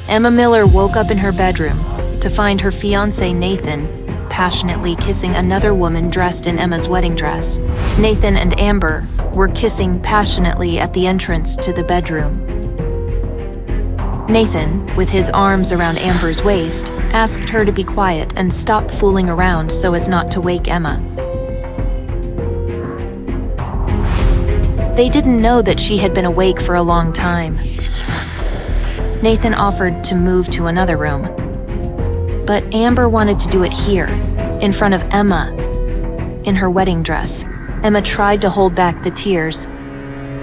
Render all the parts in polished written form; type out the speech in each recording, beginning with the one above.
Emma Miller woke up in her bedroom to find her fiancé, Nathan, passionately kissing another woman dressed in Emma's wedding dress. Nathan and Amber were kissing passionately at the entrance to the bedroom. Nathan, with his arms around Amber's waist, asked her to be quiet and stop fooling around so as not to wake Emma. They didn't know that she had been awake for a long time. Nathan offered to move to another room, but Amber wanted to do it here, in front of Emma, in her wedding dress. Emma tried to hold back the tears,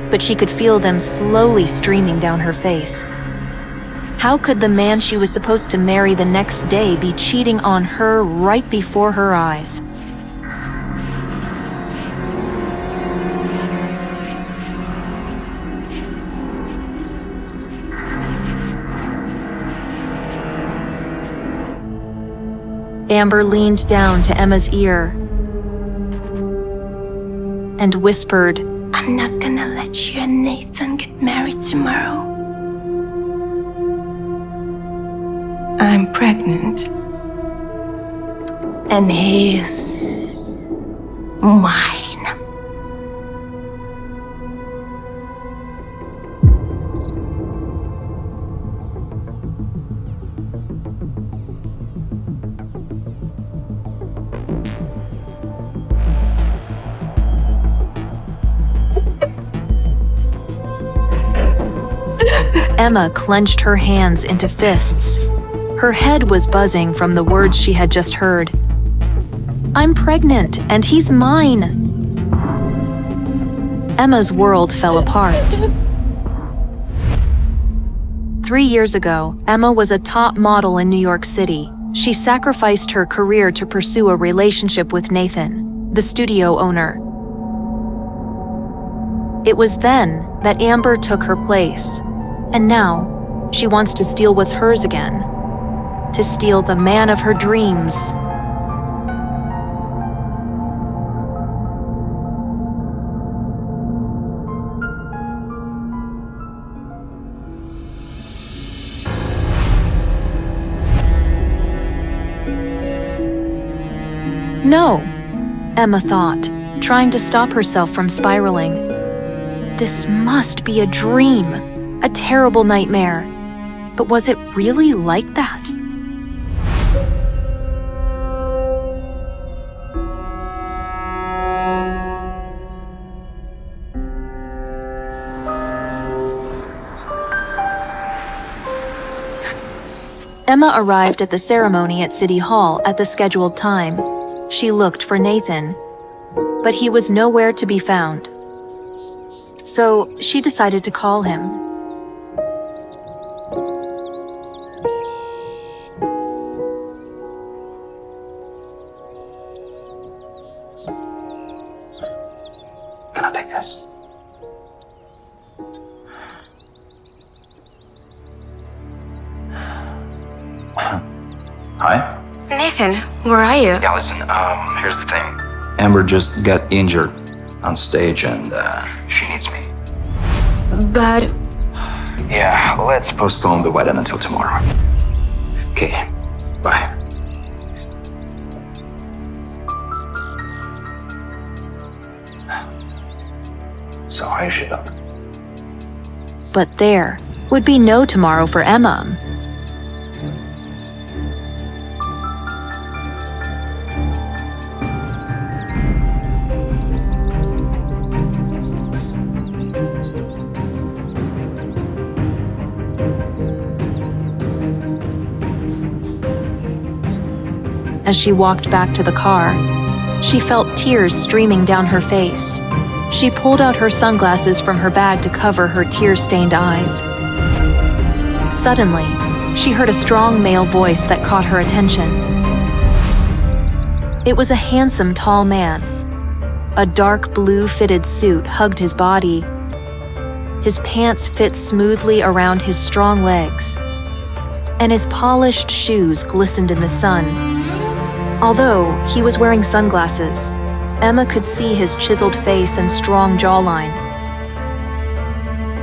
but she could feel them slowly streaming down her face. How could the man she was supposed to marry the next day be cheating on her right before her eyes? Amber leaned down to Emma's ear and whispered, "I'm not gonna let you and Nathan get married tomorrow. I'm pregnant. And he's mine." Emma clenched her hands into fists. Her head was buzzing from the words she had just heard. "I'm pregnant, and he's mine." Emma's world fell apart. 3 years ago, Emma was a top model in New York City. She sacrificed her career to pursue a relationship with Nathan, the studio owner. It was then that Amber took her place. And now, she wants to steal what's hers again. To steal the man of her dreams. No, Emma thought, trying to stop herself from spiraling. This must be a dream. A terrible nightmare. But was it really like that? Emma arrived at the ceremony at City Hall at the scheduled time. She looked for Nathan, but he was nowhere to be found. So she decided to call him. Can I take this? Hi? Nathan, where are you? Yeah, listen, here's the thing. Amber just got injured on stage and, she needs me. But... Yeah, let's postpone the wedding until tomorrow. Okay, bye. So how should look? But there would be no tomorrow for Emma. As she walked back to the car, she felt tears streaming down her face. She pulled out her sunglasses from her bag to cover her tear-stained eyes. Suddenly, she heard a strong male voice that caught her attention. It was a handsome, tall man. A dark blue fitted suit hugged his body. His pants fit smoothly around his strong legs, and his polished shoes glistened in the sun. Although he was wearing sunglasses, Emma could see his chiseled face and strong jawline.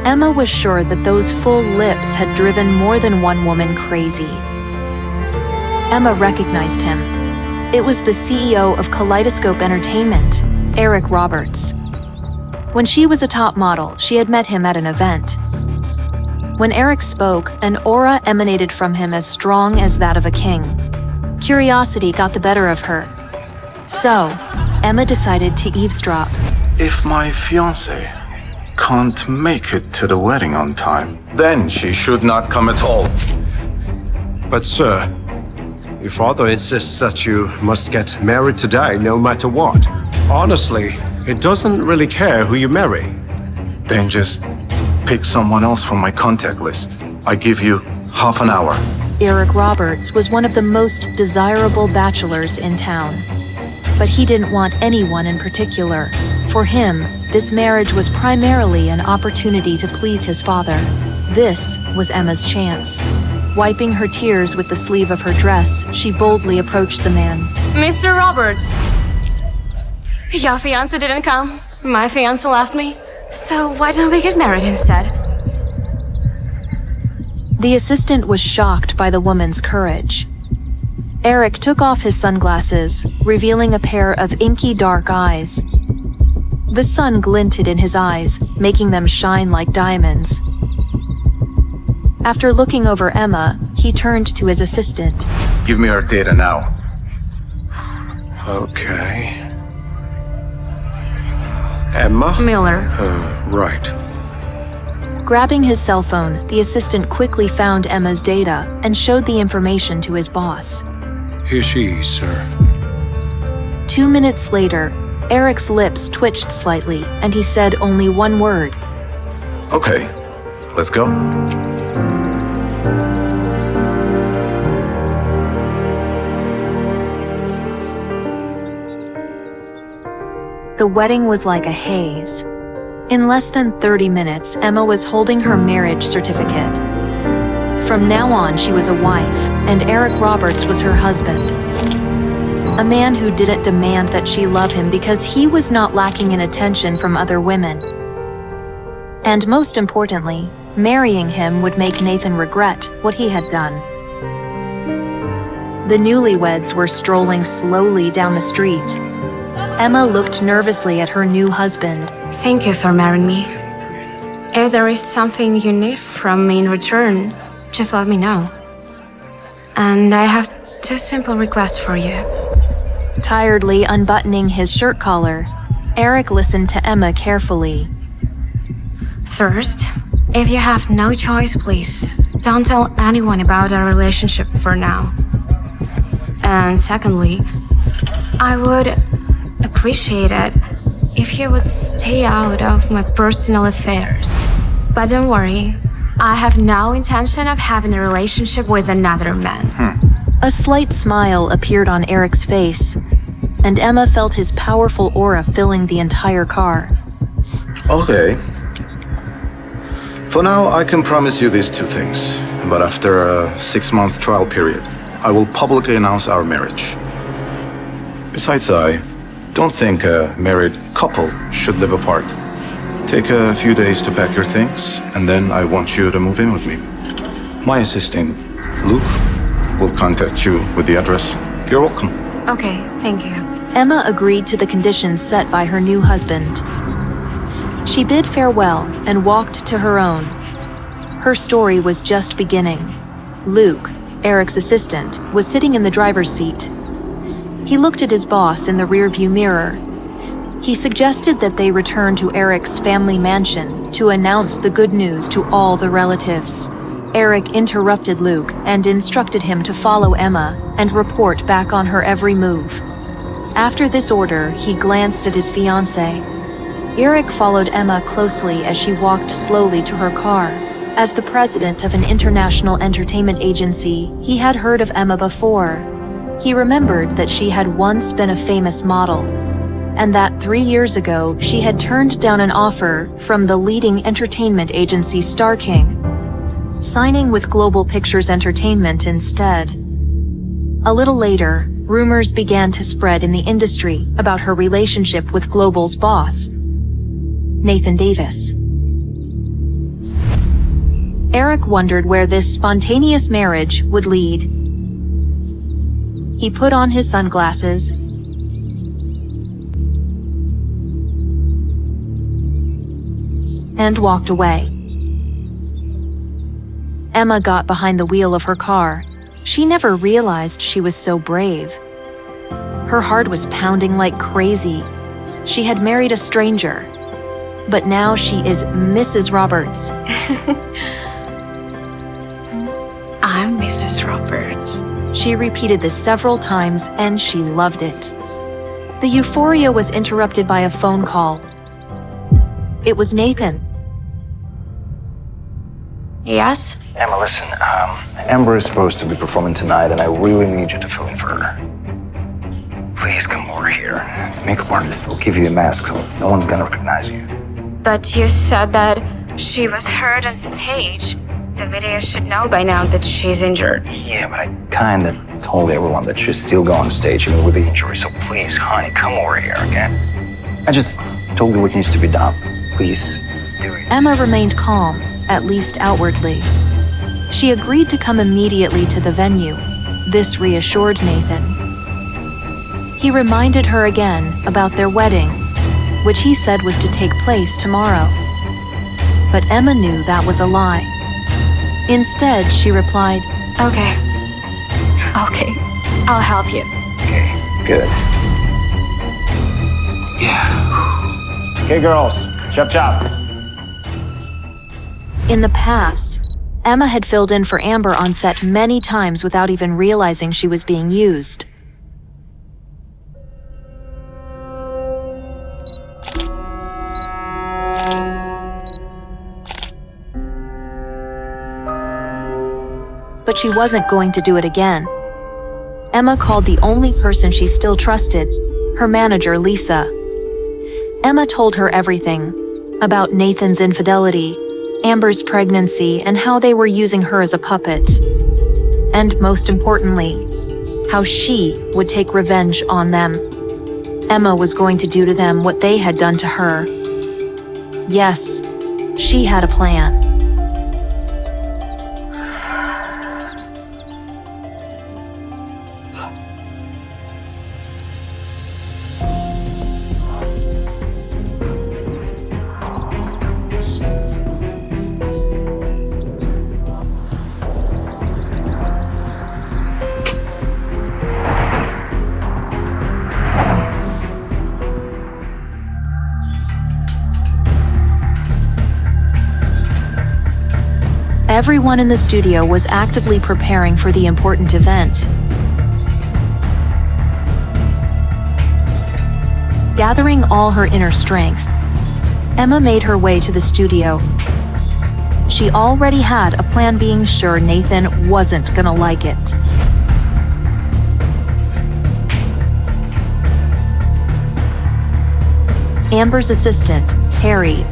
Emma was sure that those full lips had driven more than one woman crazy. Emma recognized him. It was the CEO of Kaleidoscope Entertainment, Eric Roberts. When she was a top model, she had met him at an event. When Eric spoke, an aura emanated from him as strong as that of a king. Curiosity got the better of her. So, Emma decided to eavesdrop. If my fiancé can't make it to the wedding on time, then she should not come at all. But sir, your father insists that you must get married today no matter what. Honestly, it doesn't really care who you marry. Then just pick someone else from my contact list. I give you half an hour. Eric Roberts was one of the most desirable bachelors in town. But he didn't want anyone in particular. For him, this marriage was primarily an opportunity to please his father. This was Emma's chance. Wiping her tears with the sleeve of her dress, she boldly approached the man. Mr. Roberts, your fiancé didn't come. My fiancé left me. So why don't we get married instead? The assistant was shocked by the woman's courage. Eric took off his sunglasses, revealing a pair of inky dark eyes. The sun glinted in his eyes, making them shine like diamonds. After looking over Emma, he turned to his assistant. Give me her data now. Okay. Emma? Miller. Right. Grabbing his cell phone, the assistant quickly found Emma's data and showed the information to his boss. Here she is, sir. 2 minutes later, Eric's lips twitched slightly, and he said only one word. Okay, let's go. The wedding was like a haze. In less than 30 minutes, Emma was holding her marriage certificate. From now on, she was a wife, and Eric Roberts was her husband. A man who didn't demand that she love him because he was not lacking in attention from other women. And most importantly, marrying him would make Nathan regret what he had done. The newlyweds were strolling slowly down the street. Emma looked nervously at her new husband. Thank you for marrying me. If there is something you need from me in return, just let me know. And I have 2 simple requests for you. Tiredly unbuttoning his shirt collar, Eric listened to Emma carefully. First, if you have no choice, please don't tell anyone about our relationship for now. And secondly, I would appreciate it if you would stay out of my personal affairs. But don't worry, I have no intention of having a relationship with another man. A slight smile appeared on Eric's face, and Emma felt his powerful aura filling the entire car. Okay. For now, I can promise you these 2 things. But after a 6-month trial period, I will publicly announce our marriage. Besides, I don't think a married couple should live apart. Take a few days to pack your things, and then I want you to move in with me. My assistant, Luke, will contact you with the address. You're welcome. Okay, thank you. Emma agreed to the conditions set by her new husband. She bid farewell and walked to her own. Her story was just beginning. Luke, Eric's assistant, was sitting in the driver's seat. He looked at his boss in the rearview mirror. He suggested that they return to Eric's family mansion to announce the good news to all the relatives. Eric interrupted Luke and instructed him to follow Emma and report back on her every move. After this order, he glanced at his fiancé. Eric followed Emma closely as she walked slowly to her car. As the president of an international entertainment agency, he had heard of Emma before. He remembered that she had once been a famous model, and that 3 years ago she had turned down an offer from the leading entertainment agency Star King, signing with Global Pictures Entertainment instead. A little later, rumors began to spread in the industry about her relationship with Global's boss, Nathan Davis. Eric wondered where this spontaneous marriage would lead. He put on his sunglasses and walked away. Emma got behind the wheel of her car. She never realized she was so brave. Her heart was pounding like crazy. She had married a stranger, but now she is Mrs. Roberts. I'm Mrs. Roberts. She repeated this several times, and she loved it. The euphoria was interrupted by a phone call. It was Nathan. Yes? Emma, listen, Amber is supposed to be performing tonight, and I really need you to fill in for her. Please come over here. Makeup artist will give you a mask so no one's gonna recognize you. But you said that she was hurt on stage. The video should know by now that she's injured. Yeah, but I kinda told everyone that she's still going on stage even with the injury, so please, honey, come over here, okay? I just told you what needs to be done. Please, do it. Emma remained calm, at least outwardly. She agreed to come immediately to the venue. This reassured Nathan. He reminded her again about their wedding, which he said was to take place tomorrow. But Emma knew that was a lie. Instead, she replied, Okay, I'll help you. Okay, good. Yeah. Okay, girls, chop chop. In the past, Emma had filled in for Amber on set many times without even realizing she was being used. But she wasn't going to do it again. Emma called the only person she still trusted, her manager, Lisa. Emma told her everything about Nathan's infidelity, Amber's pregnancy, and how they were using her as a puppet. And most importantly, how she would take revenge on them. Emma was going to do to them what they had done to her. Yes, she had a plan. Everyone in the studio was actively preparing for the important event. Gathering all her inner strength, Emma made her way to the studio. She already had a plan, being sure Nathan wasn't gonna like it. Amber's assistant, Harry,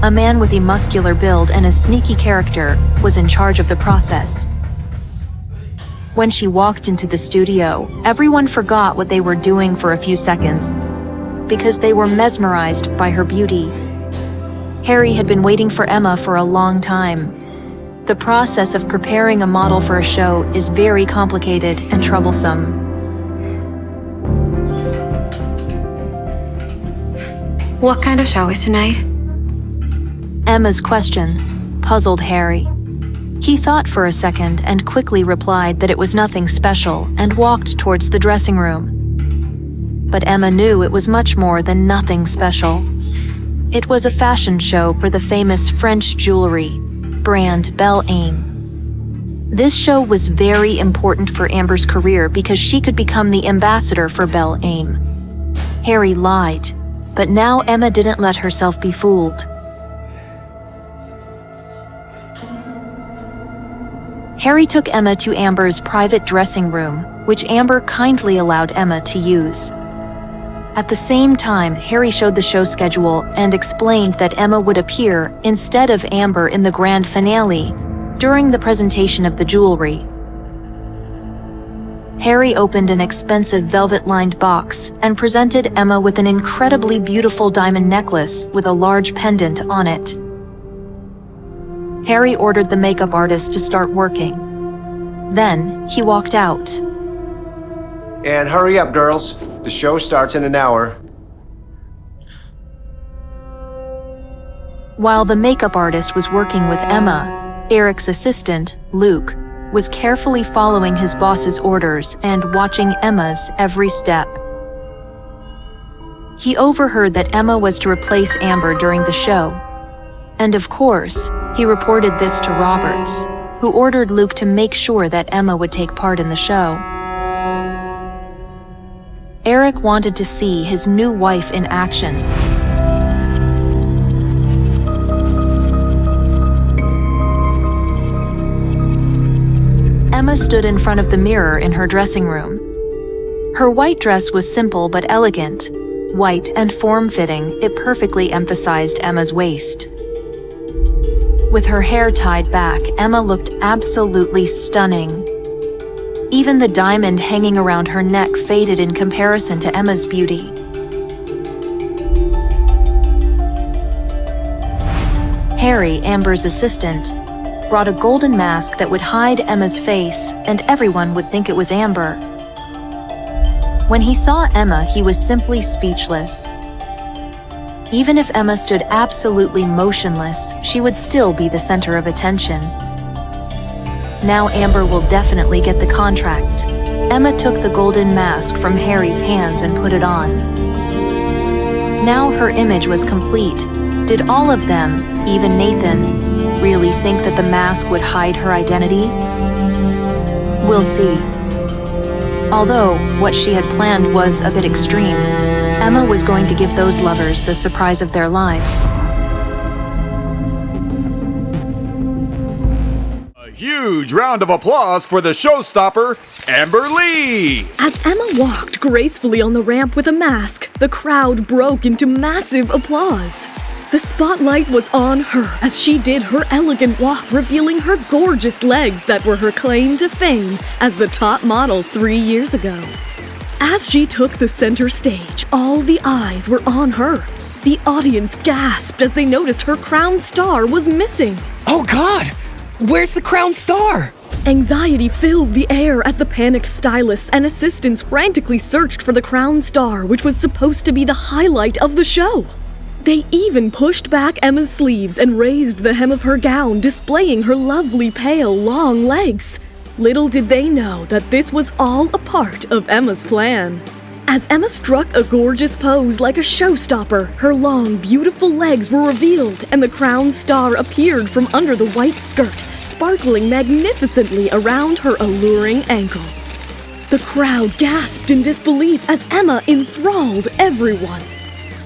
a man with a muscular build and a sneaky character, was in charge of the process. When she walked into the studio, everyone forgot what they were doing for a few seconds because they were mesmerized by her beauty. Harry had been waiting for Emma for a long time. The process of preparing a model for a show is very complicated and troublesome. What kind of show is tonight? Emma's question puzzled Harry. He thought for a second and quickly replied that it was nothing special and walked towards the dressing room. But Emma knew it was much more than nothing special. It was a fashion show for the famous French jewelry brand Belle Aime. This show was very important for Amber's career because she could become the ambassador for Belle Aime. Harry lied, but now Emma didn't let herself be fooled. Harry took Emma to Amber's private dressing room, which Amber kindly allowed Emma to use. At the same time, Harry showed the show schedule and explained that Emma would appear instead of Amber in the grand finale during the presentation of the jewelry. Harry opened an expensive velvet-lined box and presented Emma with an incredibly beautiful diamond necklace with a large pendant on it. Harry ordered the makeup artist to start working. Then, he walked out. And hurry up, girls. The show starts in an hour. While the makeup artist was working with Emma, Eric's assistant, Luke, was carefully following his boss's orders and watching Emma's every step. He overheard that Emma was to replace Amber during the show. And of course, he reported this to Roberts, who ordered Luke to make sure that Emma would take part in the show. Eric wanted to see his new wife in action. Emma stood in front of the mirror in her dressing room. Her white dress was simple but elegant. White and form-fitting, it perfectly emphasized Emma's waist. With her hair tied back, Emma looked absolutely stunning. Even the diamond hanging around her neck faded in comparison to Emma's beauty. Harry, Amber's assistant, brought a golden mask that would hide Emma's face, and everyone would think it was Amber. When he saw Emma, he was simply speechless. Even if Emma stood absolutely motionless, she would still be the center of attention. Now Amber will definitely get the contract. Emma took the golden mask from Harry's hands and put it on. Now her image was complete. Did all of them, even Nathan, really think that the mask would hide her identity? We'll see. Although what she had planned was a bit extreme, Emma was going to give those lovers the surprise of their lives. A huge round of applause for the showstopper, Amber Lee! As Emma walked gracefully on the ramp with a mask, the crowd broke into massive applause. The spotlight was on her as she did her elegant walk, revealing her gorgeous legs that were her claim to fame as the top model 3 years ago. As she took the center stage, all the eyes were on her. The audience gasped as they noticed her crown star was missing. Oh God! Where's the crown star? Anxiety filled the air as the panicked stylists and assistants frantically searched for the crown star, which was supposed to be the highlight of the show. They even pushed back Emma's sleeves and raised the hem of her gown, displaying her lovely, pale, long legs. Little did they know that this was all a part of Emma's plan. As Emma struck a gorgeous pose like a showstopper, her long, beautiful legs were revealed and the crown star appeared from under the white skirt, sparkling magnificently around her alluring ankle. The crowd gasped in disbelief as Emma enthralled everyone.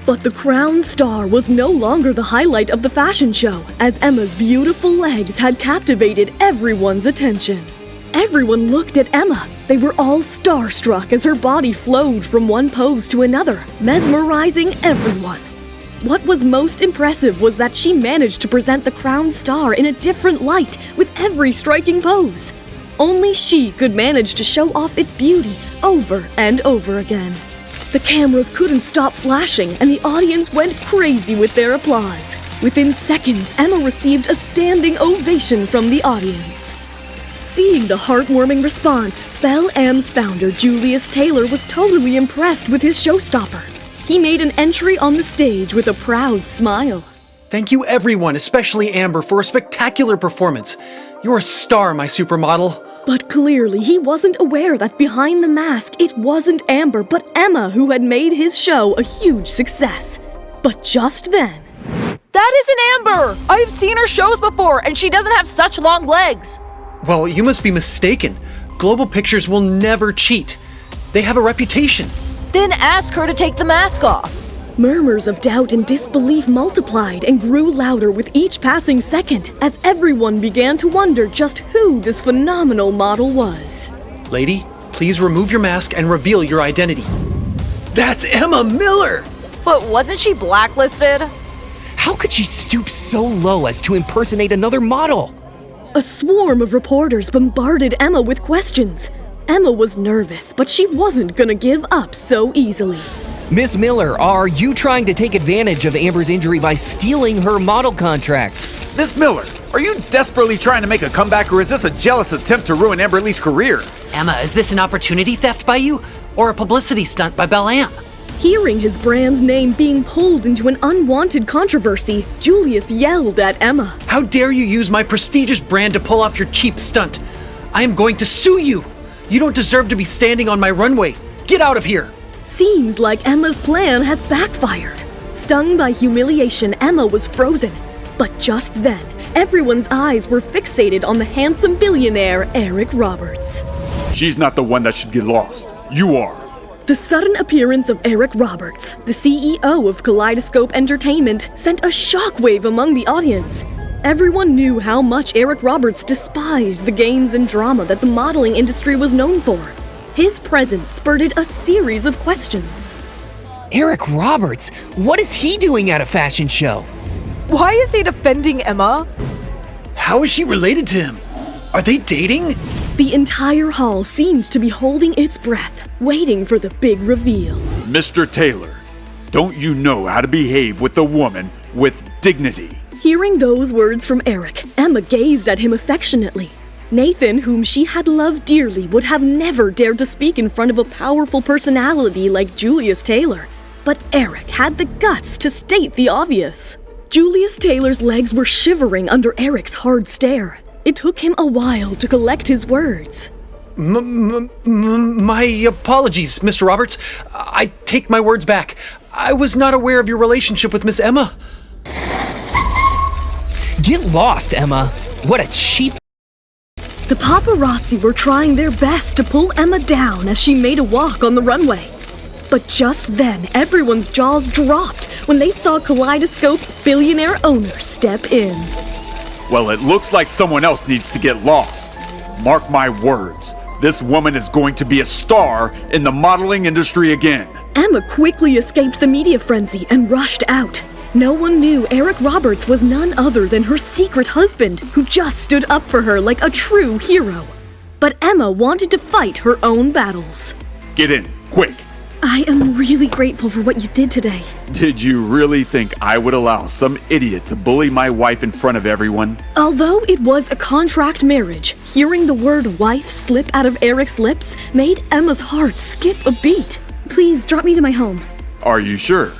But the crown star was no longer the highlight of the fashion show, as Emma's beautiful legs had captivated everyone's attention. Everyone looked at Emma. They were all starstruck as her body flowed from one pose to another, mesmerizing everyone. What was most impressive was that she managed to present the crown star in a different light with every striking pose. Only she could manage to show off its beauty over and over again. The cameras couldn't stop flashing, and the audience went crazy with their applause. Within seconds, Emma received a standing ovation from the audience. Seeing the heartwarming response, Belle Am's founder, Julius Taylor, was totally impressed with his showstopper. He made an entry on the stage with a proud smile. Thank you everyone, especially Amber, for a spectacular performance. You're a star, my supermodel. But clearly, he wasn't aware that behind the mask, it wasn't Amber, but Emma who had made his show a huge success. But just then... That isn't Amber! I've seen her shows before, and she doesn't have such long legs! Well, you must be mistaken. Global Pictures will never cheat. They have a reputation. Then ask her to take the mask off. Murmurs of doubt and disbelief multiplied and grew louder with each passing second as everyone began to wonder just who this phenomenal model was. Lady, please remove your mask and reveal your identity. That's Emma Miller! But wasn't she blacklisted? How could she stoop so low as to impersonate another model? A swarm of reporters bombarded Emma with questions. Emma was nervous, but she wasn't gonna give up so easily. Miss Miller, are you trying to take advantage of Amber's injury by stealing her model contract? Miss Miller, are you desperately trying to make a comeback, or is this a jealous attempt to ruin Amber Lee's career? Emma, is this an opportunity theft by you, or a publicity stunt by Belle-Anne? Hearing his brand's name being pulled into an unwanted controversy, Julius yelled at Emma. How dare you use my prestigious brand to pull off your cheap stunt? I am going to sue you! You don't deserve to be standing on my runway. Get out of here! Seems like Emma's plan has backfired. Stung by humiliation, Emma was frozen. But just then, everyone's eyes were fixated on the handsome billionaire Eric Roberts. She's not the one that should get lost. You are. The sudden appearance of Eric Roberts, the CEO of Kaleidoscope Entertainment, sent a shockwave among the audience. Everyone knew how much Eric Roberts despised the games and drama that the modeling industry was known for. His presence spurred a series of questions. Eric Roberts? What is he doing at a fashion show? Why is he defending Emma? How is she related to him? Are they dating? The entire hall seemed to be holding its breath, waiting for the big reveal. Mr. Taylor, don't you know how to behave with a woman with dignity? Hearing those words from Eric, Emma gazed at him affectionately. Nathan, whom she had loved dearly, would have never dared to speak in front of a powerful personality like Julius Taylor. But Eric had the guts to state the obvious. Julius Taylor's legs were shivering under Eric's hard stare. It took him a while to collect his words. My apologies, Mr. Roberts. I take my words back. I was not aware of your relationship with Miss Emma. Get lost, Emma. What a cheap... The paparazzi were trying their best to pull Emma down as she made a walk on the runway. But just then, everyone's jaws dropped when they saw Kaleidoscope's billionaire owner step in. Well, it looks like someone else needs to get lost. Mark my words, this woman is going to be a star in the modeling industry again. Emma quickly escaped the media frenzy and rushed out. No one knew Eric Roberts was none other than her secret husband, who just stood up for her like a true hero. But Emma wanted to fight her own battles. Get in, quick. I am really grateful for what you did today. Did you really think I would allow some idiot to bully my wife in front of everyone? Although it was a contract marriage, hearing the word wife slip out of Eric's lips made Emma's heart skip a beat. Please drop me to my home. Are you sure?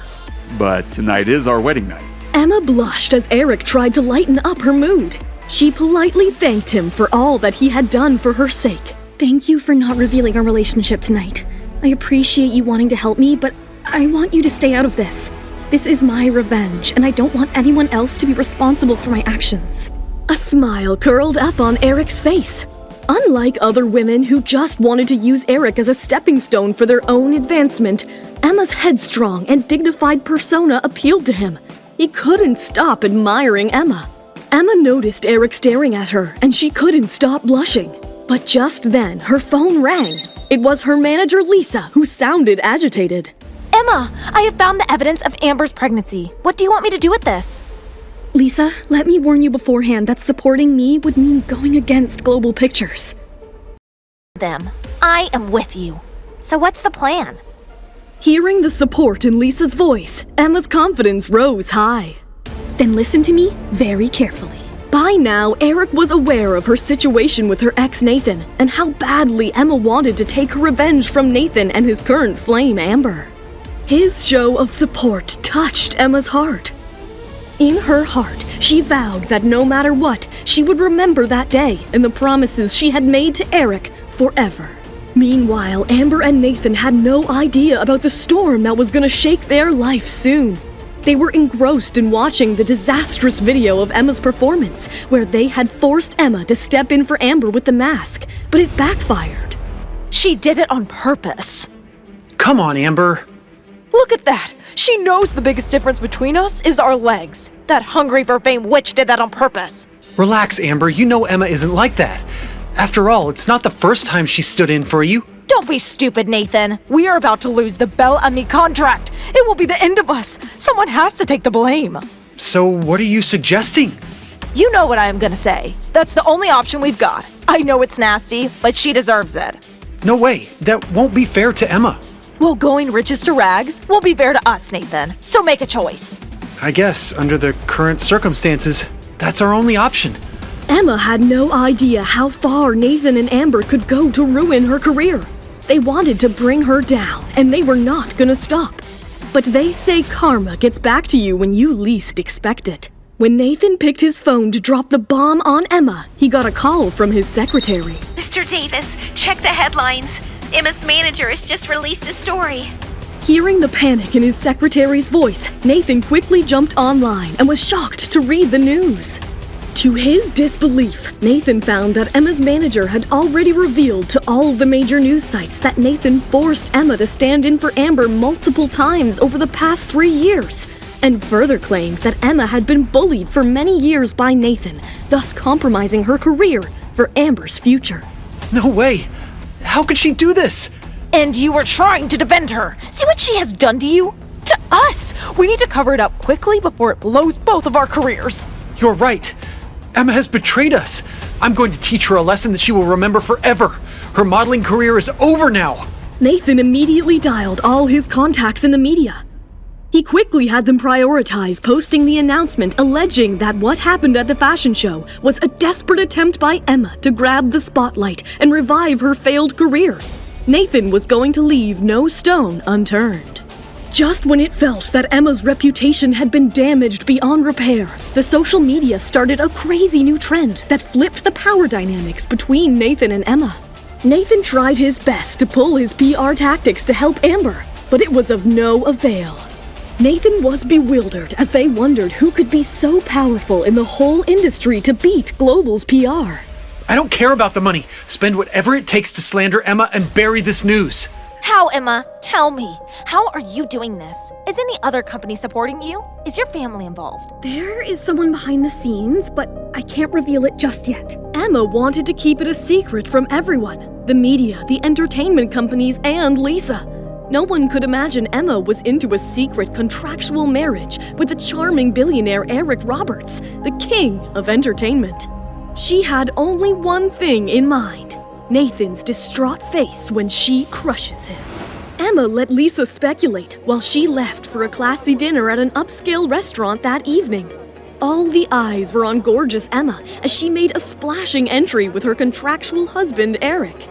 But tonight is our wedding night. Emma blushed as Eric tried to lighten up her mood. She politely thanked him for all that he had done for her sake. Thank you for not revealing our relationship tonight. I appreciate you wanting to help me, but I want you to stay out of this. This is my revenge, and I don't want anyone else to be responsible for my actions. A smile curled up on Eric's face. Unlike other women who just wanted to use Eric as a stepping stone for their own advancement, Emma's headstrong and dignified persona appealed to him. He couldn't stop admiring Emma. Emma noticed Eric staring at her, and she couldn't stop blushing. But just then, her phone rang. It was her manager, Lisa, who sounded agitated. Emma, I have found the evidence of Amber's pregnancy. What do you want me to do with this? Lisa, let me warn you beforehand that supporting me would mean going against Global Pictures. I am with you. So what's the plan? Hearing the support in Lisa's voice, Emma's confidence rose high. Then listen to me very carefully. By now, Eric was aware of her situation with her ex Nathan and how badly Emma wanted to take her revenge from Nathan and his current flame, Amber. His show of support touched Emma's heart. In her heart, she vowed that no matter what, she would remember that day and the promises she had made to Eric forever. Meanwhile, Amber and Nathan had no idea about the storm that was gonna shake their life soon. They were engrossed in watching the disastrous video of Emma's performance, where they had forced Emma to step in for Amber with the mask, but it backfired. She did it on purpose. Come on, Amber. Look at that! She knows the biggest difference between us is our legs. That hungry for fame witch did that on purpose. Relax, Amber. You know Emma isn't like that. After all, it's not the first time she stood in for you. Don't be stupid, Nathan. We are about to lose the Belle-Amie contract. It will be the end of us. Someone has to take the blame. So what are you suggesting? You know what I am gonna say. That's the only option we've got. I know it's nasty, but she deserves it. No way. That won't be fair to Emma. Well, going riches to rags will be fair to us, Nathan. So make a choice. I guess, under the current circumstances, that's our only option. Emma had no idea how far Nathan and Amber could go to ruin her career. They wanted to bring her down, and they were not gonna stop. But they say karma gets back to you when you least expect it. When Nathan picked his phone to drop the bomb on Emma, he got a call from his secretary. Mr. Davis, check the headlines. Emma's manager has just released a story. Hearing the panic in his secretary's voice, Nathan quickly jumped online and was shocked to read the news. To his disbelief, Nathan found that Emma's manager had already revealed to all the major news sites that Nathan forced Emma to stand in for Amber multiple times over the past 3 years, and further claimed that Emma had been bullied for many years by Nathan, thus compromising her career for Amber's future. No way! How could she do this? And you were trying to defend her. See what she has done to you? To us! We need to cover it up quickly before it blows both of our careers. You're right. Emma has betrayed us. I'm going to teach her a lesson that she will remember forever. Her modeling career is over now. Nathan immediately dialed all his contacts in the media. He quickly had them prioritize posting the announcement alleging that what happened at the fashion show was a desperate attempt by Emma to grab the spotlight and revive her failed career. Nathan was going to leave no stone unturned. Just when it felt that Emma's reputation had been damaged beyond repair, the social media started a crazy new trend that flipped the power dynamics between Nathan and Emma. Nathan tried his best to pull his PR tactics to help Amber, but it was of no avail. Nathan was bewildered as they wondered who could be so powerful in the whole industry to beat Global's PR. I don't care about the money. Spend whatever it takes to slander Emma and bury this news. How, Emma? Tell me. How are you doing this? Is any other company supporting you? Is your family involved? There is someone behind the scenes, but I can't reveal it just yet. Emma wanted to keep it a secret from everyone. The media, the entertainment companies, and Lisa. No one could imagine Emma was into a secret contractual marriage with the charming billionaire Eric Roberts, the king of entertainment. She had only one thing in mind: Nathan's distraught face when she crushes him. Emma let Lisa speculate while she left for a classy dinner at an upscale restaurant that evening. All the eyes were on gorgeous Emma as she made a splashing entry with her contractual husband, Eric.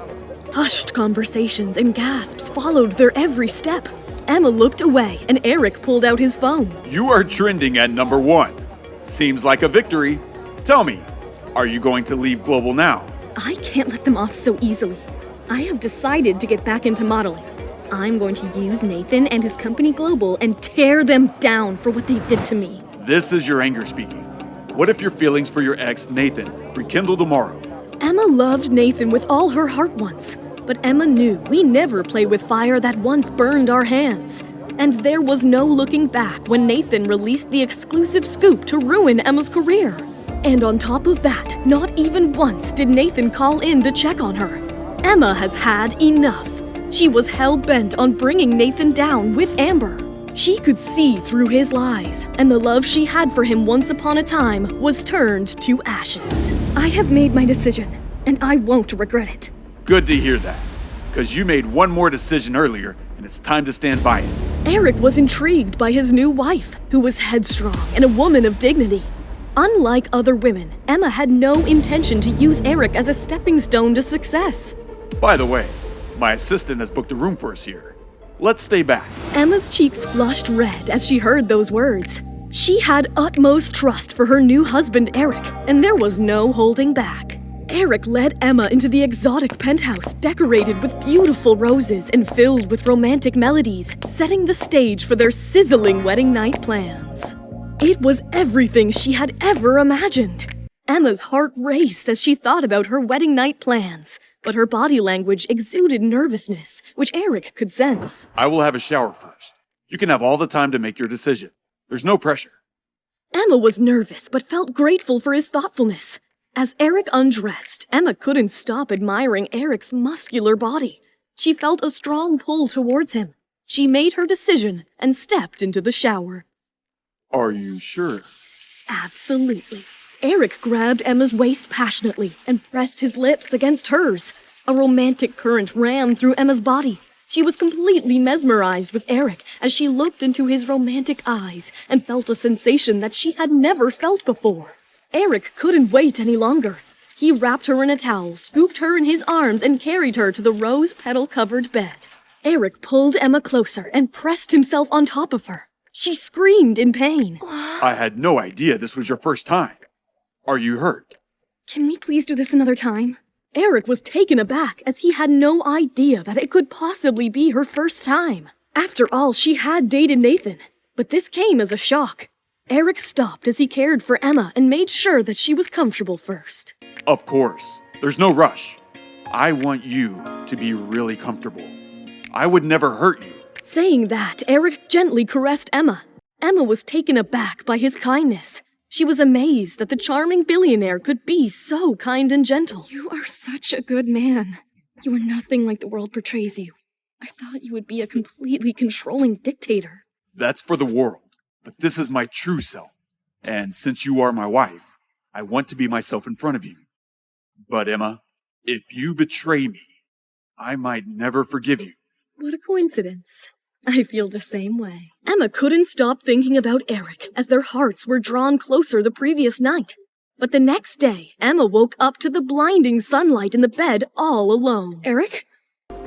Hushed conversations and gasps followed their every step. Emma looked away and Eric pulled out his phone. You are trending at number 1. Seems like a victory. Tell me, are you going to leave Global now? I can't let them off so easily. I have decided to get back into modeling. I'm going to use Nathan and his company Global and tear them down for what they did to me. This is your anger speaking. What if your feelings for your ex, Nathan, rekindle tomorrow? Emma loved Nathan with all her heart once, but Emma knew we never play with fire that once burned our hands. And there was no looking back when Nathan released the exclusive scoop to ruin Emma's career. And on top of that, not even once did Nathan call in to check on her. Emma has had enough. She was hell-bent on bringing Nathan down with Amber. She could see through his lies, and the love she had for him once upon a time was turned to ashes. I have made my decision, and I won't regret it. Good to hear that, because you made one more decision earlier, and it's time to stand by it. Eric was intrigued by his new wife, who was headstrong and a woman of dignity. Unlike other women, Emma had no intention to use Eric as a stepping stone to success. By the way, my assistant has booked a room for us here. Let's stay back. Emma's cheeks flushed red as she heard those words. She had utmost trust for her new husband, Eric, and there was no holding back. Eric led Emma into the exotic penthouse decorated with beautiful roses and filled with romantic melodies, setting the stage for their sizzling wedding night plans. It was everything she had ever imagined. Emma's heart raced as she thought about her wedding night plans, but her body language exuded nervousness, which Eric could sense. I will have a shower first. You can have all the time to make your decision. There's no pressure. Emma was nervous, but felt grateful for his thoughtfulness. As Eric undressed, Emma couldn't stop admiring Eric's muscular body. She felt a strong pull towards him. She made her decision and stepped into the shower. Are you sure? Absolutely. Eric grabbed Emma's waist passionately and pressed his lips against hers. A romantic current ran through Emma's body. She was completely mesmerized with Eric as she looked into his romantic eyes and felt a sensation that she had never felt before. Eric couldn't wait any longer. He wrapped her in a towel, scooped her in his arms, and carried her to the rose petal-covered bed. Eric pulled Emma closer and pressed himself on top of her. She screamed in pain. I had no idea this was your first time. Are you hurt? Can we please do this another time? Eric was taken aback as he had no idea that it could possibly be her first time. After all, she had dated Nathan, but this came as a shock. Eric stopped as he cared for Emma and made sure that she was comfortable first. Of course. There's no rush. I want you to be really comfortable. I would never hurt you. Saying that, Eric gently caressed Emma. Emma was taken aback by his kindness. She was amazed that the charming billionaire could be so kind and gentle. You are such a good man. You are nothing like the world portrays you. I thought you would be a completely controlling dictator. That's for the world, but this is my true self. And since you are my wife, I want to be myself in front of you. But Emma, if you betray me, I might never forgive you. What a coincidence. I feel the same way. Emma couldn't stop thinking about Eric as their hearts were drawn closer the previous night. But the next day, Emma woke up to the blinding sunlight in the bed all alone. Eric?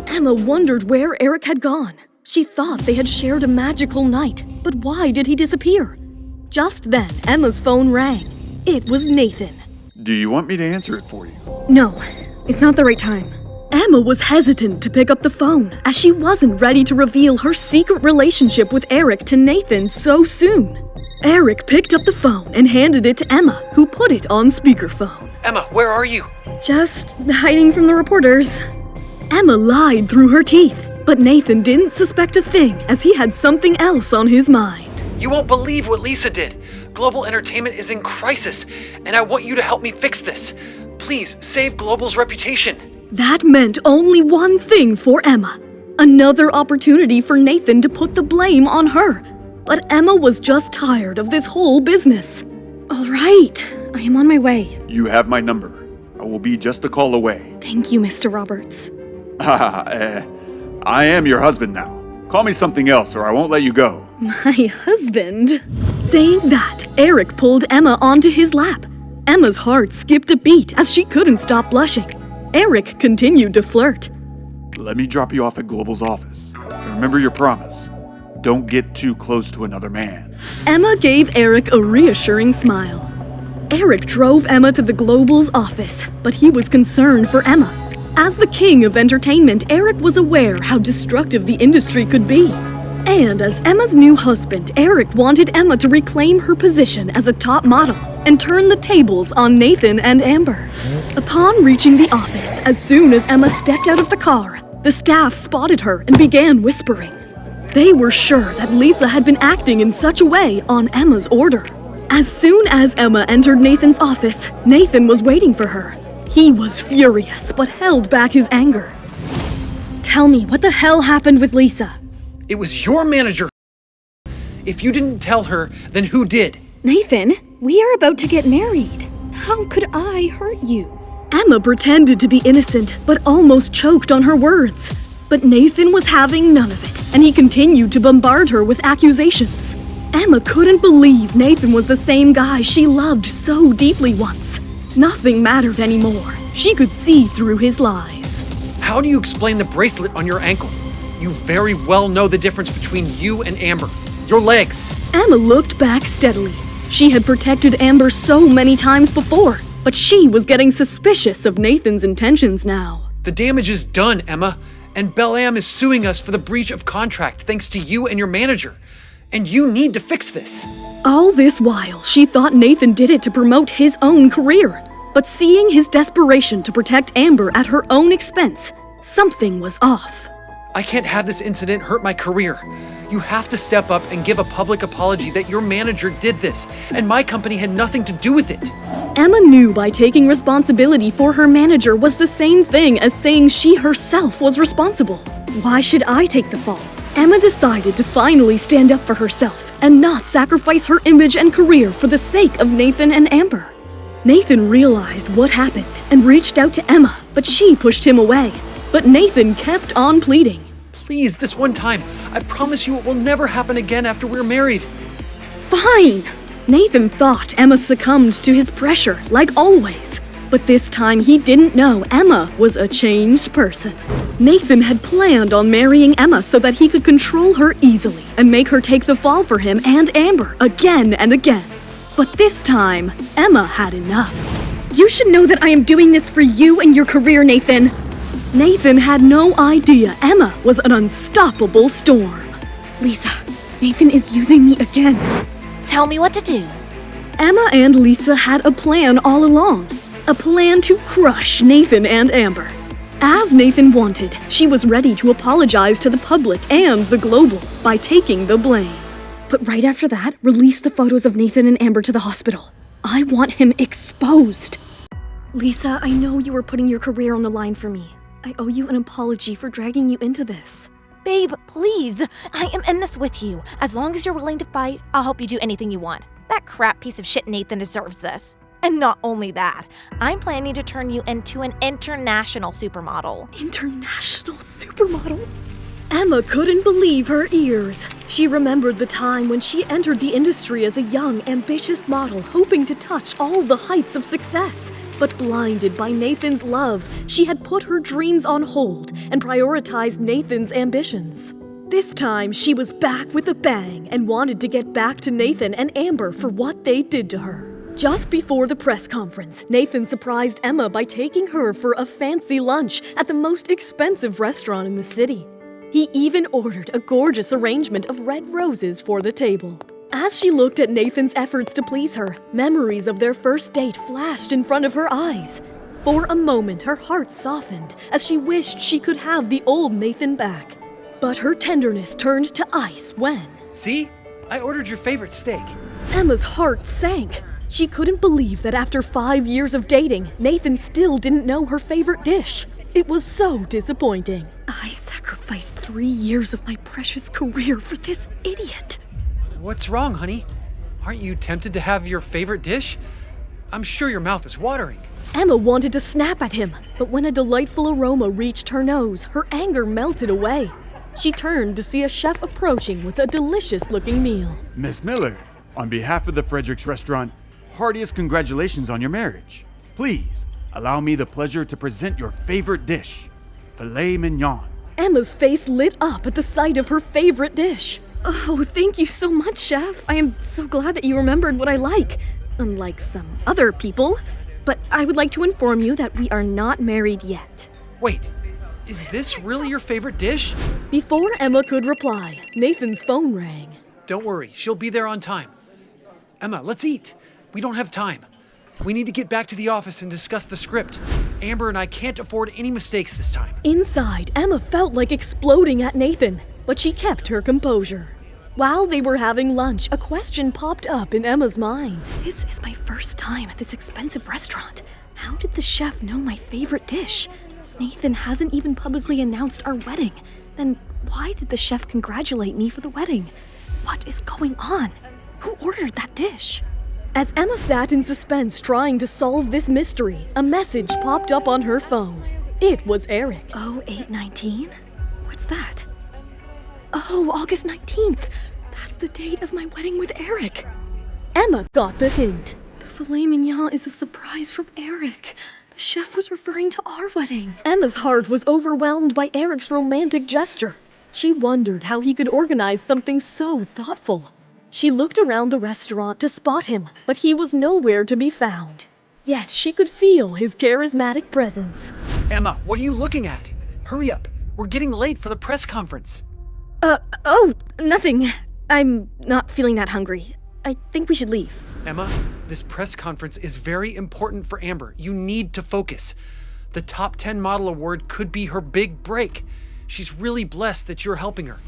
Emma wondered where Eric had gone. She thought they had shared a magical night, but why did he disappear? Just then, Emma's phone rang. It was Nathan. Do you want me to answer it for you? No, it's not the right time. Emma was hesitant to pick up the phone, as she wasn't ready to reveal her secret relationship with Eric to Nathan so soon. Eric picked up the phone and handed it to Emma, who put it on speakerphone. Emma, where are you? Just hiding from the reporters. Emma lied through her teeth, but Nathan didn't suspect a thing as he had something else on his mind. You won't believe what Lisa did. Global entertainment is in crisis, and I want you to help me fix this. Please, save Global's reputation. That meant only one thing for Emma. Another opportunity for Nathan to put the blame on her. But Emma was just tired of this whole business. All right, I am on my way. You have my number. I will be just a call away. Thank you, Mr. Roberts. I am your husband now. Call me something else or I won't let you go. My husband? Saying that, Eric pulled Emma onto his lap. Emma's heart skipped a beat as she couldn't stop blushing. Eric continued to flirt. Let me drop you off at Global's office. And remember your promise. Don't get too close to another man. Emma gave Eric a reassuring smile. Eric drove Emma to the Global's office, but he was concerned for Emma. As the king of entertainment, Eric was aware how destructive the industry could be. And as Emma's new husband, Eric wanted Emma to reclaim her position as a top model and turn the tables on Nathan and Amber. Upon reaching the office, as soon as Emma stepped out of the car, the staff spotted her and began whispering. They were sure that Lisa had been acting in such a way on Emma's order. As soon as Emma entered Nathan's office, Nathan was waiting for her. He was furious, but held back his anger. Tell me, what the hell happened with Lisa? It was your manager. If you didn't tell her, then who did? Nathan, we are about to get married. How could I hurt you? Emma pretended to be innocent, but almost choked on her words. But Nathan was having none of it, and he continued to bombard her with accusations. Emma couldn't believe Nathan was the same guy she loved so deeply once. Nothing mattered anymore. She could see through his lies. How do you explain the bracelet on your ankle? You very well know the difference between you and Amber. Your legs. Emma looked back steadily. She had protected Amber so many times before, but she was getting suspicious of Nathan's intentions now. The damage is done, Emma, and Bel-Am is suing us for the breach of contract thanks to you and your manager. And you need to fix this. All this while, she thought Nathan did it to promote his own career. But seeing his desperation to protect Amber at her own expense, something was off. I can't have this incident hurt my career. You have to step up and give a public apology that your manager did this, and my company had nothing to do with it. Emma knew by taking responsibility for her manager was the same thing as saying she herself was responsible. Why should I take the fall? Emma decided to finally stand up for herself and not sacrifice her image and career for the sake of Nathan and Amber. Nathan realized what happened and reached out to Emma, but she pushed him away. But Nathan kept on pleading. Please, this one time. I promise you it will never happen again after we're married. Fine! Nathan thought Emma succumbed to his pressure, like always. But this time he didn't know Emma was a changed person. Nathan had planned on marrying Emma so that he could control her easily and make her take the fall for him and Amber again and again. But this time, Emma had enough. You should know that I am doing this for you and your career, Nathan. Nathan had no idea Emma was an unstoppable storm. Lisa, Nathan is using me again. Tell me what to do. Emma and Lisa had a plan all along. A plan to crush Nathan and Amber. As Nathan wanted, she was ready to apologize to the public and the global by taking the blame. But right after that, release the photos of Nathan and Amber to the hospital. I want him exposed. Lisa, I know you were putting your career on the line for me. I owe you an apology for dragging you into this. Babe, please. I am in this with you. As long as you're willing to fight, I'll help you do anything you want. That crap piece of shit Nathan deserves this. And not only that, I'm planning to turn you into an international supermodel. International supermodel? Emma couldn't believe her ears. She remembered the time when she entered the industry as a young, ambitious model, hoping to touch all the heights of success. But blinded by Nathan's love, she had put her dreams on hold and prioritized Nathan's ambitions. This time, she was back with a bang and wanted to get back to Nathan and Amber for what they did to her. Just before the press conference, Nathan surprised Emma by taking her for a fancy lunch at the most expensive restaurant in the city. He even ordered a gorgeous arrangement of red roses for the table. As she looked at Nathan's efforts to please her, memories of their first date flashed in front of her eyes. For a moment, her heart softened as she wished she could have the old Nathan back. But her tenderness turned to ice when... See? I ordered your favorite steak. Emma's heart sank. She couldn't believe that after 5 years of dating, Nathan still didn't know her favorite dish. It was so disappointing. I sacrificed 3 years of my precious career for this idiot. What's wrong, honey? Aren't you tempted to have your favorite dish? I'm sure your mouth is watering. Emma wanted to snap at him, but when a delightful aroma reached her nose, her anger melted away. She turned to see a chef approaching with a delicious-looking meal. Miss Miller, on behalf of the Frederick's Restaurant, heartiest congratulations on your marriage. Please, allow me the pleasure to present your favorite dish, filet mignon. Emma's face lit up at the sight of her favorite dish. Oh, thank you so much, Chef. I am so glad that you remembered what I like, unlike some other people. But I would like to inform you that we are not married yet. Wait, is this really your favorite dish? Before Emma could reply, Nathan's phone rang. Don't worry, she'll be there on time. Emma, let's eat. We don't have time. We need to get back to the office and discuss the script. Amber and I can't afford any mistakes this time. Inside, Emma felt like exploding at Nathan, but she kept her composure. While they were having lunch, a question popped up in Emma's mind. This is my first time at this expensive restaurant. How did the chef know my favorite dish? Nathan hasn't even publicly announced our wedding. Then why did the chef congratulate me for the wedding? What is going on? Who ordered that dish? As Emma sat in suspense trying to solve this mystery, a message popped up on her phone. It was Eric. 0819? What's that? Oh, August 19th. That's the date of my wedding with Eric. Emma got the hint. The filet mignon is a surprise from Eric. The chef was referring to our wedding. Emma's heart was overwhelmed by Eric's romantic gesture. She wondered how he could organize something so thoughtful. She looked around the restaurant to spot him, but he was nowhere to be found. Yet she could feel his charismatic presence. Emma, what are you looking at? Hurry up. We're getting late for the press conference. Nothing. I'm not feeling that hungry. I think we should leave. Emma, this press conference is very important for Amber. You need to focus. The Top 10 Model Award could be her big break. She's really blessed that you're helping her.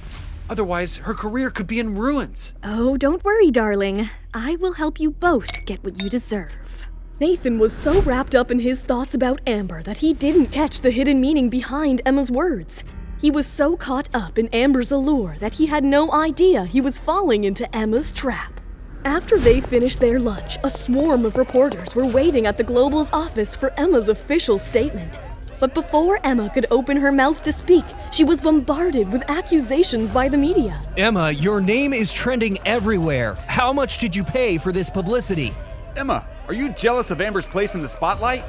Otherwise, her career could be in ruins. Oh, don't worry, darling. I will help you both get what you deserve. Nathan was so wrapped up in his thoughts about Amber that he didn't catch the hidden meaning behind Emma's words. He was so caught up in Amber's allure that he had no idea he was falling into Emma's trap. After they finished their lunch, a swarm of reporters were waiting at the Global's office for Emma's official statement. But before Emma could open her mouth to speak, she was bombarded with accusations by the media. Emma, your name is trending everywhere. How much did you pay for this publicity? Emma, are you jealous of Amber's place in the spotlight?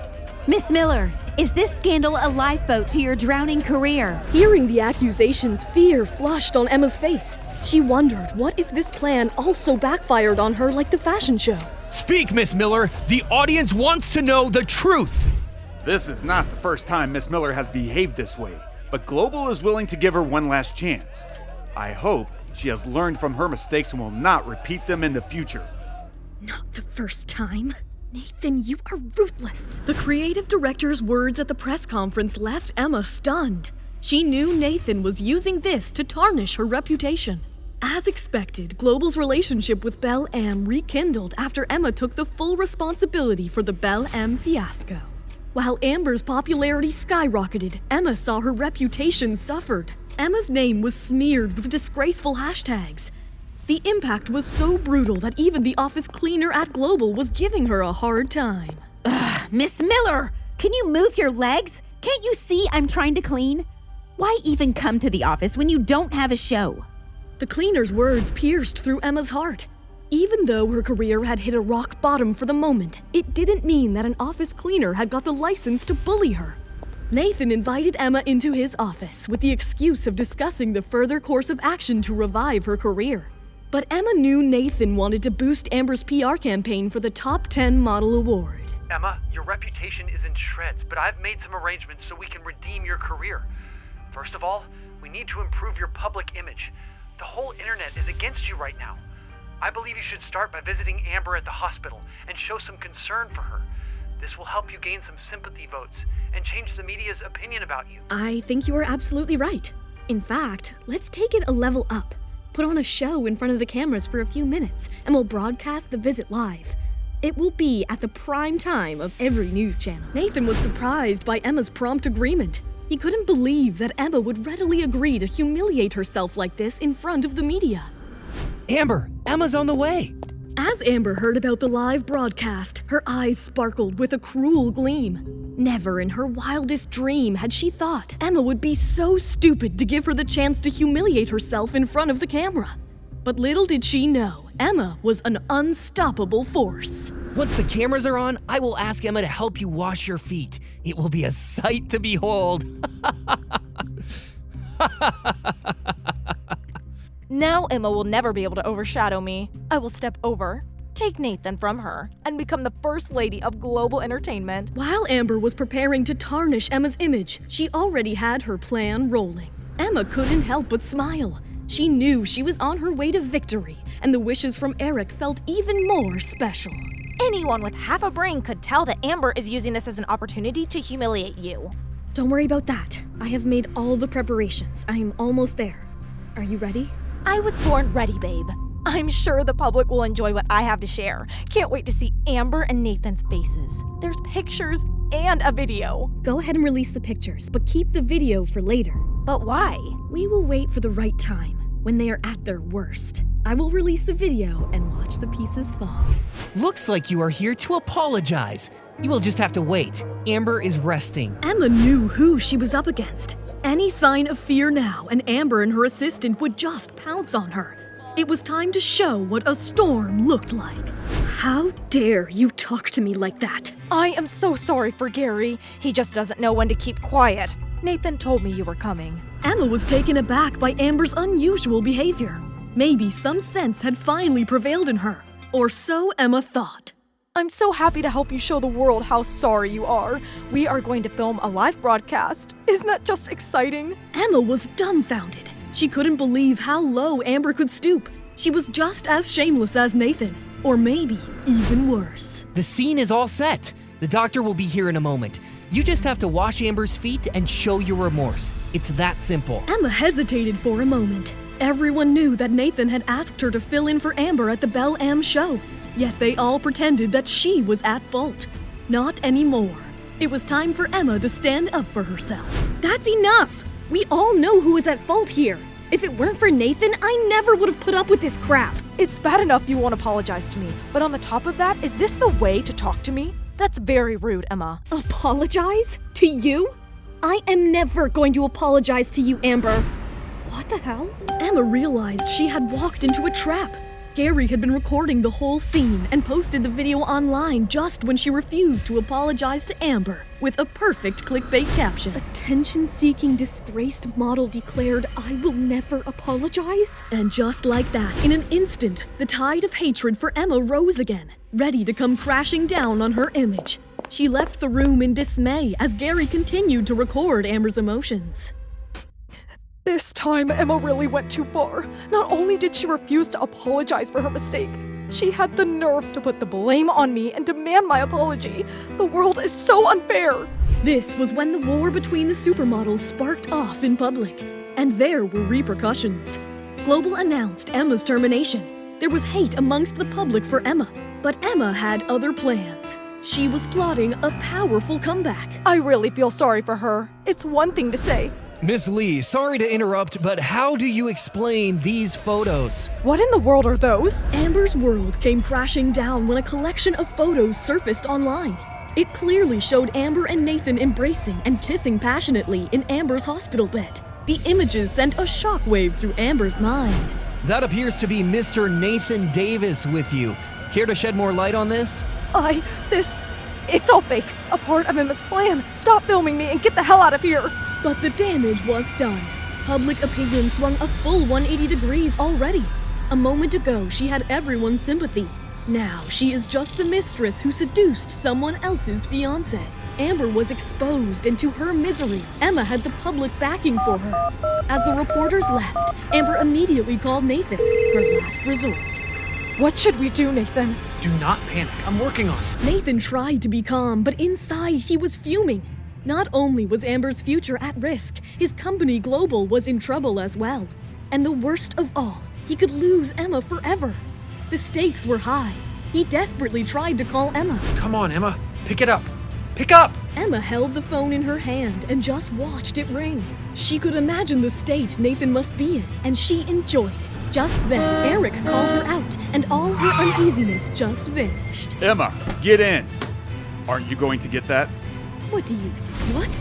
Miss Miller, is this scandal a lifeboat to your drowning career? Hearing the accusations, fear flushed on Emma's face. She wondered what if this plan also backfired on her like the fashion show. Speak, Miss Miller. The audience wants to know the truth. This is not the first time Miss Miller has behaved this way, but Global is willing to give her one last chance. I hope she has learned from her mistakes and will not repeat them in the future. Not the first time. Nathan, you are ruthless. The creative director's words at the press conference left Emma stunned. She knew Nathan was using this to tarnish her reputation. As expected, Global's relationship with Belle M rekindled after Emma took the full responsibility for the Belle M fiasco. While Amber's popularity skyrocketed, Emma saw her reputation suffered. Emma's name was smeared with disgraceful hashtags. The impact was so brutal that even the office cleaner at Global was giving her a hard time. Miss Miller, can you move your legs? Can't you see I'm trying to clean? Why even come to the office when you don't have a show? The cleaner's words pierced through Emma's heart. Even though her career had hit a rock bottom for the moment, it didn't mean that an office cleaner had got the license to bully her. Nathan invited Emma into his office with the excuse of discussing the further course of action to revive her career. But Emma knew Nathan wanted to boost Amber's PR campaign for the Top 10 Model Award. Emma, your reputation is in shreds, but I've made some arrangements so we can redeem your career. First of all, we need to improve your public image. The whole internet is against you right now. I believe you should start by visiting Amber at the hospital and show some concern for her. This will help you gain some sympathy votes and change the media's opinion about you. I think you are absolutely right. In fact, let's take it a level up. Put on a show in front of the cameras for a few minutes, and we'll broadcast the visit live. It will be at the prime time of every news channel. Nathan was surprised by Emma's prompt agreement. He couldn't believe that Emma would readily agree to humiliate herself like this in front of the media. Amber, Emma's on the way. As Amber heard about the live broadcast, her eyes sparkled with a cruel gleam. Never in her wildest dream had she thought Emma would be so stupid to give her the chance to humiliate herself in front of the camera. But little did she know, Emma was an unstoppable force. Once the cameras are on, I will ask Emma to help you wash your feet. It will be a sight to behold. Now Emma will never be able to overshadow me. I will step over, take Nathan from her, and become the first lady of global entertainment. While Amber was preparing to tarnish Emma's image, she already had her plan rolling. Emma couldn't help but smile. She knew she was on her way to victory, and the wishes from Eric felt even more special. Anyone with half a brain could tell that Amber is using this as an opportunity to humiliate you. Don't worry about that. I have made all the preparations. I'm almost there. Are you ready? I was born ready, babe. I'm sure the public will enjoy what I have to share. Can't wait to see Amber and Nathan's faces. There's pictures and a video. Go ahead and release the pictures, but keep the video for later. But why? We will wait for the right time, when they are at their worst. I will release the video and watch the pieces fall. Looks like you are here to apologize. You will just have to wait. Amber is resting. Emma knew who she was up against. Any sign of fear now, and Amber and her assistant would just pounce on her. It was time to show what a storm looked like. How dare you talk to me like that? I am so sorry for Gary. He just doesn't know when to keep quiet. Nathan told me you were coming. Emma was taken aback by Amber's unusual behavior. Maybe some sense had finally prevailed in her, or so Emma thought. I'm so happy to help you show the world how sorry you are. We are going to film a live broadcast. Isn't that just exciting? Emma was dumbfounded. She couldn't believe how low Amber could stoop. She was just as shameless as Nathan, or maybe even worse. The scene is all set. The doctor will be here in a moment. You just have to wash Amber's feet and show your remorse. It's that simple. Emma hesitated for a moment. Everyone knew that Nathan had asked her to fill in for Amber at the Belle M show. Yet they all pretended that she was at fault. Not anymore. It was time for Emma to stand up for herself. That's enough! We all know who is at fault here. If it weren't for Nathan, I never would have put up with this crap. It's bad enough you won't apologize to me, but on the top of that, is this the way to talk to me? That's very rude, Emma. Apologize? To you? I am never going to apologize to you, Amber. What the hell? Emma realized she had walked into a trap. Gary had been recording the whole scene and posted the video online just when she refused to apologize to Amber, with a perfect clickbait caption. Attention-seeking, disgraced model declared, "I will never apologize." And just like that, in an instant, the tide of hatred for Emma rose again, ready to come crashing down on her image. She left the room in dismay as Gary continued to record Amber's emotions. This time, Emma really went too far. Not only did she refuse to apologize for her mistake, she had the nerve to put the blame on me and demand my apology. The world is so unfair. This was when the war between the supermodels sparked off in public, and there were repercussions. Global announced Emma's termination. There was hate amongst the public for Emma, but Emma had other plans. She was plotting a powerful comeback. I really feel sorry for her. It's one thing to say, Miss Lee, sorry to interrupt, but how do you explain these photos? what in the world are those? Amber's world came crashing down when a collection of photos surfaced online. It clearly showed Amber and Nathan embracing and kissing passionately in Amber's hospital bed. The images sent a shockwave through Amber's mind. That appears to be Mr. Nathan Davis with you. Care to shed more light on this? It's all fake. A part of Emma's plan. Stop filming me and get the hell out of here. But the damage was done. Public opinion swung a full 180 degrees already. A moment ago, she had everyone's sympathy. Now, she is just the mistress who seduced someone else's fiancé. Amber was exposed, and to her misery, Emma had the public backing for her. As the reporters left, Amber immediately called Nathan, her last resort. What should we do, Nathan? Do not panic. I'm working on it. Nathan tried to be calm, but inside he was fuming. Not only was Amber's future at risk, his company Global was in trouble as well. And the worst of all, he could lose Emma forever. The stakes were high. He desperately tried to call Emma. Come on, Emma. Pick it up. Pick up! Emma held the phone in her hand and just watched it ring. She could imagine the state Nathan must be in, and she enjoyed it. Just then, Eric called her out, and all her uneasiness just vanished. Emma, get in. Aren't you going to get that? What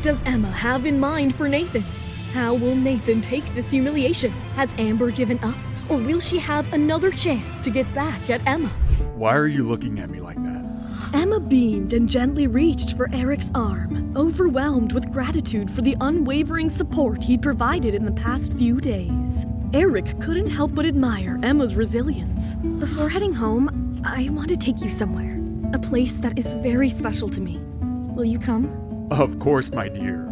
does Emma have in mind for Nathan? How will Nathan take this humiliation? Has Amber given up? Or will she have another chance to get back at Emma? Why are you looking at me like that? Emma beamed and gently reached for Eric's arm, overwhelmed with gratitude for the unwavering support he'd provided in the past few days. Eric couldn't help but admire Emma's resilience. Before heading home, I want to take you somewhere. A place that is very special to me. Will you come? Of course, my dear.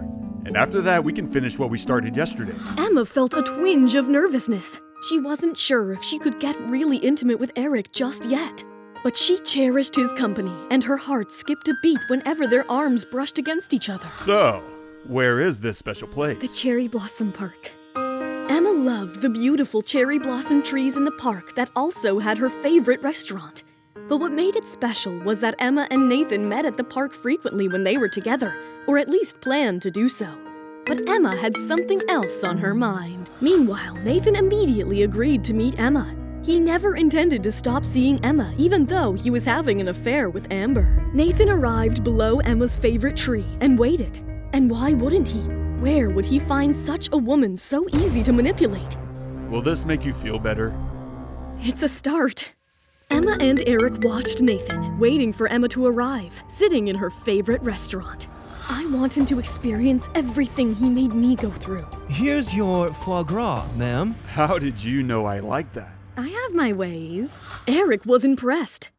And after that, we can finish what we started yesterday. Emma felt a twinge of nervousness. She wasn't sure if she could get really intimate with Eric just yet. But she cherished his company, and her heart skipped a beat whenever their arms brushed against each other. So, where is this special place? The Cherry Blossom Park. Emma loved the beautiful cherry blossom trees in the park that also had her favorite restaurant. But what made it special was that Emma and Nathan met at the park frequently when they were together, or at least planned to do so. But Emma had something else on her mind. Meanwhile, Nathan immediately agreed to meet Emma. He never intended to stop seeing Emma, even though he was having an affair with Amber. Nathan arrived below Emma's favorite tree and waited. And why wouldn't he? Where would he find such a woman so easy to manipulate? Will this make you feel better? It's a start. Emma and Eric watched Nathan, waiting for Emma to arrive, sitting in her favorite restaurant. I want him to experience everything he made me go through. Here's your foie gras, ma'am. How did you know I like that? I have my ways. Eric was impressed.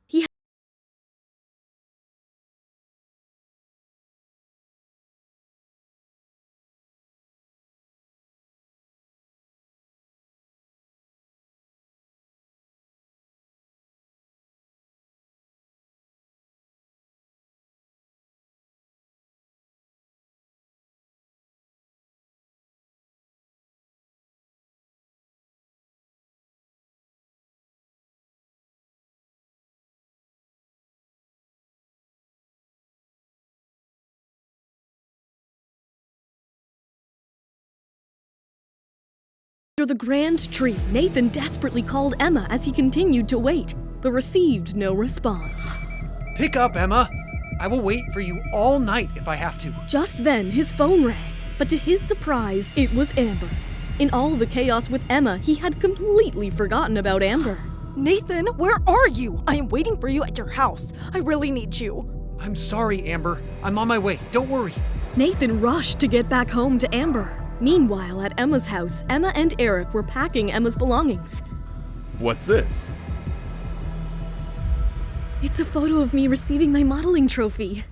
Under the grand tree, Nathan desperately called Emma as he continued to wait, but received no response. Pick up, Emma. I will wait for you all night if I have to. Just then, his phone rang. But to his surprise, it was Amber. In all the chaos with Emma, he had completely forgotten about Amber. Nathan, where are you? I am waiting for you at your house. I really need you. I'm sorry, Amber. I'm on my way. Don't worry. Nathan rushed to get back home to Amber. Meanwhile, at Emma's house, Emma and Eric were packing Emma's belongings. What's this? It's a photo of me receiving my modeling trophy.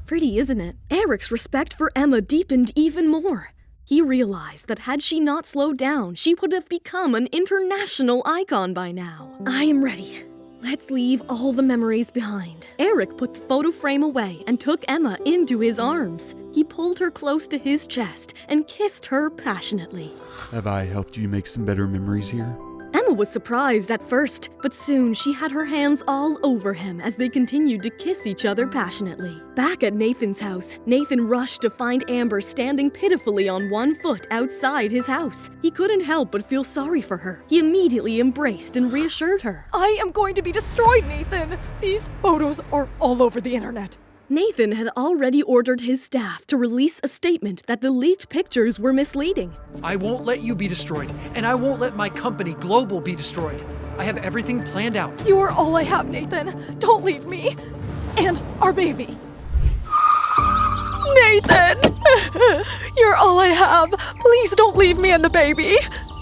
Pretty, isn't it? Eric's respect for Emma deepened even more. He realized that had she not slowed down, she would have become an international icon by now. I am ready. Let's leave all the memories behind. Eric put the photo frame away and took Emma into his arms. He pulled her close to his chest and kissed her passionately. Have I helped you make some better memories here? Emma was surprised at first, but soon she had her hands all over him as they continued to kiss each other passionately. Back at Nathan's house, Nathan rushed to find Amber standing pitifully on one foot outside his house. He couldn't help but feel sorry for her. He immediately embraced and reassured her. I am going to be destroyed, Nathan. These photos are all over the internet. Nathan had already ordered his staff to release a statement that the leaked pictures were misleading. I won't let you be destroyed, and I won't let my company, Global, be destroyed. I have everything planned out. You are all I have, Nathan. Don't leave me. And our baby. Nathan! You're all I have. Please don't leave me and the baby.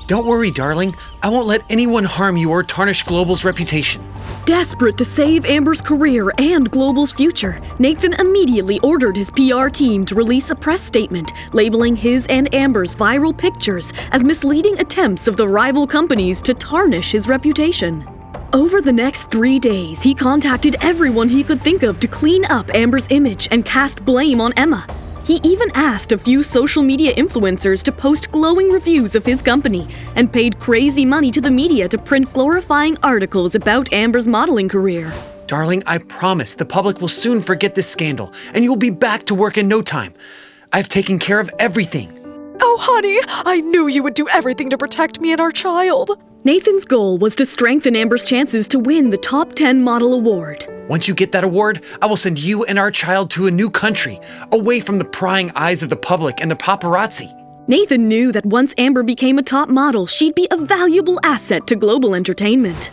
Don't worry, darling. I won't let anyone harm you or tarnish Global's reputation. Desperate to save Amber's career and Global's future, Nathan immediately ordered his PR team to release a press statement labeling his and Amber's viral pictures as misleading attempts of the rival companies to tarnish his reputation. Over the next 3 days, he contacted everyone he could think of to clean up Amber's image and cast blame on Emma. He even asked a few social media influencers to post glowing reviews of his company and paid crazy money to the media to print glorifying articles about Amber's modeling career. Darling, I promise the public will soon forget this scandal and you'll be back to work in no time. I've taken care of everything. Oh, honey, I knew you would do everything to protect me and our child. Nathan's goal was to strengthen Amber's chances to win the Top 10 Model Award. Once you get that award, I will send you and our child to a new country, away from the prying eyes of the public and the paparazzi. Nathan knew that once Amber became a top model, she'd be a valuable asset to Global Entertainment.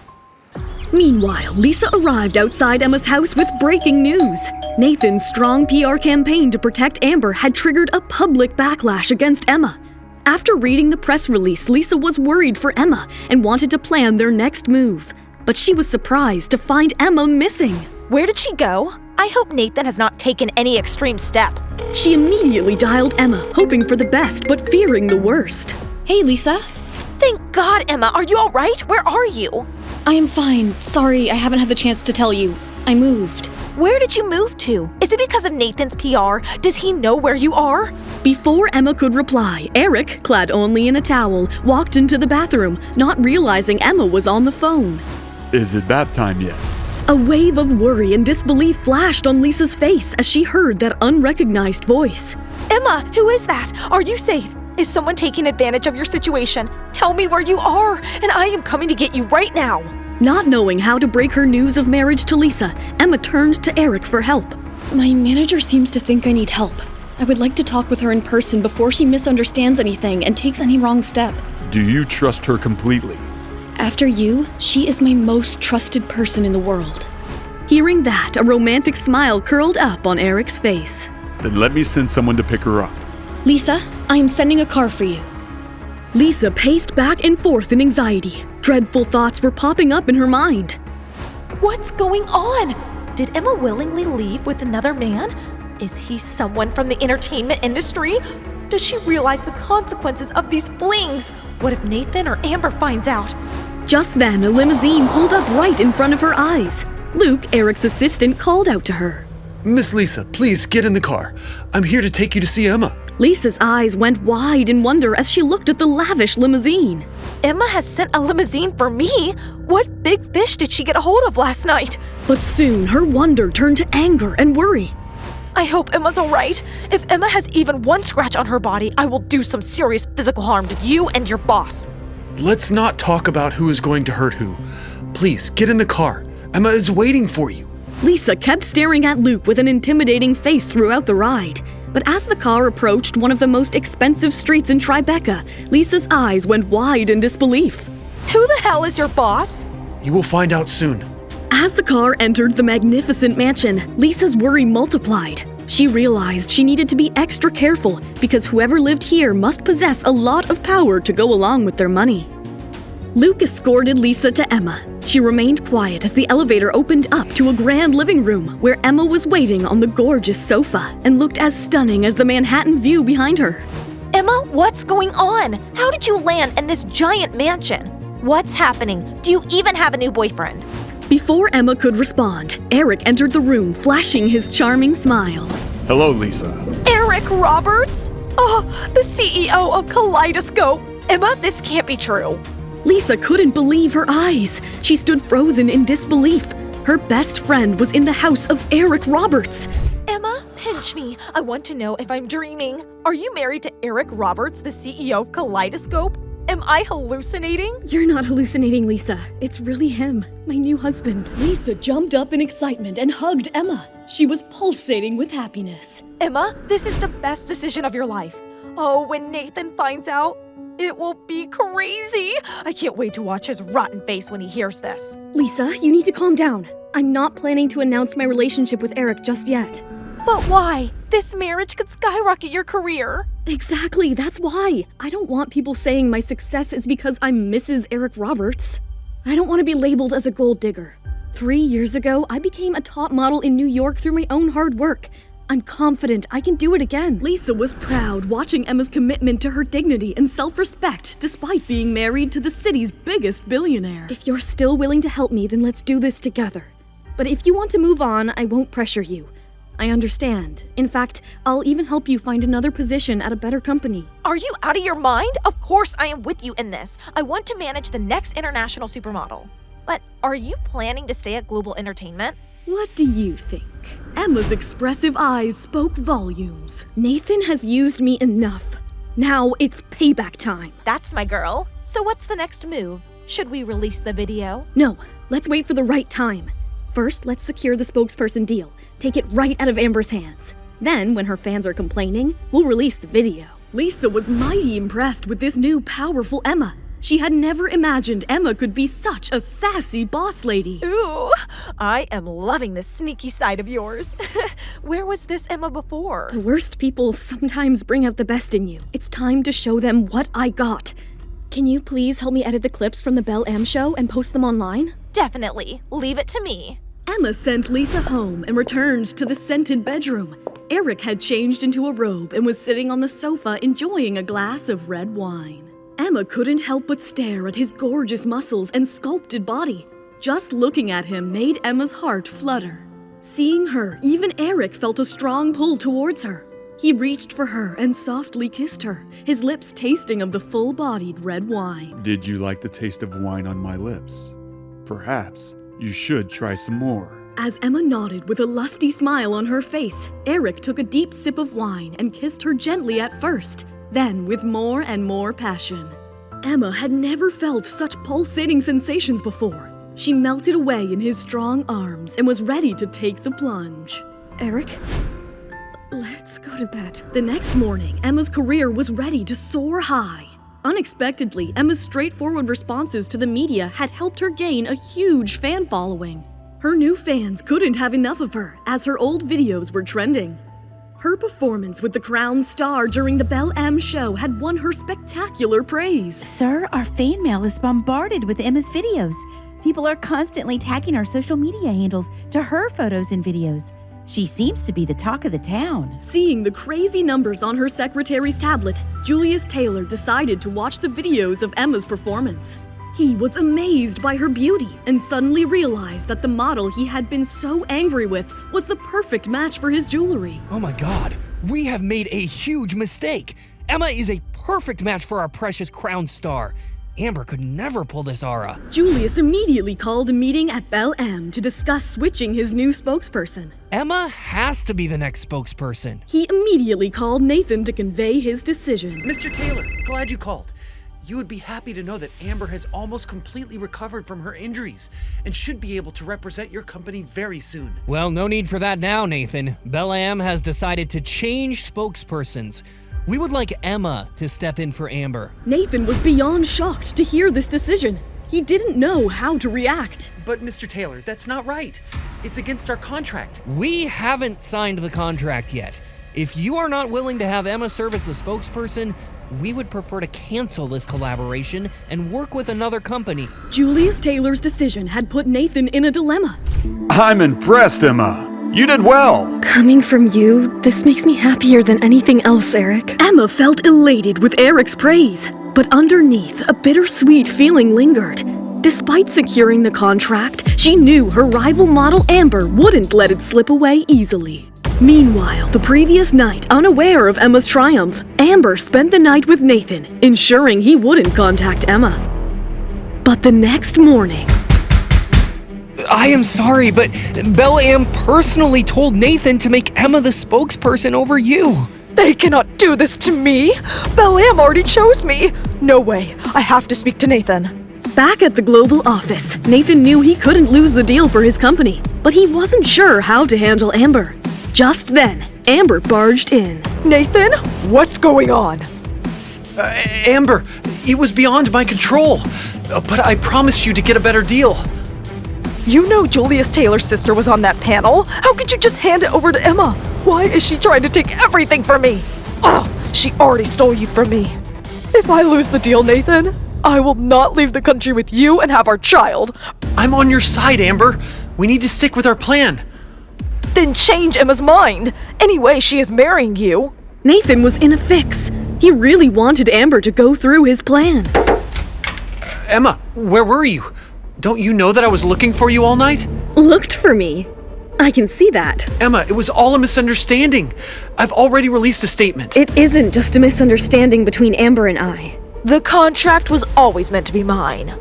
Meanwhile, Lisa arrived outside Emma's house with breaking news. Nathan's strong PR campaign to protect Amber had triggered a public backlash against Emma. After reading the press release, Lisa was worried for Emma and wanted to plan their next move. But she was surprised to find Emma missing. Where did she go? I hope Nathan has not taken any extreme step. She immediately dialed Emma, hoping for the best but fearing the worst. Hey, Lisa. Thank God, Emma. Are you all right? Where are you? I am fine. Sorry, I haven't had the chance to tell you. I moved. Where did you move to? Is it because of Nathan's PR? Does he know where you are? Before Emma could reply, Eric, clad only in a towel, walked into the bathroom, not realizing Emma was on the phone. Is it bath time yet? A wave of worry and disbelief flashed on Lisa's face as she heard that unrecognized voice. Emma, who is that? Are you safe? Is someone taking advantage of your situation? Tell me where you are, and I am coming to get you right now. Not knowing how to break her news of marriage to Lisa, Emma turned to Eric for help. My manager seems to think I need help. I would like to talk with her in person before she misunderstands anything and takes any wrong step. Do you trust her completely? After you, she is my most trusted person in the world. Hearing that, a romantic smile curled up on Eric's face. Then let me send someone to pick her up. Lisa, I am sending a car for you. Lisa paced back and forth in anxiety. Dreadful thoughts were popping up in her mind. What's going on? Did Emma willingly leave with another man? Is he someone from the entertainment industry? Does she realize the consequences of these flings? What if Nathan or Amber finds out? Just then, a limousine pulled up right in front of her eyes. Luke, Eric's assistant, called out to her. Miss Lisa, please get in the car. I'm here to take you to see Emma. Lisa's eyes went wide in wonder as she looked at the lavish limousine. Emma has sent a limousine for me? What big fish did she get a hold of last night? But soon, her wonder turned to anger and worry. I hope Emma's all right. If Emma has even one scratch on her body, I will do some serious physical harm to you and your boss. Let's not talk about who is going to hurt who. Please, get in the car. Emma is waiting for you. Lisa kept staring at Luke with an intimidating face throughout the ride. But as the car approached one of the most expensive streets in Tribeca, Lisa's eyes went wide in disbelief. Who the hell is your boss? You will find out soon. As the car entered the magnificent mansion, Lisa's worry multiplied. She realized she needed to be extra careful because whoever lived here must possess a lot of power to go along with their money. Luke escorted Lisa to Emma. She remained quiet as the elevator opened up to a grand living room where Emma was waiting on the gorgeous sofa and looked as stunning as the Manhattan view behind her. Emma, what's going on? How did you land in this giant mansion? What's happening? Do you even have a new boyfriend? Before Emma could respond, Eric entered the room, flashing his charming smile. Hello, Lisa. Eric Roberts? Oh, the CEO of Kaleidoscope. Emma, this can't be true. Lisa couldn't believe her eyes. She stood frozen in disbelief. Her best friend was in the house of Eric Roberts. Emma, pinch me. I want to know if I'm dreaming. Are you married to Eric Roberts, the CEO of Kaleidoscope? Am I hallucinating? You're not hallucinating, Lisa. It's really him, my new husband. Lisa jumped up in excitement and hugged Emma. She was pulsating with happiness. Emma, this is the best decision of your life. Oh, when Nathan finds out, it will be crazy. I can't wait to watch his rotten face when he hears this. Lisa, you need to calm down. I'm not planning to announce my relationship with Eric just yet. But why? This marriage could skyrocket your career. Exactly, that's why. I don't want people saying my success is because I'm Mrs. Eric Roberts. I don't want to be labeled as a gold digger. 3 years ago, I became a top model in New York through my own hard work. I'm confident I can do it again. Lisa was proud watching Emma's commitment to her dignity and self-respect despite being married to the city's biggest billionaire. If you're still willing to help me, then let's do this together. But if you want to move on, I won't pressure you. I understand. In fact, I'll even help you find another position at a better company. Are you out of your mind? Of course I am with you in this. I want to manage the next international supermodel. But are you planning to stay at Global Entertainment? What do you think? Emma's expressive eyes spoke volumes. Nathan has used me enough. Now it's payback time. That's my girl. So what's the next move? Should we release the video? No, let's wait for the right time. First, let's secure the spokesperson deal. Take it right out of Amber's hands. Then, when her fans are complaining, we'll release the video. Lisa was mighty impressed with this new powerful Emma. She had never imagined Emma could be such a sassy boss lady. Ooh, I am loving this sneaky side of yours. Where was this Emma before? The worst people sometimes bring out the best in you. It's time to show them what I got. Can you please help me edit the clips from the Belle M show and post them online? Definitely. Leave it to me. Emma sent Lisa home and returned to the scented bedroom. Eric had changed into a robe and was sitting on the sofa enjoying a glass of red wine. Emma couldn't help but stare at his gorgeous muscles and sculpted body. Just looking at him made Emma's heart flutter. Seeing her, even Eric felt a strong pull towards her. He reached for her and softly kissed her, his lips tasting of the full-bodied red wine. Did you like the taste of wine on my lips? Perhaps you should try some more. As Emma nodded with a lusty smile on her face, Eric took a deep sip of wine and kissed her gently at first, then with more and more passion. Emma had never felt such pulsating sensations before. She melted away in his strong arms and was ready to take the plunge. Eric, let's go to bed. The next morning, Emma's career was ready to soar high. Unexpectedly, Emma's straightforward responses to the media had helped her gain a huge fan following. Her new fans couldn't have enough of her, as her old videos were trending. Her performance with the Crown Star during the Belle M show had won her spectacular praise. Sir, our fan mail is bombarded with Emma's videos. People are constantly tagging our social media handles to her photos and videos. She seems to be the talk of the town. Seeing the crazy numbers on her secretary's tablet, Julius Taylor decided to watch the videos of Emma's performance. He was amazed by her beauty and suddenly realized that the model he had been so angry with was the perfect match for his jewelry. Oh my god, we have made a huge mistake. Emma is a perfect match for our precious Crown Star. Amber could never pull this aura. Julius immediately called a meeting at Belle M to discuss switching his new spokesperson. Emma has to be the next spokesperson. He immediately called Nathan to convey his decision. Mr. Taylor, glad you called. You would be happy to know that Amber has almost completely recovered from her injuries and should be able to represent your company very soon. Well, no need for that now, Nathan. Belle-Am has decided to change spokespersons. We would like Emma to step in for Amber. Nathan was beyond shocked to hear this decision. He didn't know how to react. But Mr. Taylor, that's not right. It's against our contract. We haven't signed the contract yet. If you are not willing to have Emma serve as the spokesperson, we would prefer to cancel this collaboration and work with another company. Julius Taylor's decision had put Nathan in a dilemma. I'm impressed, Emma. You did well. Coming from you, this makes me happier than anything else, Eric. Emma felt elated with Eric's praise, but underneath, a bittersweet feeling lingered. Despite securing the contract, she knew her rival model Amber wouldn't let it slip away easily. Meanwhile, the previous night, unaware of Emma's triumph, Amber spent the night with Nathan, ensuring he wouldn't contact Emma. But the next morning... I am sorry, but Belle-Am personally told Nathan to make Emma the spokesperson over you. They cannot do this to me! Belle-Am already chose me! No way, I have to speak to Nathan. Back at the global office, Nathan knew he couldn't lose the deal for his company, but he wasn't sure how to handle Amber. Just then, Amber barged in. Nathan, what's going on? Amber, it was beyond my control, but I promised you to get a better deal. You know Julius Taylor's sister was on that panel. How could you just hand it over to Emma? Why is she trying to take everything from me? Oh, she already stole you from me. If I lose the deal, Nathan, I will not leave the country with you and have our child. I'm on your side, Amber. We need to stick with our plan. Then change Emma's mind. Anyway, she is marrying you. Nathan was in a fix. He really wanted Amber to go through his plan. Emma, where were you? Don't you know that I was looking for you all night? Looked for me? I can see that. Emma, it was all a misunderstanding. I've already released a statement. It isn't just a misunderstanding between Amber and I. The contract was always meant to be mine.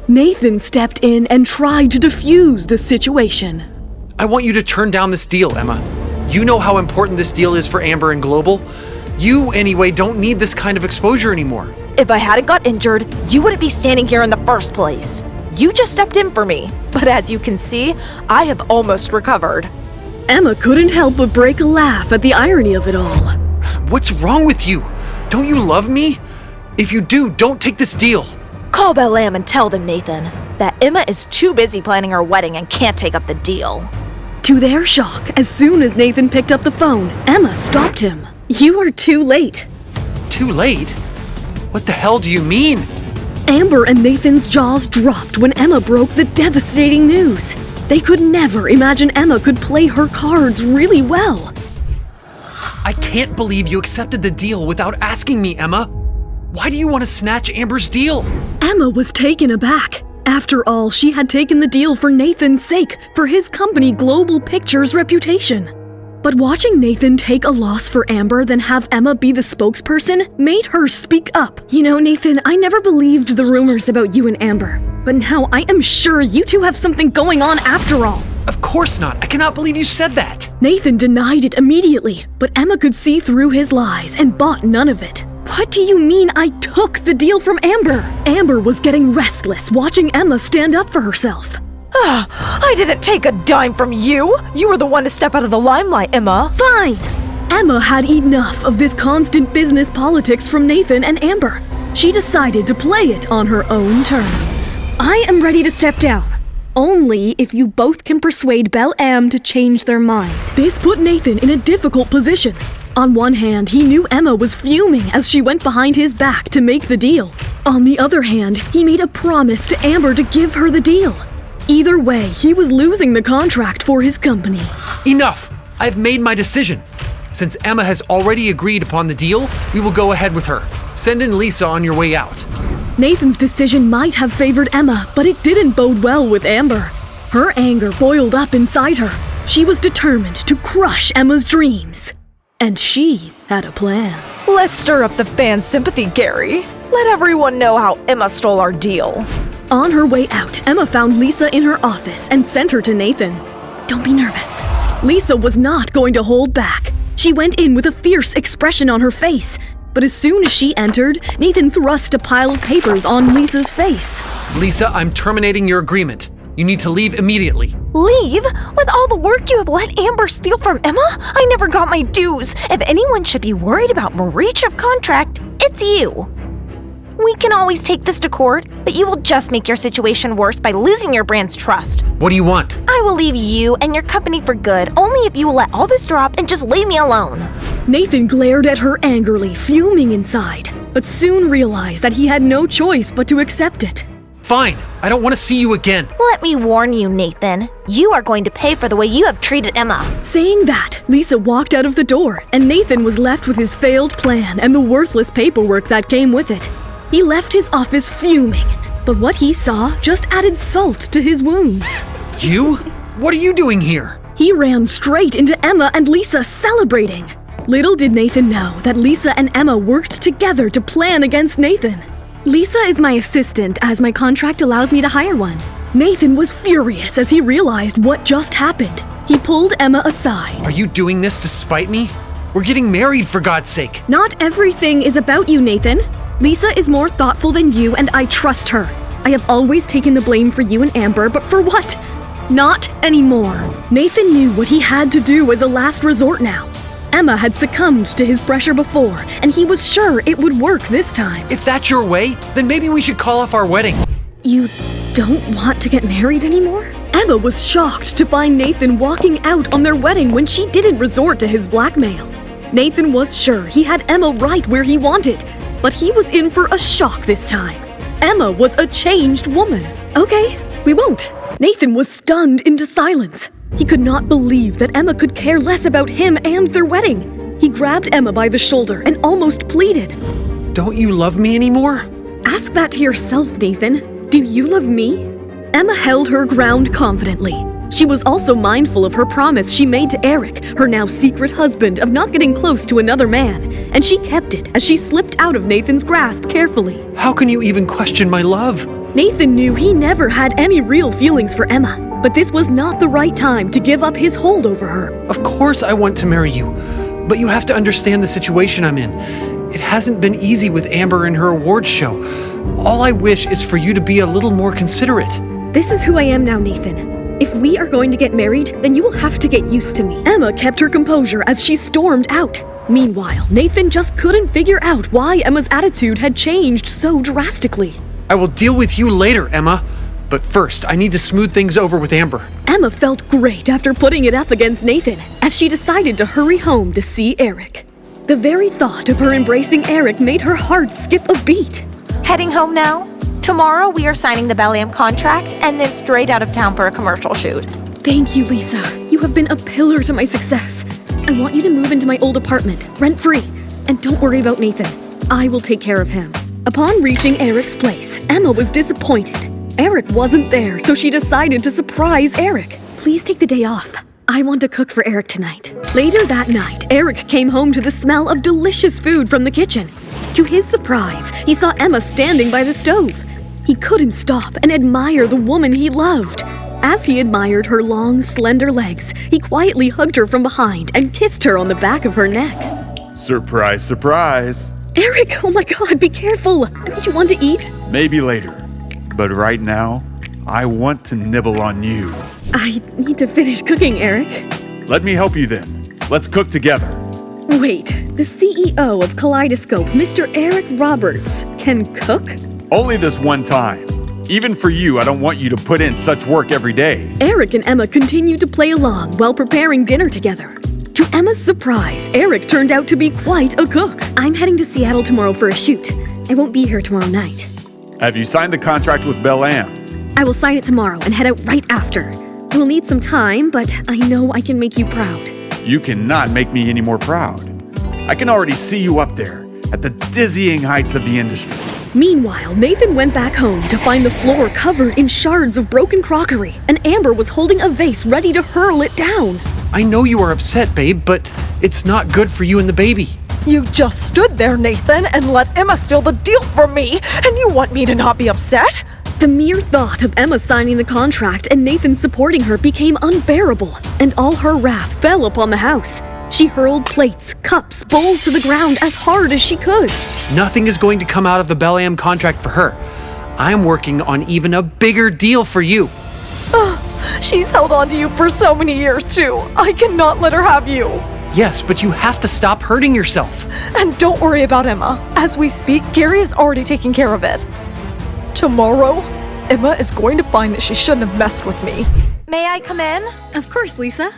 Nathan stepped in and tried to defuse the situation. I want you to turn down this deal, Emma. You know how important this deal is for Amber and Global. You, anyway, don't need this kind of exposure anymore. If I hadn't got injured, you wouldn't be standing here in the first place. You just stepped in for me, but as you can see, I have almost recovered. Emma couldn't help but break a laugh at the irony of it all. What's wrong with you? Don't you love me? If you do, don't take this deal. Call Belle-Am and tell them, Nathan, that Emma is too busy planning her wedding and can't take up the deal. To their shock, as soon as Nathan picked up the phone, Emma stopped him. You are too late. Too late? What the hell do you mean? Amber and Nathan's jaws dropped when Emma broke the devastating news. They could never imagine Emma could play her cards really well. I can't believe you accepted the deal without asking me, Emma. Why do you want to snatch Amber's deal? Emma was taken aback. After all, she had taken the deal for Nathan's sake, for his company Global Pictures' reputation. But watching Nathan take a loss for Amber, then have Emma be the spokesperson, made her speak up. You know, Nathan, I never believed the rumors about you and Amber. But now I am sure you two have something going on after all. Of course not. I cannot believe you said that. Nathan denied it immediately, but Emma could see through his lies and bought none of it. What do you mean I took the deal from Amber? Amber was getting restless watching Emma stand up for herself. I didn't take a dime from you. You were the one to step out of the limelight, Emma. Fine. Emma had enough of this constant business politics from Nathan and Amber. She decided to play it on her own terms. I am ready to step down. Only if you both can persuade Belle-Am to change their mind. This put Nathan in a difficult position. On one hand, he knew Emma was fuming as she went behind his back to make the deal. On the other hand, he made a promise to Amber to give her the deal. Either way, he was losing the contract for his company. Enough! I've made my decision. Since Emma has already agreed upon the deal, we will go ahead with her. Send in Lisa on your way out. Nathan's decision might have favored Emma, but it didn't bode well with Amber. Her anger boiled up inside her. She was determined to crush Emma's dreams. And she had a plan. Let's stir up the fan sympathy, Gary. Let everyone know how Emma stole our deal. On her way out, Emma found Lisa in her office and sent her to Nathan. Don't be nervous. Lisa was not going to hold back. She went in with a fierce expression on her face. But as soon as she entered, Nathan thrust a pile of papers on Lisa's face. Lisa, I'm terminating your agreement. You need to leave immediately. Leave? With all the work you have let Amber steal from Emma? I never got my dues. If anyone should be worried about breach of contract, it's you. We can always take this to court, but you will just make your situation worse by losing your brand's trust. What do you want? I will leave you and your company for good, only if you will let all this drop and just leave me alone. Nathan glared at her angrily, fuming inside, but soon realized that he had no choice but to accept it. Fine, I don't want to see you again. Let me warn you, Nathan. You are going to pay for the way you have treated Emma. Saying that, Lisa walked out of the door, and Nathan was left with his failed plan and the worthless paperwork that came with it. He left his office fuming, but what he saw just added salt to his wounds. You? What are you doing here? He ran straight into Emma and Lisa celebrating. Little did Nathan know that Lisa and Emma worked together to plan against Nathan. Lisa is my assistant, as my contract allows me to hire one. Nathan was furious as he realized what just happened. He pulled Emma aside. Are you doing this to spite me? We're getting married, for God's sake. Not everything is about you, Nathan. Lisa is more thoughtful than you, and I trust her. I have always taken the blame for you and Amber, but for what? Not anymore. Nathan knew what he had to do as a last resort now. Emma had succumbed to his pressure before, and he was sure it would work this time. If that's your way, then maybe we should call off our wedding. You don't want to get married anymore? Emma was shocked to find Nathan walking out on their wedding when she didn't resort to his blackmail. Nathan was sure he had Emma right where he wanted, but he was in for a shock this time. Emma was a changed woman. Okay, we won't. Nathan was stunned into silence. He could not believe that Emma could care less about him and their wedding. He grabbed Emma by the shoulder and almost pleaded. Don't you love me anymore? Ask that to yourself, Nathan. Do you love me? Emma held her ground confidently. She was also mindful of her promise she made to Eric, her now secret husband, of not getting close to another man, and she kept it as she slipped out of Nathan's grasp carefully. How can you even question my love? Nathan knew he never had any real feelings for Emma, but this was not the right time to give up his hold over her. Of course I want to marry you, but you have to understand the situation I'm in. It hasn't been easy with Amber and her awards show. All I wish is for you to be a little more considerate. This is who I am now, Nathan. If we are going to get married, then you will have to get used to me. Emma kept her composure as she stormed out. Meanwhile, Nathan just couldn't figure out why Emma's attitude had changed so drastically. I will deal with you later, Emma. But first, I need to smooth things over with Amber. Emma felt great after putting it up against Nathan, as she decided to hurry home to see Eric. The very thought of her embracing Eric made her heart skip a beat. Heading home now? Tomorrow we are signing the Bellam contract and then straight out of town for a commercial shoot. Thank you, Lisa. You have been a pillar to my success. I want you to move into my old apartment, rent-free. And don't worry about Nathan. I will take care of him. Upon reaching Eric's place, Emma was disappointed. Eric wasn't there, so she decided to surprise Eric. Please take the day off. I want to cook for Eric tonight. Later that night, Eric came home to the smell of delicious food from the kitchen. To his surprise, he saw Emma standing by the stove. He couldn't stop and admire the woman he loved. As he admired her long, slender legs, he quietly hugged her from behind and kissed her on the back of her neck. Surprise, surprise. Eric, oh my God, be careful. Don't you want to eat? Maybe later. But right now, I want to nibble on you. I need to finish cooking, Eric. Let me help you then. Let's cook together. Wait, the CEO of Kaleidoscope, Mr. Eric Roberts, can cook? Only this one time. Even for you, I don't want you to put in such work every day. Eric and Emma continued to play along while preparing dinner together. To Emma's surprise, Eric turned out to be quite a cook. I'm heading to Seattle tomorrow for a shoot. I won't be here tomorrow night. Have you signed the contract with Bellam? I will sign it tomorrow and head out right after. I will need some time, but I know I can make you proud. You cannot make me any more proud. I can already see you up there at the dizzying heights of the industry. Meanwhile, Nathan went back home to find the floor covered in shards of broken crockery, and Amber was holding a vase ready to hurl it down. I know you are upset, babe, but it's not good for you and the baby. You just stood there, Nathan, and let Emma steal the deal from me, and you want me to not be upset? The mere thought of Emma signing the contract and Nathan supporting her became unbearable, and all her wrath fell upon the house. She hurled plates, cups, bowls to the ground as hard as she could. Nothing is going to come out of the Bel-Am contract for her. I'm working on even a bigger deal for you. She's held on to you for so many years, too. I cannot let her have you. Yes, but you have to stop hurting yourself. And don't worry about Emma. As we speak, Gary is already taking care of it. Tomorrow, Emma is going to find that she shouldn't have messed with me. May I come in? Of course, Lisa.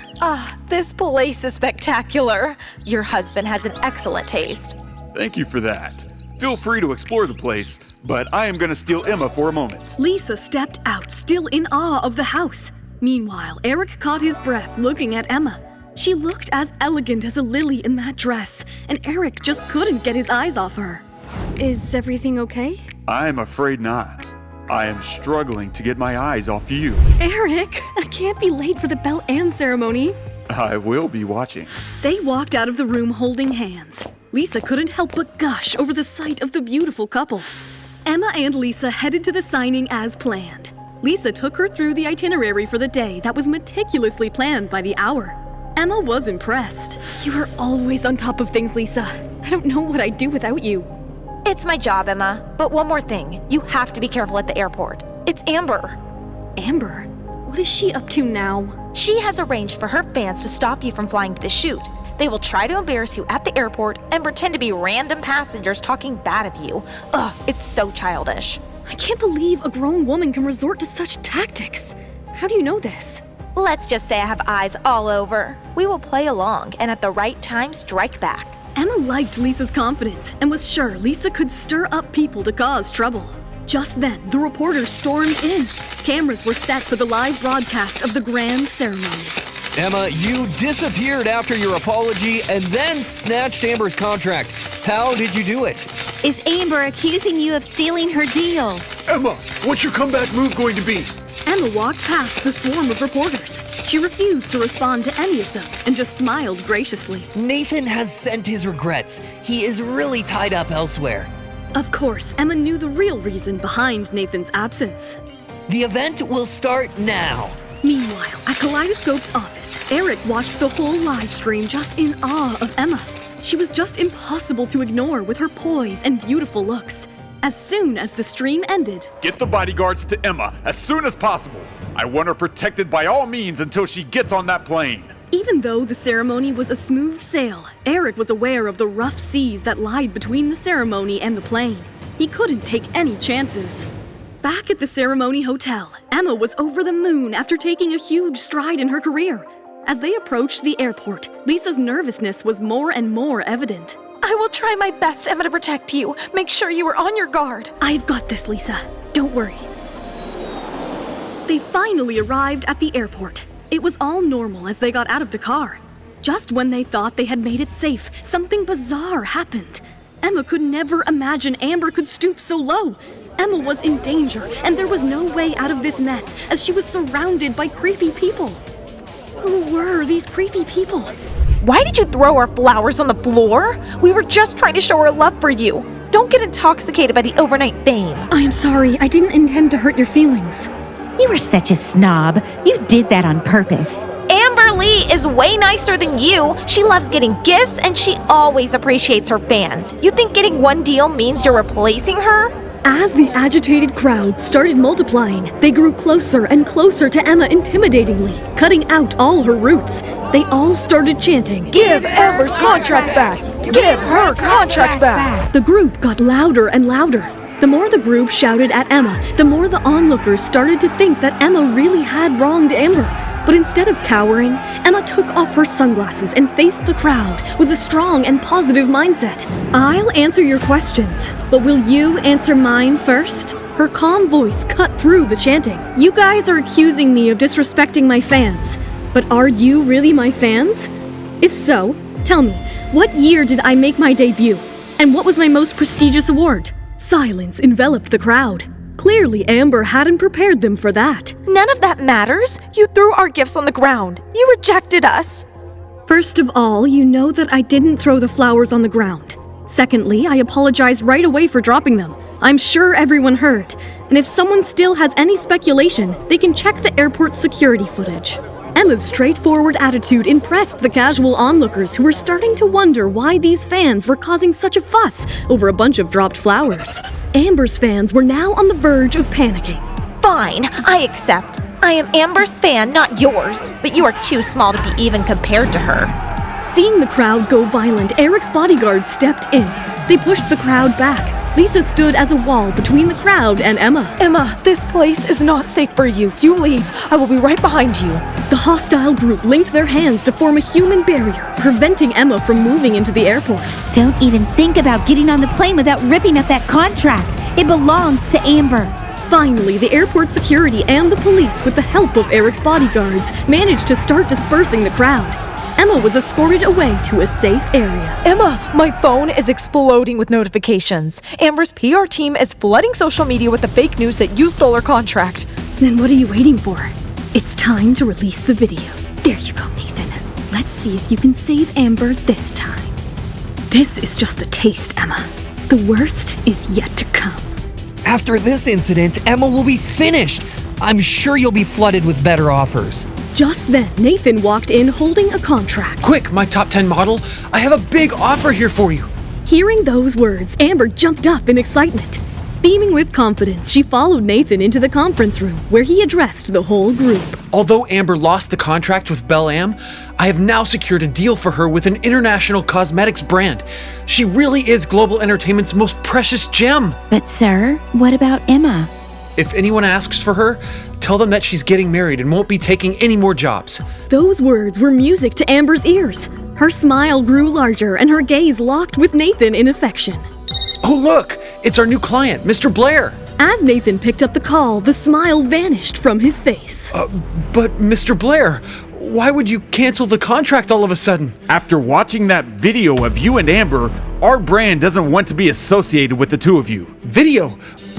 This place is spectacular. Your husband has an excellent taste. Thank you for that. Feel free to explore the place, but I am going to steal Emma for a moment. Lisa stepped out, still in awe of the house. Meanwhile, Eric caught his breath looking at Emma. She looked as elegant as a lily in that dress, and Eric just couldn't get his eyes off her. Is everything okay? I'm afraid not. I am struggling to get my eyes off you. Eric, I can't be late for the Bel-Am ceremony. I will be watching. They walked out of the room holding hands. Lisa couldn't help but gush over the sight of the beautiful couple. Emma and Lisa headed to the signing as planned. Lisa took her through the itinerary for the day that was meticulously planned by the hour. Emma was impressed. You are always on top of things, Lisa. I don't know what I'd do without you. It's my job, Emma. But one more thing. You have to be careful at the airport. It's Amber. Amber? What is she up to now? She has arranged for her fans to stop you from flying to the shoot. They will try to embarrass you at the airport and pretend to be random passengers talking bad of you. Ugh, it's so childish. I can't believe a grown woman can resort to such tactics. How do you know this? Let's just say I have eyes all over. We will play along and at the right time strike back. Emma liked Lisa's confidence and was sure Lisa could stir up people to cause trouble. Just then, the reporters stormed in. Cameras were set for the live broadcast of the grand ceremony. Emma, you disappeared after your apology and then snatched Amber's contract. How did you do it? Is Amber accusing you of stealing her deal? Emma, what's your comeback move going to be? Emma walked past the swarm of reporters. She refused to respond to any of them and just smiled graciously. Nathan has sent his regrets. He is really tied up elsewhere. Of course, Emma knew the real reason behind Nathan's absence. The event will start now. Meanwhile, at Kaleidoscope's office, Eric watched the whole live stream just in awe of Emma. She was just impossible to ignore with her poise and beautiful looks. As soon as the stream ended, Get the bodyguards to Emma as soon as possible. I want her protected by all means until she gets on that plane. even though the ceremony was a smooth sail, Eric was aware of the rough seas that lied between the ceremony and the plane. He couldn't take any chances. Back at the ceremony hotel, Emma was over the moon after taking a huge stride in her career. As they approached the airport, Lisa's nervousness was more and more evident. I will try my best, Emma, to protect you. Make sure you are on your guard. I've got this, Lisa. Don't worry. They finally arrived at the airport. It was all normal as they got out of the car. Just when they thought they had made it safe, something bizarre happened. Emma could never imagine Amber could stoop so low. Emma was in danger, and there was no way out of this mess as she was surrounded by creepy people. Who were these creepy people? Why did you throw our flowers on the floor? We were just trying to show our love for you. Don't get intoxicated by the overnight fame. I am sorry. I didn't intend to hurt your feelings. You were such a snob. You did that on purpose. Amber Lee is way nicer than you. She loves getting gifts and she always appreciates her fans. You think getting one deal means you're replacing her? As the agitated crowd started multiplying, they grew closer and closer to Emma intimidatingly, cutting out all her roots. They all started chanting, "Give Amber's contract back! Give her contract back!" The group got louder and louder. The more the group shouted at Emma, the more the onlookers started to think that Emma really had wronged Amber. But instead of cowering, Emma took off her sunglasses and faced the crowd with a strong and positive mindset. I'll answer your questions, but will you answer mine first? Her calm voice cut through the chanting. You guys are accusing me of disrespecting my fans, but are you really my fans? If so, tell me, what year did I make my debut? And what was my most prestigious award? Silence enveloped the crowd. Clearly, Amber hadn't prepared them for that. None of that matters. You threw our gifts on the ground. You rejected us. First of all, you know that I didn't throw the flowers on the ground. Secondly, I apologize right away for dropping them. I'm sure everyone heard. And if someone still has any speculation, they can check the airport security footage. Emma's straightforward attitude impressed the casual onlookers who were starting to wonder why these fans were causing such a fuss over a bunch of dropped flowers. Amber's fans were now on the verge of panicking. Fine, I accept. I am Amber's fan, not yours, but you are too small to be even compared to her. Seeing the crowd go violent, Eric's bodyguard stepped in. They pushed the crowd back. Lisa stood as a wall between the crowd and Emma. Emma, this place is not safe for you. You leave. I will be right behind you. The hostile group linked their hands to form a human barrier, preventing Emma from moving into the airport. Don't even think about getting on the plane without ripping up that contract. It belongs to Amber. Finally, the airport security and the police, with the help of Eric's bodyguards, managed to start dispersing the crowd. Emma was escorted away to a safe area. Emma, my phone is exploding with notifications. Amber's PR team is flooding social media with the fake news that you stole her contract. Then what are you waiting for? It's time to release the video. There you go, Nathan. Let's see if you can save Amber this time. This is just the taste, Emma. The worst is yet to come. After this incident, Emma will be finished. I'm sure you'll be flooded with better offers. Just then, Nathan walked in holding a contract. Quick, my top 10 model, I have a big offer here for you. Hearing those words, Amber jumped up in excitement. Beaming with confidence, she followed Nathan into the conference room, where he addressed the whole group. Although Amber lost the contract with Belle Am, I have now secured a deal for her with an international cosmetics brand. She really is global entertainment's most precious gem. But sir, what about Emma? If anyone asks for her, tell them that she's getting married and won't be taking any more jobs. Those words were music to Amber's ears. Her smile grew larger and her gaze locked with Nathan in affection. Oh look, it's our new client, Mr. Blair. As Nathan picked up the call, the smile vanished from his face. But Mr. Blair, why would you cancel the contract all of a sudden? After watching that video of you and Amber, our brand doesn't want to be associated with the two of you. Video?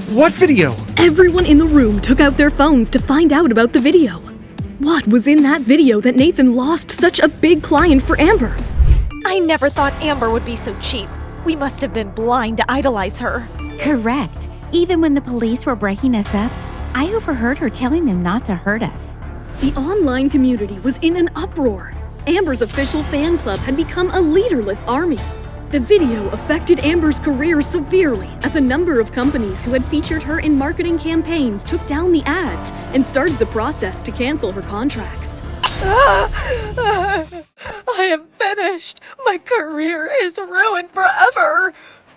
What video? Everyone in the room took out their phones to find out about the video. What was in that video that Nathan lost such a big client for Amber? I never thought Amber would be so cheap. We must have been blind to idolize her. Correct. Even when the police were breaking us up, I overheard her telling them not to hurt us. The online community was in an uproar. Amber's official fan club had become a leaderless army. The video affected Amber's career severely as a number of companies who had featured her in marketing campaigns took down the ads and started the process to cancel her contracts. I am finished. My career is ruined forever.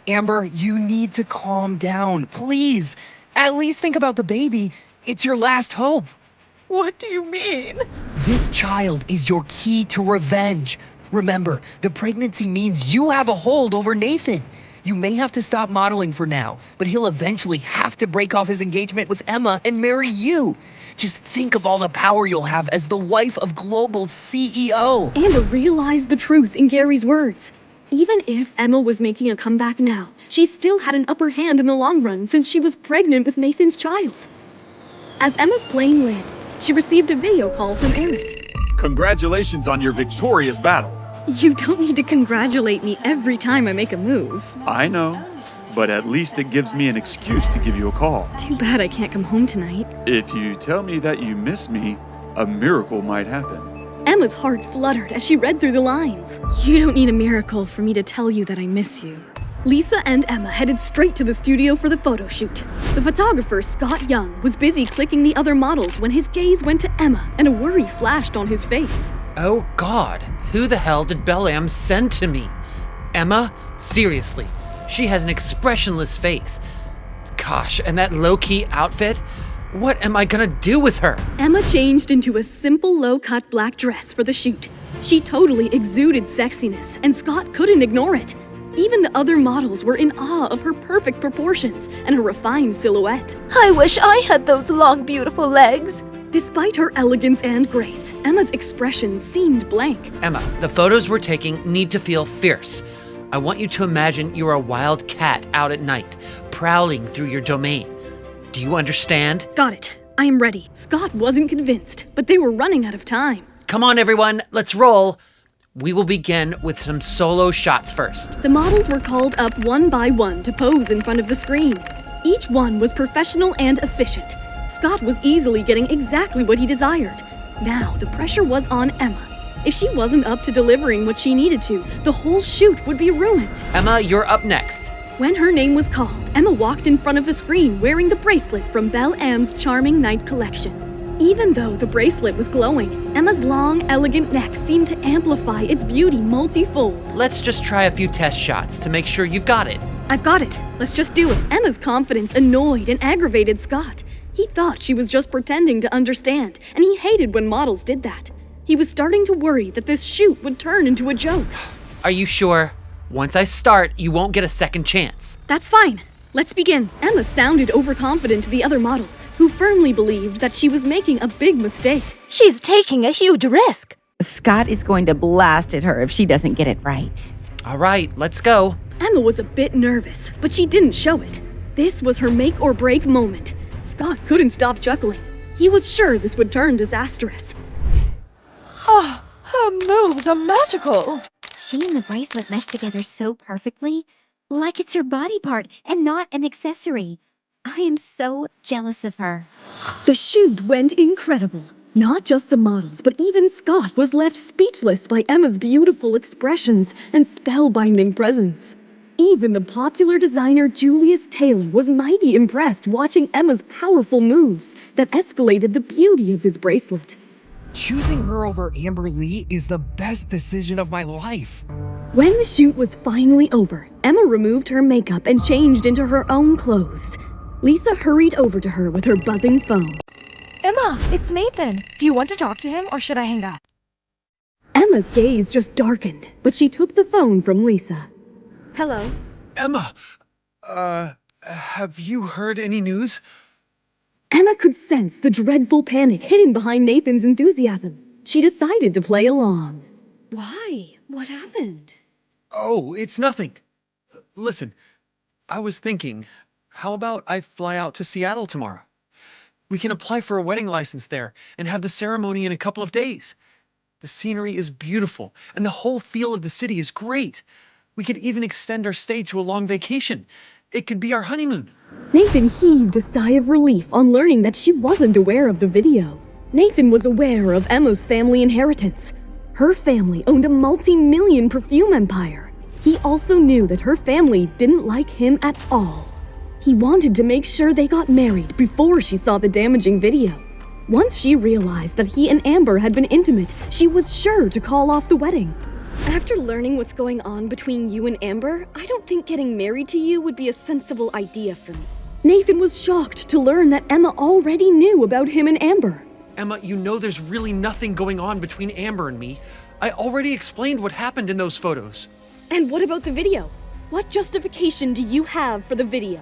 Amber, you need to calm down, please. At least think about the baby. It's your last hope. What do you mean? This child is your key to revenge. Remember, the pregnancy means you have a hold over Nathan. You may have to stop modeling for now, but he'll eventually have to break off his engagement with Emma and marry you. Just think of all the power you'll have as the wife of Global's CEO. Amber realized the truth in Gary's words. Even if Emma was making a comeback now, she still had an upper hand in the long run since she was pregnant with Nathan's child. As Emma's plane landed, she received a video call from Eric. Congratulations on your victorious battle. You don't need to congratulate me every time I make a move. I know, but at least it gives me an excuse to give you a call. Too bad I can't come home tonight. If you tell me that you miss me, a miracle might happen. Emma's heart fluttered as she read through the lines. You don't need a miracle for me to tell you that I miss you. Lisa and Emma headed straight to the studio for the photo shoot. The photographer, Scott Young, was busy clicking the other models when his gaze went to Emma and a worry flashed on his face. Oh God, who the hell did Belle Am send to me? Emma? Seriously, she has an expressionless face. Gosh, and that low-key outfit? What am I gonna do with her? Emma changed into a simple low-cut black dress for the shoot. She totally exuded sexiness, and Scott couldn't ignore it. Even the other models were in awe of her perfect proportions and her refined silhouette. I wish I had those long, beautiful legs. Despite her elegance and grace, Emma's expression seemed blank. Emma, the photos we're taking need to feel fierce. I want you to imagine you're a wild cat out at night, prowling through your domain. Do you understand? Got it. I am ready. Scott wasn't convinced, but they were running out of time. Come on, everyone, let's roll. We will begin with some solo shots first. The models were called up one by one to pose in front of the screen. Each one was professional and efficient. Scott was easily getting exactly what he desired. Now, the pressure was on Emma. If she wasn't up to delivering what she needed to, the whole shoot would be ruined. Emma, you're up next. When her name was called, Emma walked in front of the screen wearing the bracelet from Belle Am's Charming Night collection. Even though the bracelet was glowing, Emma's long, elegant neck seemed to amplify its beauty multifold. Let's just try a few test shots to make sure you've got it. I've got it. Let's just do it. Emma's confidence annoyed and aggravated Scott. He thought she was just pretending to understand, and he hated when models did that. He was starting to worry that this shoot would turn into a joke. Are you sure? Once I start, you won't get a second chance. That's fine. Let's begin. Emma sounded overconfident to the other models, who firmly believed that she was making a big mistake. She's taking a huge risk. Scott is going to blast at her if she doesn't get it right. All right, let's go. Emma was a bit nervous, but she didn't show it. This was her make or break moment. Scott couldn't stop chuckling. He was sure this would turn disastrous. Ah, her moves are magical. She and the bracelet mesh together so perfectly, like it's her body part and not an accessory. I am so jealous of her. The shoot went incredible. Not just the models, but even Scott was left speechless by Emma's beautiful expressions and spellbinding presence. Even the popular designer Julius Taylor was mighty impressed watching Emma's powerful moves that escalated the beauty of his bracelet. Choosing her over Amber Lee is the best decision of my life. When the shoot was finally over, Emma removed her makeup and changed into her own clothes. Lisa hurried over to her with her buzzing phone. Emma, it's Nathan. Do you want to talk to him or should I hang up? Emma's gaze just darkened, but she took the phone from Lisa. Hello. Emma, have you heard any news? Emma could sense the dreadful panic hidden behind Nathan's enthusiasm. She decided to play along. Why? What happened? Oh, it's nothing. Listen, I was thinking, how about I fly out to Seattle tomorrow? We can apply for a wedding license there and have the ceremony in a couple of days. The scenery is beautiful and the whole feel of the city is great. We could even extend our stay to a long vacation. It could be our honeymoon. Nathan heaved a sigh of relief on learning that she wasn't aware of the video. Nathan was aware of Emma's family inheritance. Her family owned a multi-million perfume empire. He also knew that her family didn't like him at all. He wanted to make sure they got married before she saw the damaging video. Once she realized that he and Amber had been intimate, she was sure to call off the wedding. After learning what's going on between you and Amber, I don't think getting married to you would be a sensible idea for me. Nathan was shocked to learn that Emma already knew about him and Amber. Emma, you know there's really nothing going on between Amber and me. I already explained what happened in those photos. And what about the video? What justification do you have for the video?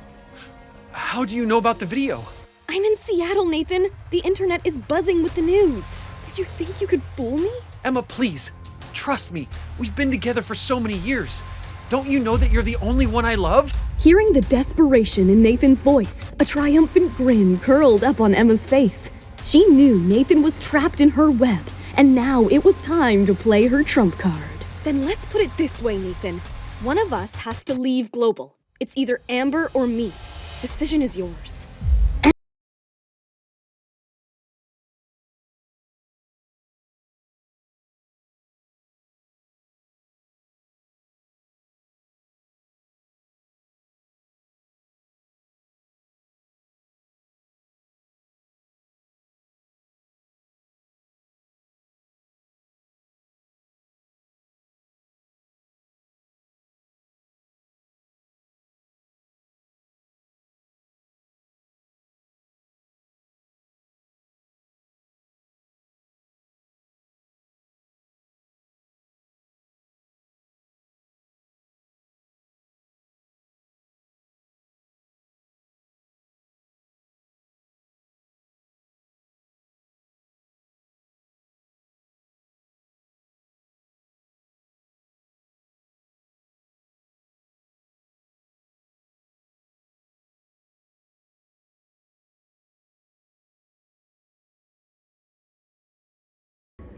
How do you know about the video? I'm in Seattle, Nathan. The internet is buzzing with the news. Did you think you could fool me? Emma, please. Trust me. We've been together for so many years. Don't you know that you're the only one I love? Hearing the desperation in Nathan's voice, a triumphant grin curled up on Emma's face. She knew Nathan was trapped in her web, and now it was time to play her trump card. Then let's put it this way, Nathan. One of us has to leave Global. It's either Amber or me. Decision is yours.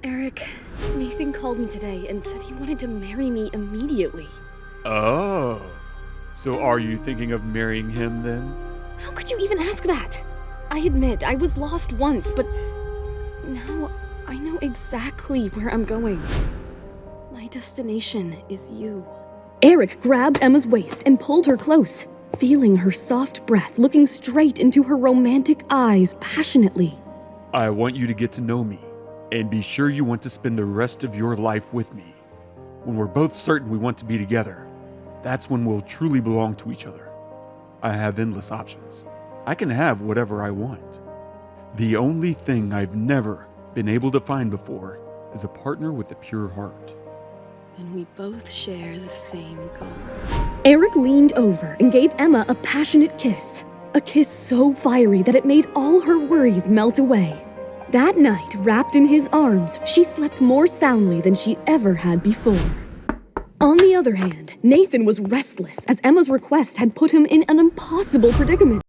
Eric, Nathan called me today and said he wanted to marry me immediately. Oh. So are you thinking of marrying him then? How could you even ask that? I admit I was lost once, but now I know exactly where I'm going. My destination is you. Eric grabbed Emma's waist and pulled her close, feeling her soft breath looking straight into her romantic eyes passionately. I want you to get to know me, and be sure you want to spend the rest of your life with me. When we're both certain we want to be together, that's when we'll truly belong to each other. I have endless options. I can have whatever I want. The only thing I've never been able to find before is a partner with a pure heart. Then we both share the same goal. Eric leaned over and gave Emma a passionate kiss. A kiss so fiery that it made all her worries melt away. That night, wrapped in his arms, she slept more soundly than she ever had before. On the other hand, Nathan was restless as Emma's request had put him in an impossible predicament.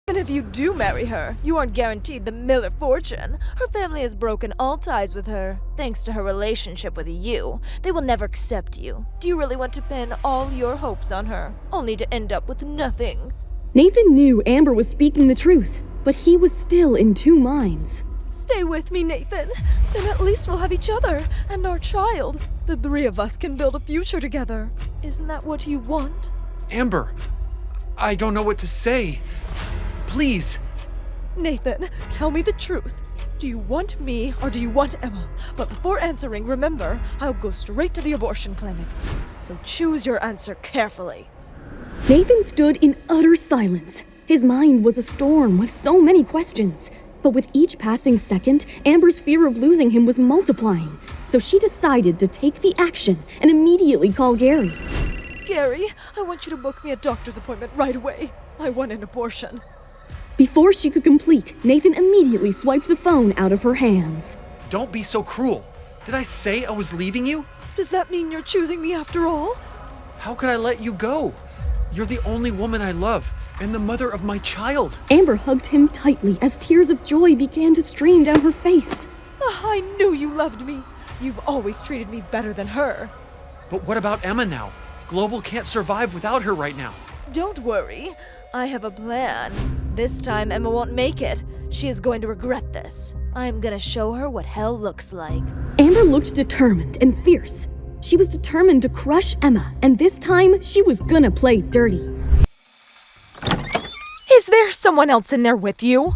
And if you do marry her, you aren't guaranteed the Miller fortune. Her family has broken all ties with her. Thanks to her relationship with you, they will never accept you. Do you really want to pin all your hopes on her, only to end up with nothing? Nathan knew Amber was speaking the truth, but he was still in two minds. Stay with me, Nathan. Then at least we'll have each other and our child. The three of us can build a future together. Isn't that what you want? Amber, I don't know what to say. Please. Nathan, tell me the truth. Do you want me or do you want Emma? But before answering, remember, I'll go straight to the abortion clinic. So choose your answer carefully. Nathan stood in utter silence. His mind was a storm with so many questions. But with each passing second, Amber's fear of losing him was multiplying. So she decided to take the action and immediately call Gary. Gary, I want you to book me a doctor's appointment right away. I want an abortion. Before she could complete, Nathan immediately swiped the phone out of her hands. Don't be so cruel. Did I say I was leaving you? Does that mean you're choosing me after all? How could I let you go? You're the only woman I love, and the mother of my child. Amber hugged him tightly as tears of joy began to stream down her face. I knew you loved me. You've always treated me better than her. But what about Emma now? Global can't survive without her right now. Don't worry. I have a plan. This time Emma won't make it. She is going to regret this. I'm gonna show her what hell looks like. Amber looked determined and fierce. She was determined to crush Emma, and this time she was gonna play dirty. Is there someone else in there with you?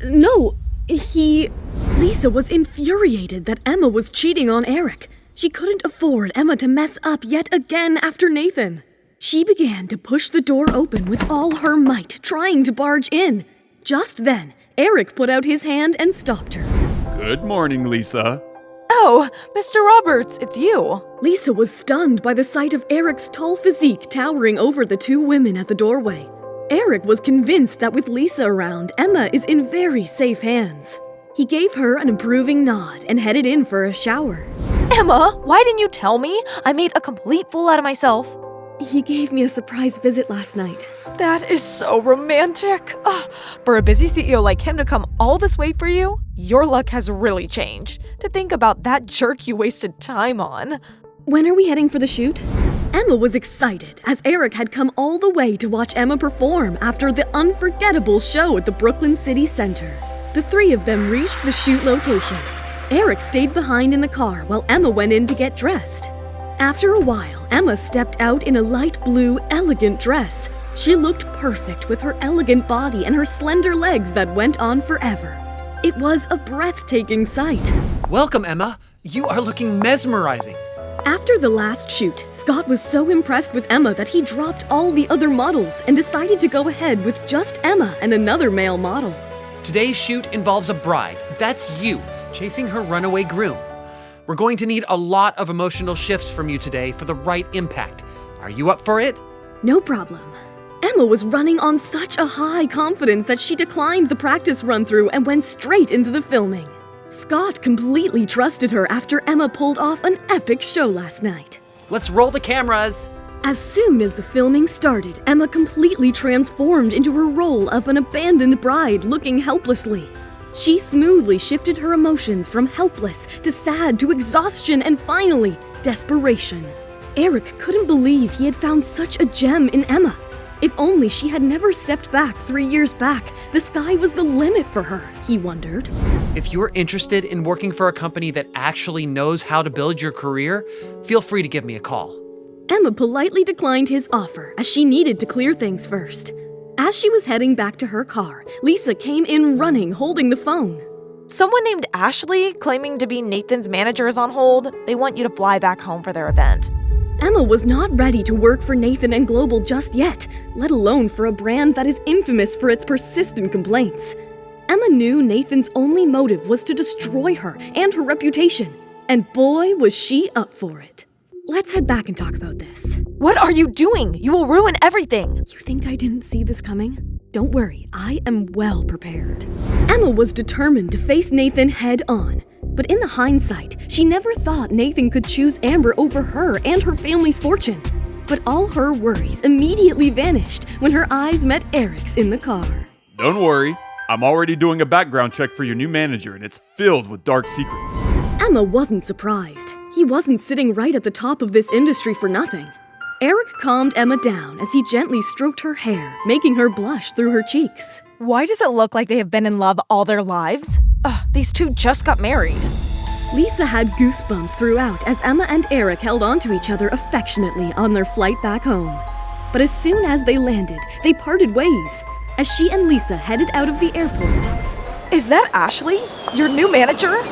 No. Lisa was infuriated that Emma was cheating on Eric. She couldn't afford Emma to mess up yet again after Nathan. She began to push the door open with all her might, trying to barge in. Just then, Eric put out his hand and stopped her. Good morning, Lisa. Oh, Mr. Roberts, it's you. Lisa was stunned by the sight of Eric's tall physique towering over the two women at the doorway. Eric was convinced that with Lisa around, Emma is in very safe hands. He gave her an approving nod and headed in for a shower. Emma, why didn't you tell me? I made a complete fool out of myself. He gave me a surprise visit last night. That is so romantic. For a busy CEO like him to come all this way for you, your luck has really changed. To think about that jerk you wasted time on. When are we heading for the shoot? Emma was excited, as Eric had come all the way to watch Emma perform after the unforgettable show at the Brooklyn City Center. The three of them reached the shoot location. Eric stayed behind in the car while Emma went in to get dressed. After a while, Emma stepped out in a light blue, elegant dress. She looked perfect with her elegant body and her slender legs that went on forever. It was a breathtaking sight. Welcome, Emma. You are looking mesmerizing. After the last shoot, Scott was so impressed with Emma that he dropped all the other models and decided to go ahead with just Emma and another male model. Today's shoot involves a bride. That's you, chasing her runaway groom. We're going to need a lot of emotional shifts from you today for the right impact. Are you up for it? No problem. Emma was running on such a high confidence that she declined the practice run-through and went straight into the filming. Scott completely trusted her after Emma pulled off an epic show last night. Let's roll the cameras. As soon as the filming started, Emma completely transformed into her role of an abandoned bride looking helplessly. She smoothly shifted her emotions from helpless to sad to exhaustion and finally, desperation. Eric couldn't believe he had found such a gem in Emma. If only she had never stepped back 3 years back, the sky was the limit for her, he wondered. If you're interested in working for a company that actually knows how to build your career, feel free to give me a call. Emma politely declined his offer as she needed to clear things first. As she was heading back to her car, Lisa came in running, holding the phone. Someone named Ashley, claiming to be Nathan's manager, is on hold. They want you to fly back home for their event. Emma was not ready to work for Nathan and Global just yet, let alone for a brand that is infamous for its persistent complaints. Emma knew Nathan's only motive was to destroy her and her reputation, and boy, was she up for it. Let's head back and talk about this. What are you doing? You will ruin everything. You think I didn't see this coming? Don't worry, I am well prepared. Emma was determined to face Nathan head on. But in the hindsight, she never thought Nathan could choose Amber over her and her family's fortune. But all her worries immediately vanished when her eyes met Eric's in the car. Don't worry, I'm already doing a background check for your new manager and it's filled with dark secrets. Emma wasn't surprised. He wasn't sitting right at the top of this industry for nothing. Eric calmed Emma down as he gently stroked her hair, making her blush through her cheeks. Why does it look like they have been in love all their lives? These two just got married. Lisa had goosebumps throughout as Emma and Eric held onto each other affectionately on their flight back home. But as soon as they landed, they parted ways as she and Lisa headed out of the airport. Is that Ashley? Your new manager?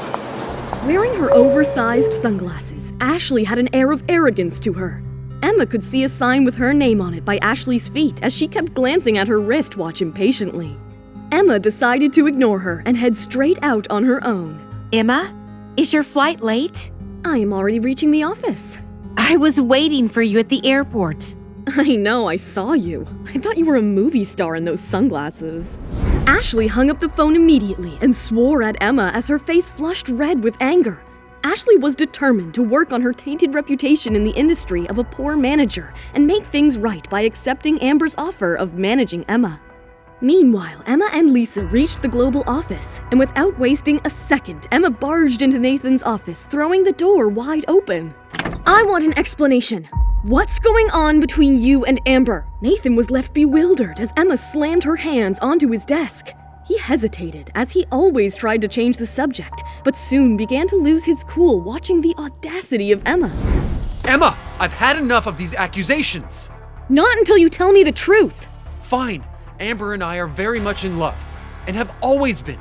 Wearing her oversized sunglasses, Ashley had an air of arrogance to her. Emma could see a sign with her name on it by Ashley's feet as she kept glancing at her wristwatch impatiently. Emma decided to ignore her and head straight out on her own. Emma, is your flight late? I am already reaching the office. I was waiting for you at the airport. I know, I saw you. I thought you were a movie star in those sunglasses. Ashley hung up the phone immediately and swore at Emma as her face flushed red with anger. Ashley was determined to work on her tainted reputation in the industry of a poor manager and make things right by accepting Amber's offer of managing Emma. Meanwhile, Emma and Lisa reached the Global office, and without wasting a second, Emma barged into Nathan's office, throwing the door wide open. I want an explanation. What's going on between you and Amber? Nathan was left bewildered as Emma slammed her hands onto his desk. He hesitated, as he always tried to change the subject, but soon began to lose his cool watching the audacity of Emma. Emma, I've had enough of these accusations. Not until you tell me the truth. Fine. Amber and I are very much in love, and have always been.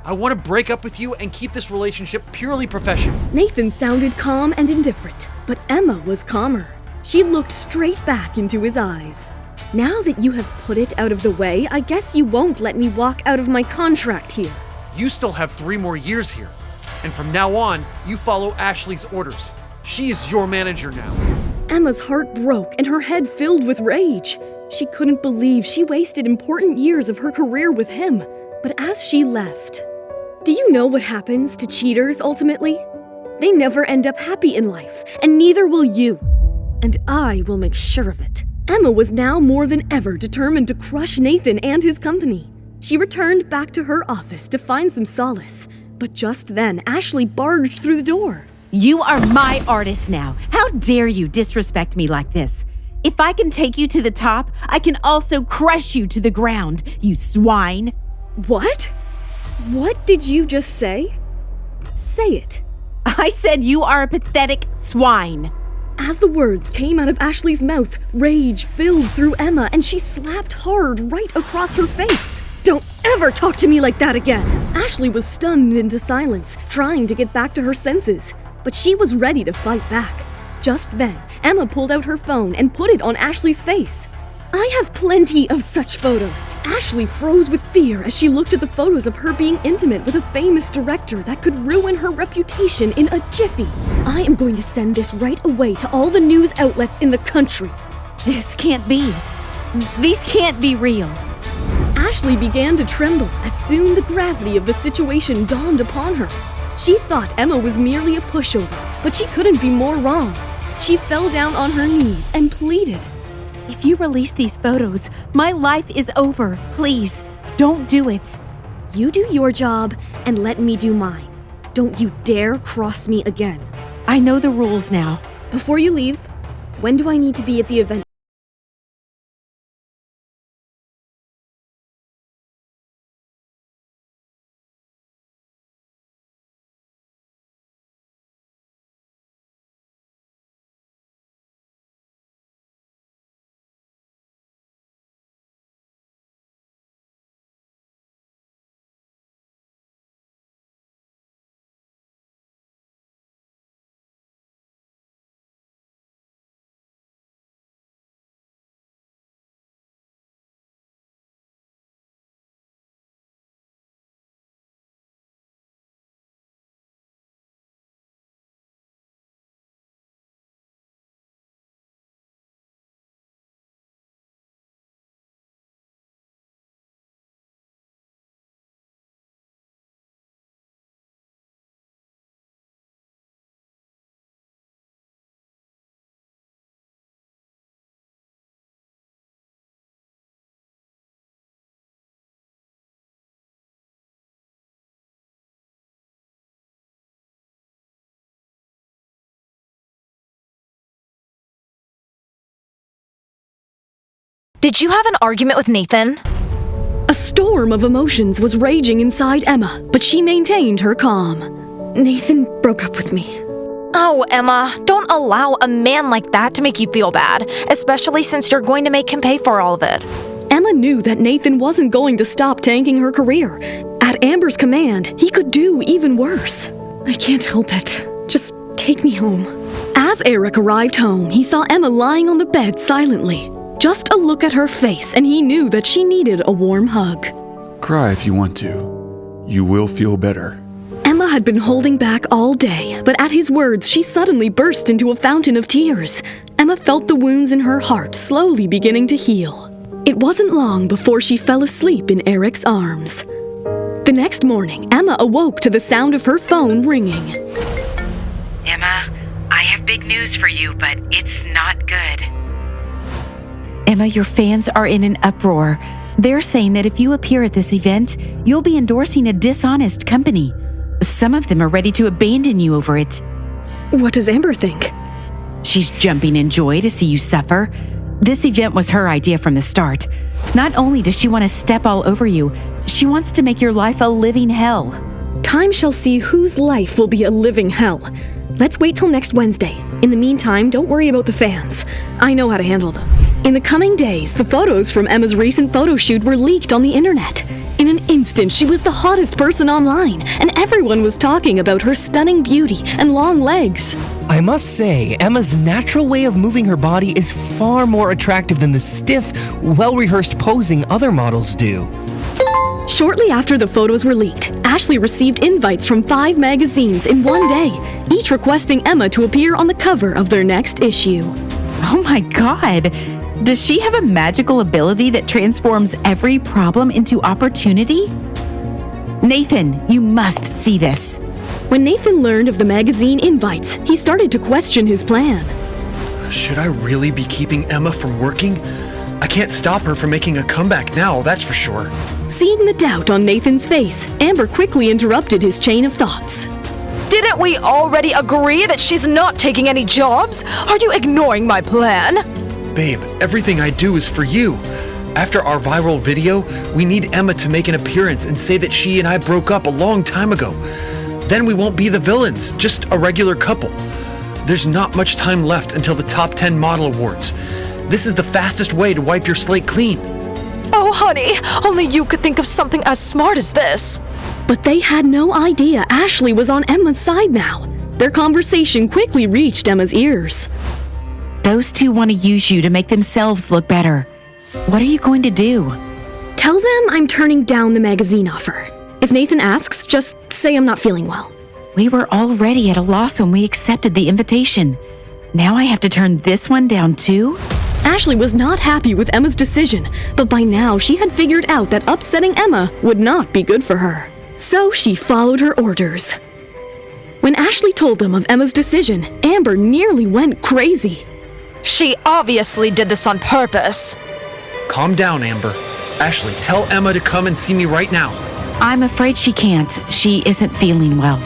I want to break up with you and keep this relationship purely professional. Nathan sounded calm and indifferent, but Emma was calmer. She looked straight back into his eyes. Now that you have put it out of the way, I guess you won't let me walk out of my contract here. You still have 3 more years here, and from now on, you follow Ashley's orders. She is your manager now. Emma's heart broke and her head filled with rage. She couldn't believe she wasted important years of her career with him. But as she left, do you know what happens to cheaters ultimately? They never end up happy in life, and neither will you. And I will make sure of it. Emma was now more than ever determined to crush Nathan and his company. She returned back to her office to find some solace. But just then, Ashley barged through the door. You are my artist now. How dare you disrespect me like this? If I can take you to the top, I can also crush you to the ground, you swine. What? What did you just say? Say it. I said you are a pathetic swine. As the words came out of Ashley's mouth, rage filled through Emma and she slapped hard right across her face. Don't ever talk to me like that again. Ashley was stunned into silence, trying to get back to her senses. But she was ready to fight back. Just then, Emma pulled out her phone and put it on Ashley's face. I have plenty of such photos. Ashley froze with fear as she looked at the photos of her being intimate with a famous director that could ruin her reputation in a jiffy. I am going to send this right away to all the news outlets in the country. This can't be. These can't be real. Ashley began to tremble as soon the gravity of the situation dawned upon her. She thought Emma was merely a pushover, but she couldn't be more wrong. She fell down on her knees and pleaded. If you release these photos, my life is over. Please, don't do it. You do your job and let me do mine. Don't you dare cross me again. I know the rules now. Before you leave, when do I need to be at the event? Did you have an argument with Nathan? A storm of emotions was raging inside Emma, but she maintained her calm. Nathan broke up with me. Oh, Emma, don't allow a man like that to make you feel bad, especially since you're going to make him pay for all of it. Emma knew that Nathan wasn't going to stop tanking her career. At Amber's command, he could do even worse. I can't help it. Just take me home. As Eric arrived home, he saw Emma lying on the bed silently. Just a look at her face, and he knew that she needed a warm hug. Cry if you want to. You will feel better. Emma had been holding back all day, but at his words, she suddenly burst into a fountain of tears. Emma felt the wounds in her heart slowly beginning to heal. It wasn't long before she fell asleep in Eric's arms. The next morning, Emma awoke to the sound of her phone ringing. Emma, I have big news for you, but it's not good. Emma, your fans are in an uproar. They're saying that if you appear at this event, you'll be endorsing a dishonest company. Some of them are ready to abandon you over it. What does Amber think? She's jumping in joy to see you suffer. This event was her idea from the start. Not only does she want to step all over you, she wants to make your life a living hell. Time shall see whose life will be a living hell. Let's wait till next Wednesday. In the meantime, don't worry about the fans. I know how to handle them. In the coming days, the photos from Emma's recent photo shoot were leaked on the internet. In an instant, she was the hottest person online, and everyone was talking about her stunning beauty and long legs. I must say, Emma's natural way of moving her body is far more attractive than the stiff, well-rehearsed posing other models do. Shortly after the photos were leaked, Ashley received invites from 5 magazines in one day, each requesting Emma to appear on the cover of their next issue. Oh my God! Does she have a magical ability that transforms every problem into opportunity? Nathan, you must see this. When Nathan learned of the magazine invites, he started to question his plan. Should I really be keeping Emma from working? I can't stop her from making a comeback now, that's for sure. Seeing the doubt on Nathan's face, Amber quickly interrupted his chain of thoughts. Didn't we already agree that she's not taking any jobs? Are you ignoring my plan? Babe, everything I do is for you. After our viral video, we need Emma to make an appearance and say that she and I broke up a long time ago. Then we won't be the villains, just a regular couple. There's not much time left until the top 10 model awards. This is the fastest way to wipe your slate clean. Oh, honey, only you could think of something as smart as this. But they had no idea Ashley was on Emma's side now. Their conversation quickly reached Emma's ears. Those two want to use you to make themselves look better. What are you going to do? Tell them I'm turning down the magazine offer. If Nathan asks, just say I'm not feeling well. We were already at a loss when we accepted the invitation. Now I have to turn this one down too? Ashley was not happy with Emma's decision, but by now she had figured out that upsetting Emma would not be good for her. So she followed her orders. When Ashley told them of Emma's decision, Amber nearly went crazy. She obviously did this on purpose. Calm down, Amber. Ashley, tell Emma to come and see me right now. I'm afraid she can't. She isn't feeling well.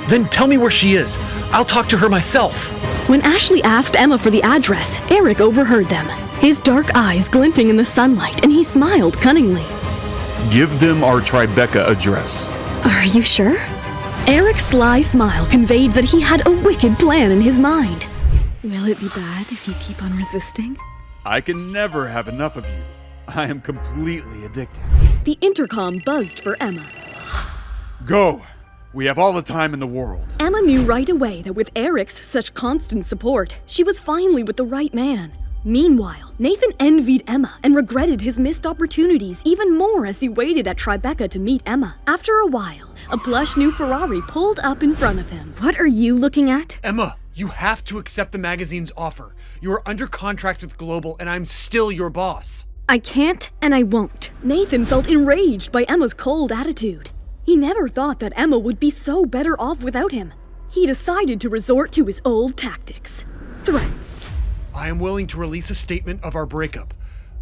Then tell me where she is. I'll talk to her myself. When Ashley asked Emma for the address, Eric overheard them, his dark eyes glinting in the sunlight, and he smiled cunningly. Give them our Tribeca address. Are you sure? Eric's sly smile conveyed that he had a wicked plan in his mind. Will it be bad if you keep on resisting? I can never have enough of you. I am completely addicted. The intercom buzzed for Emma. Go! We have all the time in the world. Emma knew right away that with Eric's such constant support, she was finally with the right man. Meanwhile, Nathan envied Emma and regretted his missed opportunities even more as he waited at Tribeca to meet Emma. After a while, a plush new Ferrari pulled up in front of him. What are you looking at? Emma, you have to accept the magazine's offer. You are under contract with Global, and I'm still your boss. I can't and I won't. Nathan felt enraged by Emma's cold attitude. He never thought that Emma would be so better off without him. He decided to resort to his old tactics. Threats. I am willing to release a statement of our breakup,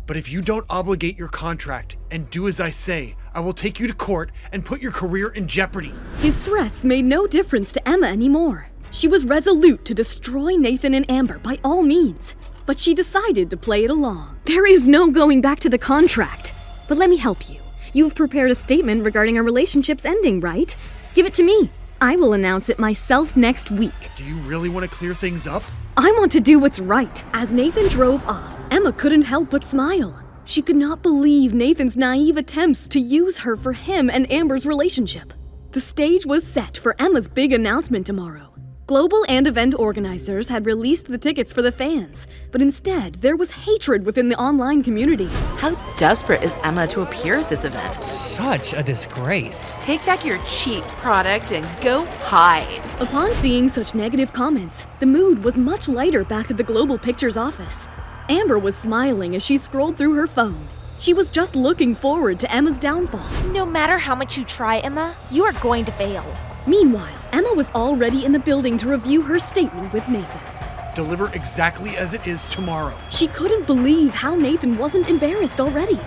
but if you don't obligate your contract and do as I say, I will take you to court and put your career in jeopardy. His threats made no difference to Emma anymore. She was resolute to destroy Nathan and Amber by all means, but she decided to play it along. There is no going back to the contract, but let me help you. You have prepared a statement regarding our relationship's ending, right? Give it to me. I will announce it myself next week. Do you really want to clear things up? I want to do what's right. As Nathan drove off, Emma couldn't help but smile. She could not believe Nathan's naive attempts to use her for him and Amber's relationship. The stage was set for Emma's big announcement tomorrow. Global and event organizers had released the tickets for the fans, but instead there was hatred within the online community. How desperate is Emma to appear at this event? Such a disgrace. Take back your cheap product and go hide. Upon seeing such negative comments, the mood was much lighter back at the Global Pictures office. Amber was smiling as she scrolled through her phone. She was just looking forward to Emma's downfall. No matter how much you try, Emma, you are going to fail. Meanwhile, Emma was already in the building to review her statement with Nathan. Deliver exactly as it is tomorrow. She couldn't believe how Nathan wasn't embarrassed already.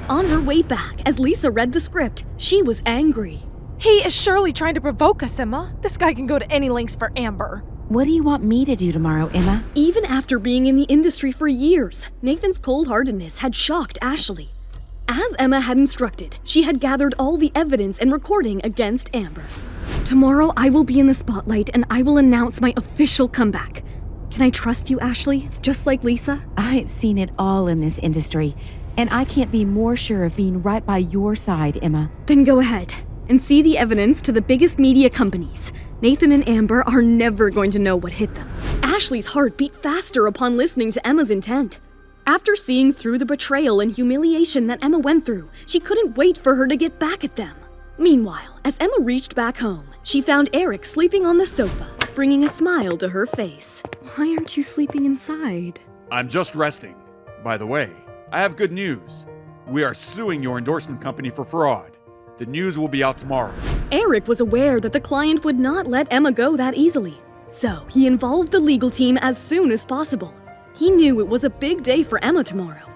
On her way back, as Lisa read the script, she was angry. He is surely trying to provoke us, Emma. This guy can go to any lengths for Amber. What do you want me to do tomorrow, Emma? Even after being in the industry for years, Nathan's cold-heartedness had shocked Ashley. As Emma had instructed, she had gathered all the evidence and recording against Amber. Tomorrow I will be in the spotlight and I will announce my official comeback. Can I trust you, Ashley? Just like Lisa? I've seen it all in this industry, and I can't be more sure of being right by your side, Emma. Then go ahead and see the evidence to the biggest media companies. Nathan and Amber are never going to know what hit them. Ashley's heart beat faster upon listening to Emma's intent. After seeing through the betrayal and humiliation that Emma went through, she couldn't wait for her to get back at them. Meanwhile, as Emma reached back home, she found Eric sleeping on the sofa, bringing a smile to her face. Why aren't you sleeping inside? I'm just resting. By the way, I have good news. We are suing your endorsement company for fraud. The news will be out tomorrow. Eric was aware that the client would not let Emma go that easily, so he involved the legal team as soon as possible. He knew it was a big day for Emma tomorrow.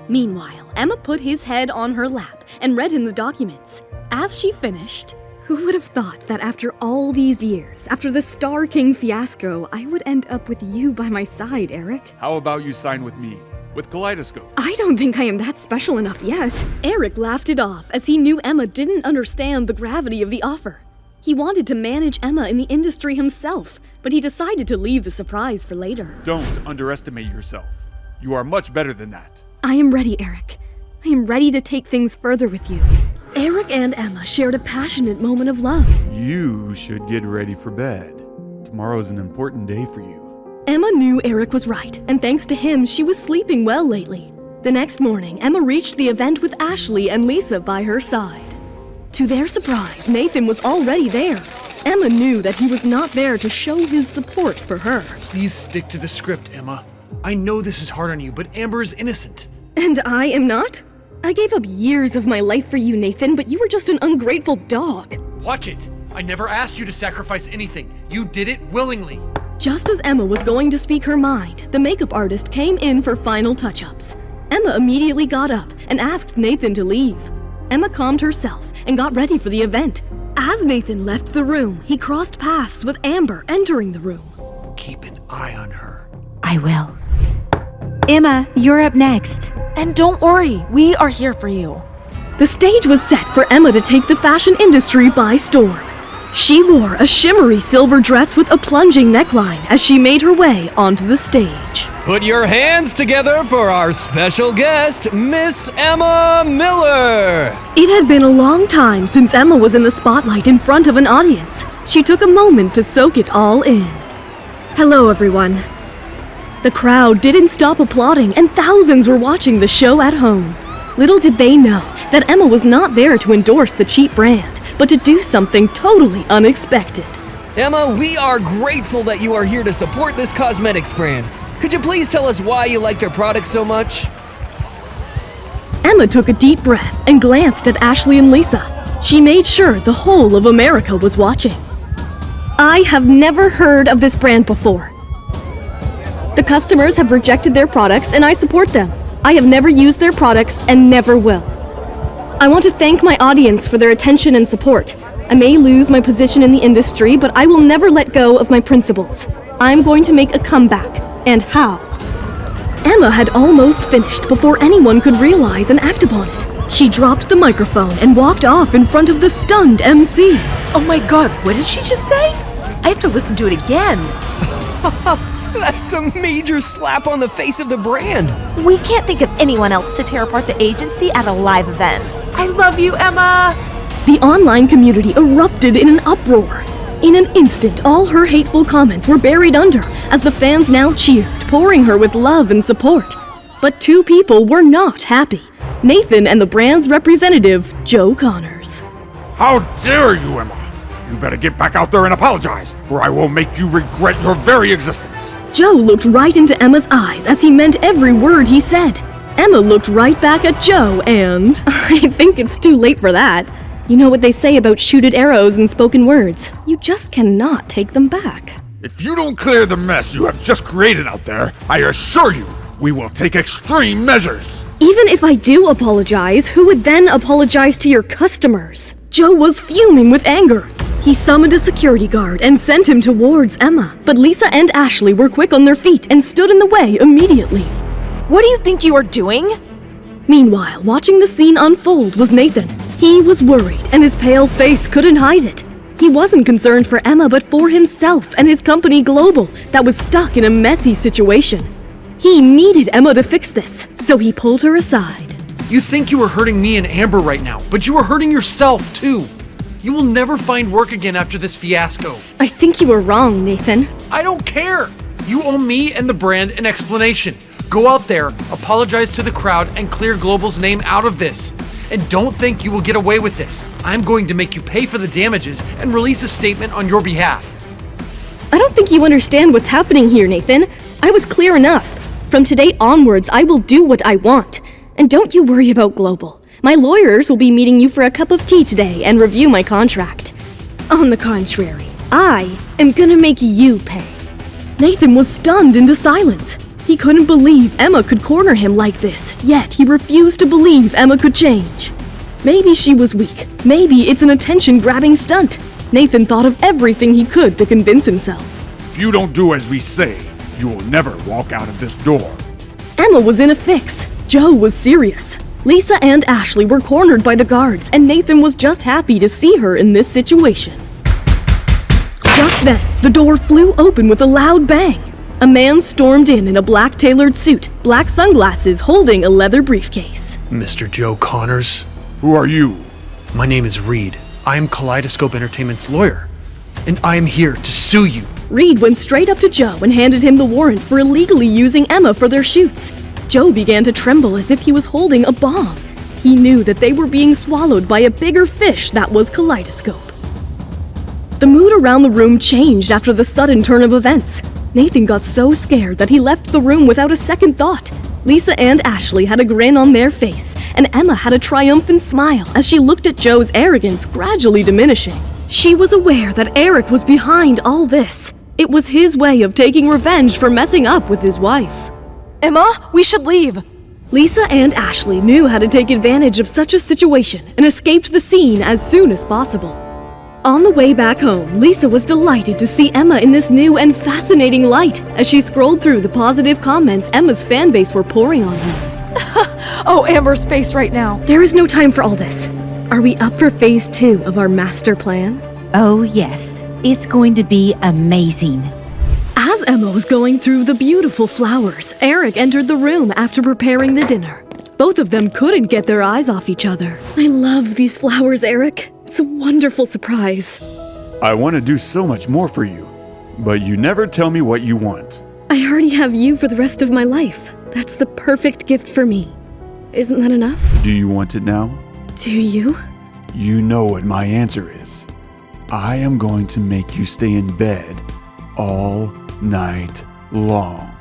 Meanwhile, Emma put his head on her lap and read him the documents. As she finished, who would have thought that after all these years, after the Star King fiasco, I would end up with you by my side, Eric? How about you sign with me? With Kaleidoscope? I don't think I am that special enough yet. Eric laughed it off as he knew Emma didn't understand the gravity of the offer. He wanted to manage Emma in the industry himself, but he decided to leave the surprise for later. Don't underestimate yourself. You are much better than that. I am ready, Eric. I am ready to take things further with you. Eric and Emma shared a passionate moment of love. You should get ready for bed. Tomorrow's an important day for you. Emma knew Eric was right, and thanks to him, she was sleeping well lately. The next morning, Emma reached the event with Ashley and Lisa by her side. To their surprise, Nathan was already there. Emma knew that he was not there to show his support for her. Please stick to the script, Emma. I know this is hard on you, but Amber is innocent. And I am not? I gave up years of my life for you, Nathan, but you were just an ungrateful dog. Watch it! I never asked you to sacrifice anything. You did it willingly. Just as Emma was going to speak her mind, the makeup artist came in for final touch-ups. Emma immediately got up and asked Nathan to leave. Emma calmed herself and got ready for the event. As Nathan left the room, he crossed paths with Amber entering the room. Keep an eye on her. I will. Emma, you're up next. And don't worry, we are here for you. The stage was set for Emma to take the fashion industry by storm. She wore a shimmery silver dress with a plunging neckline as she made her way onto the stage. Put your hands together for our special guest, Miss Emma Miller. It had been a long time since Emma was in the spotlight in front of an audience. She took a moment to soak it all in. Hello, everyone. The crowd didn't stop applauding, and thousands were watching the show at home. Little did they know that Emma was not there to endorse the cheap brand, but to do something totally unexpected. Emma, we are grateful that you are here to support this cosmetics brand. Could you please tell us why you like their products so much? Emma took a deep breath and glanced at Ashley and Lisa. She made sure the whole of America was watching. I have never heard of this brand before. The customers have rejected their products and I support them. I have never used their products and never will. I want to thank my audience for their attention and support. I may lose my position in the industry, but I will never let go of my principles. I'm going to make a comeback. And how? Emma had almost finished before anyone could realize and act upon it. She dropped the microphone and walked off in front of the stunned MC. Oh my god, what did she just say? I have to listen to it again. That's a major slap on the face of the brand. We can't think of anyone else to tear apart the agency at a live event. I love you, Emma! The online community erupted in an uproar. In an instant, all her hateful comments were buried under as the fans now cheered, pouring her with love and support. But two people were not happy. Nathan and the brand's representative, Joe Connors. How dare you, Emma! You better get back out there and apologize, or I will make you regret your very existence. Joe looked right into Emma's eyes as he meant every word he said. Emma looked right back at Joe and... I think it's too late for that. You know what they say about shooted arrows and spoken words. You just cannot take them back. If you don't clear the mess you have just created out there, I assure you, we will take extreme measures. Even if I do apologize, who would then apologize to your customers? Joe was fuming with anger. He summoned a security guard and sent him towards Emma, but Lisa and Ashley were quick on their feet and stood in the way immediately. What do you think you are doing? Meanwhile, watching the scene unfold was Nathan. He was worried, and his pale face couldn't hide it. He wasn't concerned for Emma, but for himself and his company Global, that was stuck in a messy situation. He needed Emma to fix this, so he pulled her aside. You think you are hurting me and Amber right now, but you are hurting yourself, too. You will never find work again after this fiasco. I think you were wrong, Nathan. I don't care. You owe me and the brand an explanation. Go out there, apologize to the crowd, and clear Global's name out of this. And don't think you will get away with this. I'm going to make you pay for the damages and release a statement on your behalf. I don't think you understand what's happening here, Nathan. I was clear enough. From today onwards, I will do what I want. And don't you worry about Global. My lawyers will be meeting you for a cup of tea today and review my contract. On the contrary, I am gonna make you pay. Nathan was stunned into silence. He couldn't believe Emma could corner him like this, yet he refused to believe Emma could change. Maybe she was weak. Maybe it's an attention-grabbing stunt. Nathan thought of everything he could to convince himself. If you don't do as we say, you will never walk out of this door. Emma was in a fix. Joe was serious. Lisa and Ashley were cornered by the guards, and Nathan was just happy to see her in this situation. Just then, the door flew open with a loud bang. A man stormed in a black tailored suit, black sunglasses, holding a leather briefcase. Mr. Joe Connors? Who are you? My name is Reed. I am Kaleidoscope Entertainment's lawyer, and I am here to sue you. Reed went straight up to Joe and handed him the warrant for illegally using Emma for their shoots. Joe began to tremble as if he was holding a bomb. He knew that they were being swallowed by a bigger fish that was Kaleidoscope. The mood around the room changed after the sudden turn of events. Nathan got so scared that he left the room without a second thought. Lisa and Ashley had a grin on their face, and Emma had a triumphant smile as she looked at Joe's arrogance gradually diminishing. She was aware that Eric was behind all this. It was his way of taking revenge for messing up with his wife. Emma, we should leave. Lisa and Ashley knew how to take advantage of such a situation and escaped the scene as soon as possible. On the way back home, Lisa was delighted to see Emma in this new and fascinating light as she scrolled through the positive comments Emma's fanbase were pouring on her. Oh, Amber's face right now. There is no time for all this. Are we up for phase 2 of our master plan? Oh, yes. It's going to be amazing. As Emma was going through the beautiful flowers, Eric entered the room after preparing the dinner. Both of them couldn't get their eyes off each other. I love these flowers, Eric. It's a wonderful surprise. I want to do so much more for you, but you never tell me what you want. I already have you for the rest of my life. That's the perfect gift for me. Isn't that enough? Do you want it now? Do you? You know what my answer is. I am going to make you stay in bed all night long.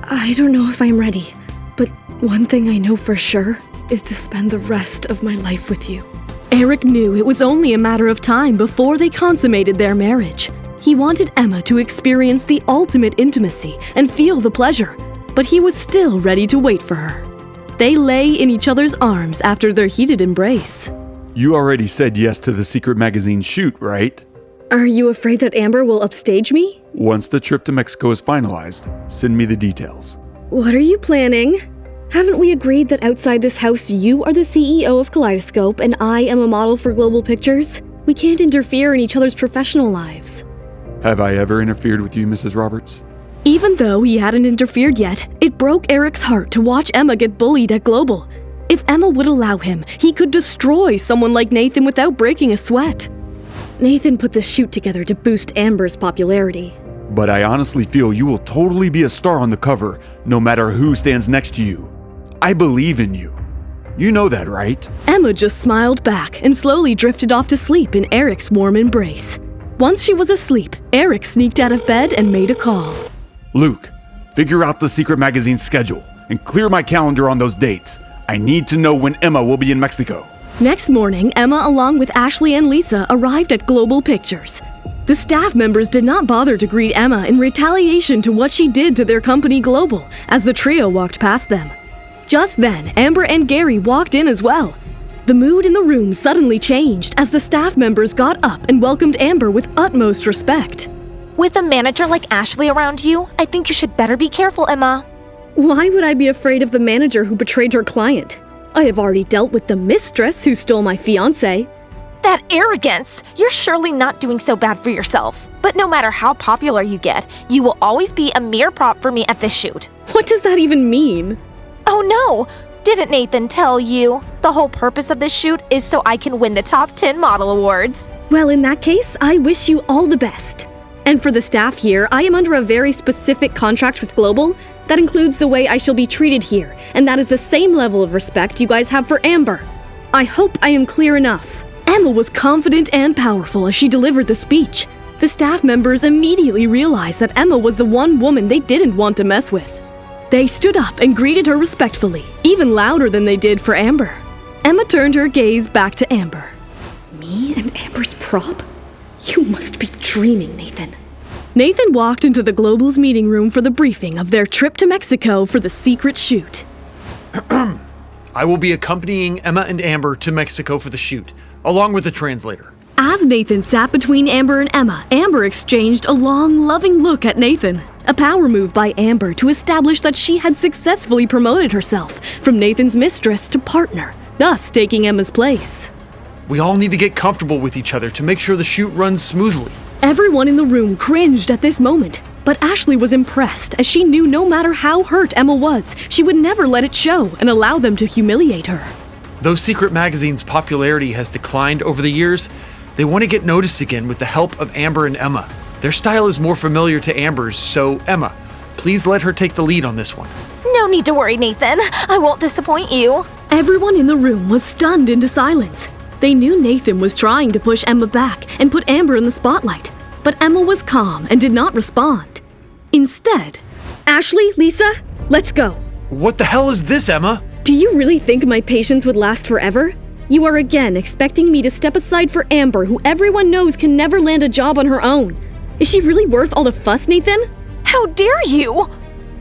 I don't know if I'm ready, but one thing I know for sure is to spend the rest of my life with you. Eric knew it was only a matter of time before they consummated their marriage. He wanted Emma to experience the ultimate intimacy and feel the pleasure, but he was still ready to wait for her. They lay in each other's arms after their heated embrace. You already said yes to the secret magazine shoot, right? Are you afraid that Amber will upstage me? Once the trip to Mexico is finalized, send me the details. What are you planning? Haven't we agreed that outside this house you are the CEO of Kaleidoscope and I am a model for Global Pictures? We can't interfere in each other's professional lives. Have I ever interfered with you, Mrs. Roberts? Even though he hadn't interfered yet, it broke Eric's heart to watch Emma get bullied at Global. If Emma would allow him, he could destroy someone like Nathan without breaking a sweat. Nathan put the shoot together to boost Amber's popularity. But I honestly feel you will totally be a star on the cover, no matter who stands next to you. I believe in you. You know that, right? Emma just smiled back and slowly drifted off to sleep in Eric's warm embrace. Once she was asleep, Eric sneaked out of bed and made a call. Luke, figure out the secret magazine schedule and clear my calendar on those dates. I need to know when Emma will be in Mexico. Next morning, Emma, along with Ashley and Lisa, arrived at Global Pictures. The staff members did not bother to greet Emma in retaliation to what she did to their company Global as the trio walked past them. Just then, Amber and Gary walked in as well. The mood in the room suddenly changed as the staff members got up and welcomed Amber with utmost respect. With a manager like Ashley around you, I think you should better be careful, Emma. Why would I be afraid of the manager who betrayed her client? I have already dealt with the mistress who stole my fiancé. That arrogance! You're surely not doing so bad for yourself. But no matter how popular you get, you will always be a mere prop for me at this shoot. What does that even mean? Oh no! Didn't Nathan tell you? The whole purpose of this shoot is so I can win the top 10 model awards. Well, in that case, I wish you all the best. And for the staff here, I am under a very specific contract with Global that includes the way I shall be treated here, and that is the same level of respect you guys have for Amber. I hope I am clear enough. Emma was confident and powerful as she delivered the speech. The staff members immediately realized that Emma was the one woman they didn't want to mess with. They stood up and greeted her respectfully, even louder than they did for Amber. Emma turned her gaze back to Amber. Me and Amber's prop? You must be dreaming, Nathan. Nathan walked into the Global's meeting room for the briefing of their trip to Mexico for the secret shoot. I will be accompanying Emma and Amber to Mexico for the shoot, along with a translator. As Nathan sat between Amber and Emma, Amber exchanged a long, loving look at Nathan. A power move by Amber to establish that she had successfully promoted herself from Nathan's mistress to partner, thus taking Emma's place. We all need to get comfortable with each other to make sure the shoot runs smoothly. Everyone in the room cringed at this moment, but Ashley was impressed as she knew no matter how hurt Emma was, she would never let it show and allow them to humiliate her. Though Secret Magazine's popularity has declined over the years, they want to get noticed again with the help of Amber and Emma. Their style is more familiar to Amber's, so Emma, please let her take the lead on this one. No need to worry, Nathan. I won't disappoint you. Everyone in the room was stunned into silence. They knew Nathan was trying to push Emma back and put Amber in the spotlight, but Emma was calm and did not respond. Instead, Ashley, Lisa, let's go. What the hell is this, Emma? Do you really think my patience would last forever? You are again expecting me to step aside for Amber, who everyone knows can never land a job on her own. Is she really worth all the fuss, Nathan? How dare you?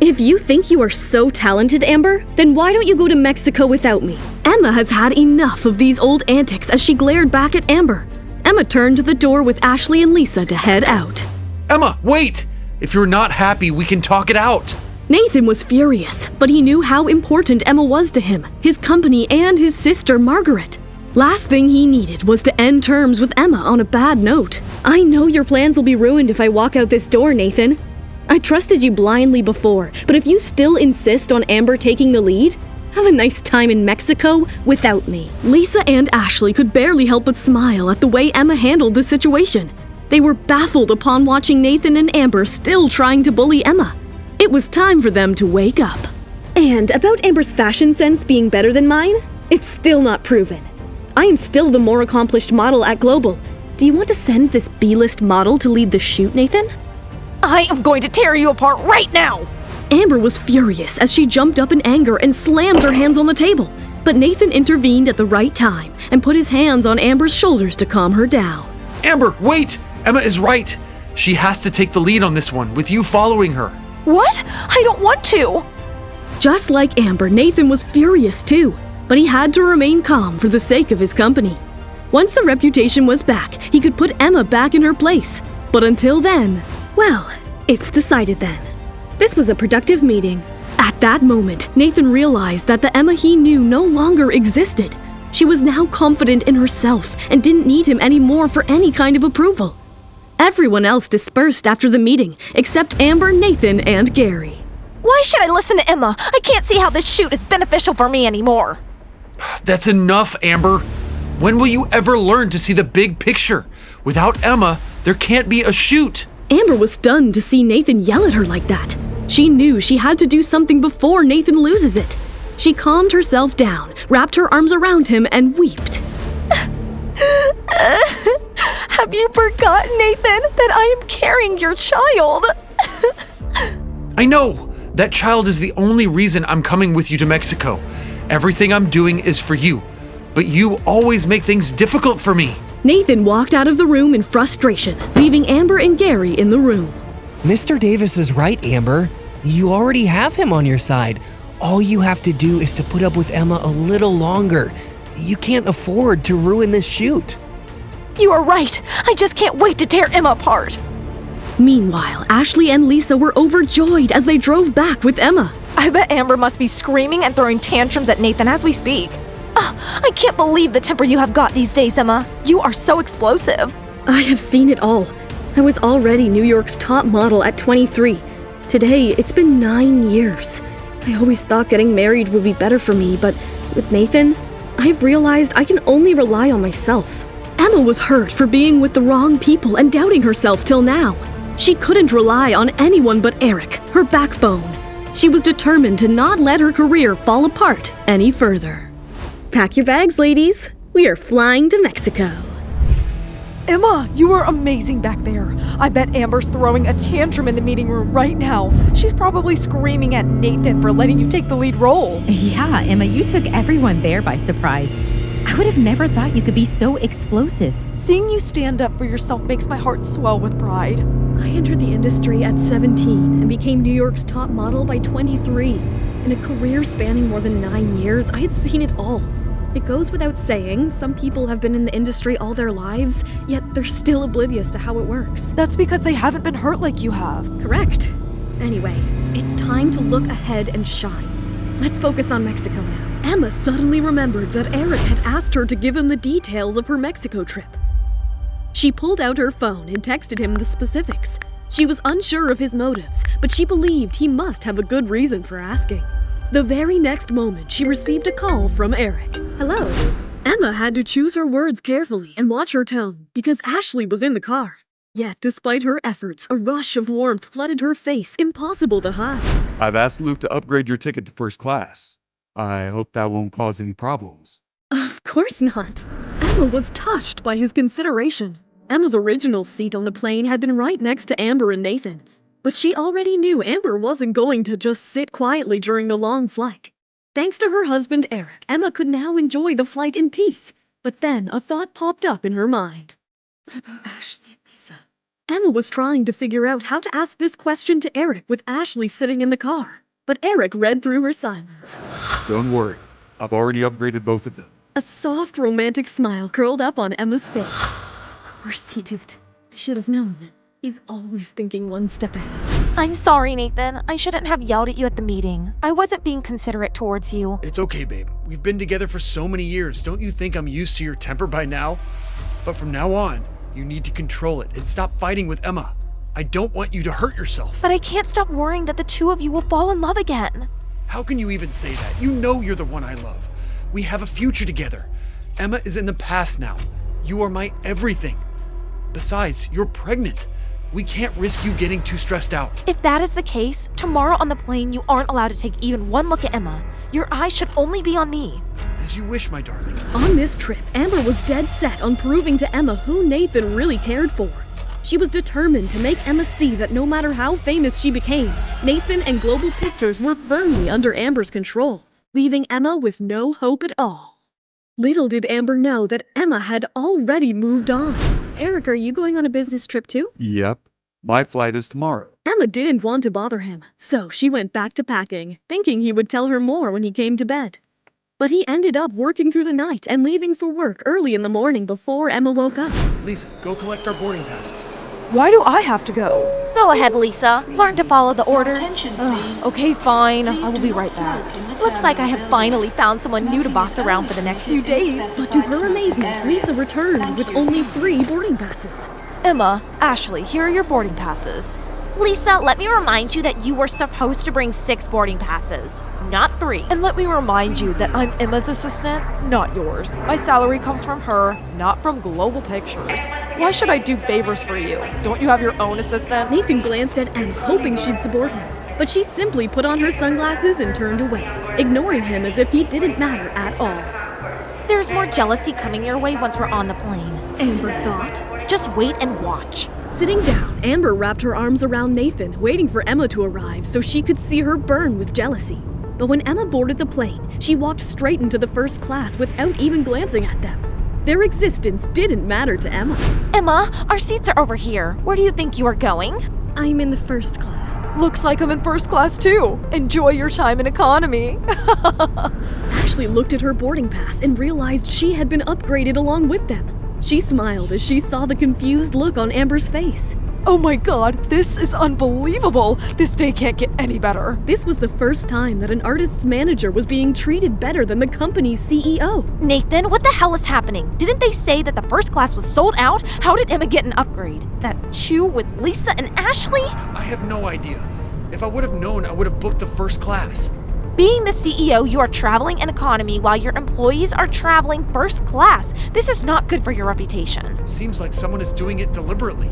If you think you are so talented, Amber, then why don't you go to Mexico without me? Emma has had enough of these old antics as she glared back at Amber. Emma turned to the door with Ashley and Lisa to head out. Emma, wait! If you're not happy, we can talk it out. Nathan was furious, but he knew how important Emma was to him, his company, and his sister, Margaret. Last thing he needed was to end terms with Emma on a bad note. I know your plans will be ruined if I walk out this door, Nathan. I trusted you blindly before, but if you still insist on Amber taking the lead, have a nice time in Mexico without me. Lisa and Ashley could barely help but smile at the way Emma handled the situation. They were baffled upon watching Nathan and Amber still trying to bully Emma. It was time for them to wake up. And about Amber's fashion sense being better than mine, it's still not proven. I am still the more accomplished model at Global. Do you want to send this B-list model to lead the shoot, Nathan? I am going to tear you apart right now! Amber was furious as she jumped up in anger and slammed her hands on the table. But Nathan intervened at the right time and put his hands on Amber's shoulders to calm her down. Amber, wait! Emma is right. She has to take the lead on this one, with you following her. What? I don't want to! Just like Amber, Nathan was furious too, but he had to remain calm for the sake of his company. Once the reputation was back, he could put Emma back in her place. But until then, well, it's decided then. This was a productive meeting. At that moment, Nathan realized that the Emma he knew no longer existed. She was now confident in herself and didn't need him anymore for any kind of approval. Everyone else dispersed after the meeting, except Amber, Nathan, and Gary. Why should I listen to Emma? I can't see how this shoot is beneficial for me anymore. That's enough, Amber. When will you ever learn to see the big picture? Without Emma, there can't be a shoot. Amber was stunned to see Nathan yell at her like that. She knew she had to do something before Nathan loses it. She calmed herself down, wrapped her arms around him, and wept. Have you forgotten, Nathan, that I am carrying your child? I know. That child is the only reason I'm coming with you to Mexico. Everything I'm doing is for you, but you always make things difficult for me. Nathan walked out of the room in frustration, leaving Amber and Gary in the room. Mr. Davis is right, Amber. You already have him on your side. All you have to do is to put up with Emma a little longer. You can't afford to ruin this shoot. You are right. I just can't wait to tear Emma apart. Meanwhile, Ashley and Lisa were overjoyed as they drove back with Emma. I bet Amber must be screaming and throwing tantrums at Nathan as we speak. I can't believe the temper you have got these days, Emma. You are so explosive. I have seen it all. I was already New York's top model at 23. Today, it's been 9 years. I always thought getting married would be better for me, but with Nathan, I've realized I can only rely on myself. Emma was hurt for being with the wrong people and doubting herself till now. She couldn't rely on anyone but Eric, her backbone. She was determined to not let her career fall apart any further. Pack your bags, ladies. We are flying to Mexico. Emma, you are amazing back there. I bet Amber's throwing a tantrum in the meeting room right now. She's probably screaming at Nathan for letting you take the lead role. Yeah, Emma, you took everyone there by surprise. I would have never thought you could be so explosive. Seeing you stand up for yourself makes my heart swell with pride. I entered the industry at 17 and became New York's top model by 23. In a career spanning more than 9 years, I have seen it all. It goes without saying, some people have been in the industry all their lives, yet they're still oblivious to how it works. That's because they haven't been hurt like you have. Correct. Anyway, it's time to look ahead and shine. Let's focus on Mexico now. Emma suddenly remembered that Eric had asked her to give him the details of her Mexico trip. She pulled out her phone and texted him the specifics. She was unsure of his motives, but she believed he must have a good reason for asking. The very next moment, she received a call from Eric. Hello. Emma had to choose her words carefully and watch her tone because Ashley was in the car. Yet, despite her efforts, a rush of warmth flooded her face, impossible to hide. I've asked Luke to upgrade your ticket to first class. I hope that won't cause any problems. Of course not. Emma was touched by his consideration. Emma's original seat on the plane had been right next to Amber and Nathan, but she already knew Amber wasn't going to just sit quietly during the long flight. Thanks to her husband Eric, Emma could now enjoy the flight in peace. But then a thought popped up in her mind. What about Ashley and Lisa? Emma was trying to figure out how to ask this question to Eric with Ashley sitting in the car. But Eric read through her silence. Don't worry. I've already upgraded both of them. A soft, romantic smile curled up on Emma's face. Of course he did. I should have known. He's always thinking one step ahead. I'm sorry, Nathan. I shouldn't have yelled at you at the meeting. I wasn't being considerate towards you. It's okay, babe. We've been together for so many years. Don't you think I'm used to your temper by now? But from now on, you need to control it and stop fighting with Emma. I don't want you to hurt yourself. But I can't stop worrying that the two of you will fall in love again. How can you even say that? You know you're the one I love. We have a future together. Emma is in the past now. You are my everything. Besides, you're pregnant. We can't risk you getting too stressed out. If that is the case, tomorrow on the plane you aren't allowed to take even one look at Emma. Your eyes should only be on me. As you wish, my darling. On this trip, Amber was dead set on proving to Emma who Nathan really cared for. She was determined to make Emma see that no matter how famous she became, Nathan and Global Pictures were firmly under Amber's control, leaving Emma with no hope at all. Little did Amber know that Emma had already moved on. Eric, are you going on a business trip too? Yep. My flight is tomorrow. Emma didn't want to bother him, so she went back to packing, thinking he would tell her more when he came to bed. But he ended up working through the night and leaving for work early in the morning before Emma woke up. Lisa, go collect our boarding passes. Why do I have to go? Go ahead, Lisa. Learn to follow the orders. Okay, fine. I will be right back. Looks like I have finally found someone new to boss around for the next few days. But to her amazement, Lisa returned with only 3 boarding passes. Emma, Ashley, here are your boarding passes. Lisa, let me remind you that you were supposed to bring 6 boarding passes, not 3. And let me remind you that I'm Emma's assistant, not yours. My salary comes from her, not from Global Pictures. Why should I do favors for you? Don't you have your own assistant? Nathan glanced at Emma, hoping she'd support him. But she simply put on her sunglasses and turned away, ignoring him as if he didn't matter at all. There's more jealousy coming your way once we're on the plane, Amber thought. Just wait and watch. Sitting down, Amber wrapped her arms around Nathan, waiting for Emma to arrive so she could see her burn with jealousy. But when Emma boarded the plane, she walked straight into the first class without even glancing at them. Their existence didn't matter to Emma. Emma, our seats are over here. Where do you think you are going? I'm in the first class. Looks like I'm in first class too. Enjoy your time in economy. Ashley looked at her boarding pass and realized she had been upgraded along with them. She smiled as she saw the confused look on Amber's face. Oh my god, this is unbelievable! This day can't get any better. This was the first time that an artist's manager was being treated better than the company's CEO. Nathan, what the hell is happening? Didn't they say that the first class was sold out? How did Emma get an upgrade? That chew with Lisa and Ashley? I have no idea. If I would have known, I would have booked the first class. Being the CEO, you are traveling in economy while your employees are traveling first class. This is not good for your reputation. Seems like someone is doing it deliberately.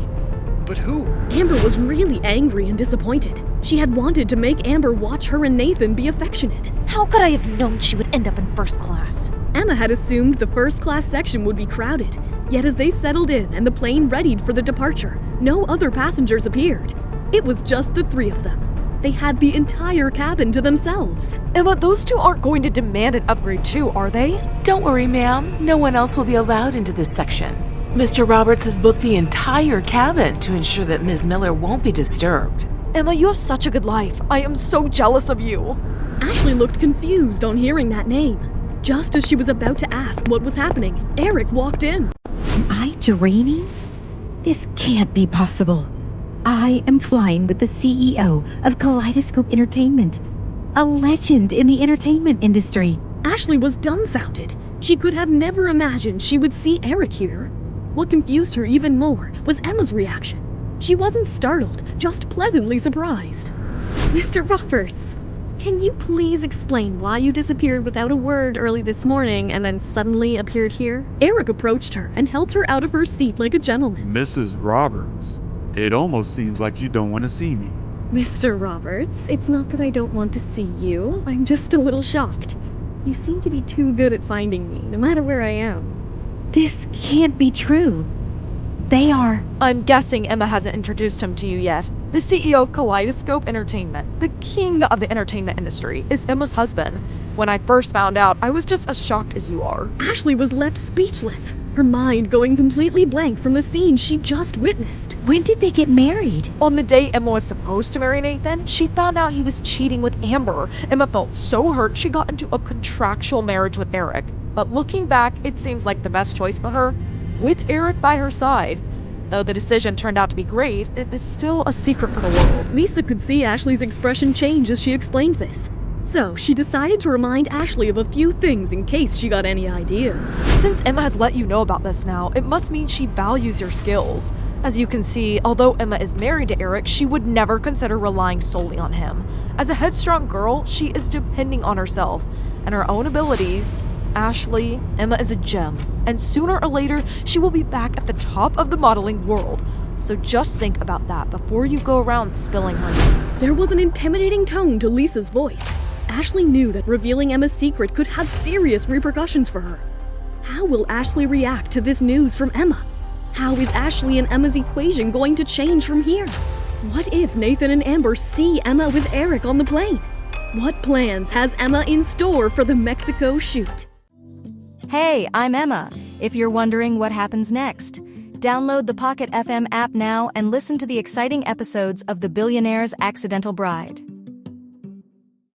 But who? Amber was really angry and disappointed. She had wanted to make Amber watch her and Nathan be affectionate. How could I have known she would end up in first class? Emma had assumed the first class section would be crowded. Yet as they settled in and the plane readied for the departure, no other passengers appeared. It was just the 3 of them. They had the entire cabin to themselves. Emma, those 2 aren't going to demand an upgrade too, are they? Don't worry, ma'am. No one else will be allowed into this section. Mr. Roberts has booked the entire cabin to ensure that Ms. Miller won't be disturbed. Emma, you have such a good life. I am so jealous of you. Ashley looked confused on hearing that name. Just as she was about to ask what was happening, Eric walked in. Am I dreaming? This can't be possible. I am flying with the CEO of Kaleidoscope Entertainment, a legend in the entertainment industry. Ashley was dumbfounded. She could have never imagined she would see Eric here. What confused her even more was Emma's reaction. She wasn't startled, just pleasantly surprised. Mr. Roberts. Can you please explain why you disappeared without a word early this morning and then suddenly appeared here? Eric approached her and helped her out of her seat like a gentleman. Mrs. Roberts, it almost seems like you don't want to see me. Mr. Roberts, it's not that I don't want to see you. I'm just a little shocked. You seem to be too good at finding me, no matter where I am. This can't be true. They are... I'm guessing Emma hasn't introduced him to you yet. The CEO of Kaleidoscope Entertainment, the king of the entertainment industry, is Emma's husband. When I first found out, I was just as shocked as you are. Ashley was left speechless, her mind going completely blank from the scene she just witnessed. When did they get married? On the day Emma was supposed to marry Nathan, she found out he was cheating with Amber. Emma felt so hurt she got into a contractual marriage with Eric. But looking back, it seems like the best choice for her, with Eric by her side. Though the decision turned out to be great, it is still a secret for the world. Lisa could see Ashley's expression change as she explained this. So she decided to remind Ashley of a few things in case she got any ideas. Since Emma has let you know about this now, it must mean she values your skills. As you can see, although Emma is married to Eric, she would never consider relying solely on him. As a headstrong girl, she is depending on herself and her own abilities. Ashley, Emma is a gem, and sooner or later, she will be back at the top of the modeling world. So just think about that before you go around spilling her news. There was an intimidating tone to Lisa's voice. Ashley knew that revealing Emma's secret could have serious repercussions for her. How will Ashley react to this news from Emma? How is Ashley and Emma's equation going to change from here? What if Nathan and Amber see Emma with Eric on the plane? What plans has Emma in store for the Mexico shoot? Hey, I'm Emma. If you're wondering what happens next, download the Pocket FM app now and listen to the exciting episodes of the Billionaire's Accidental Bride.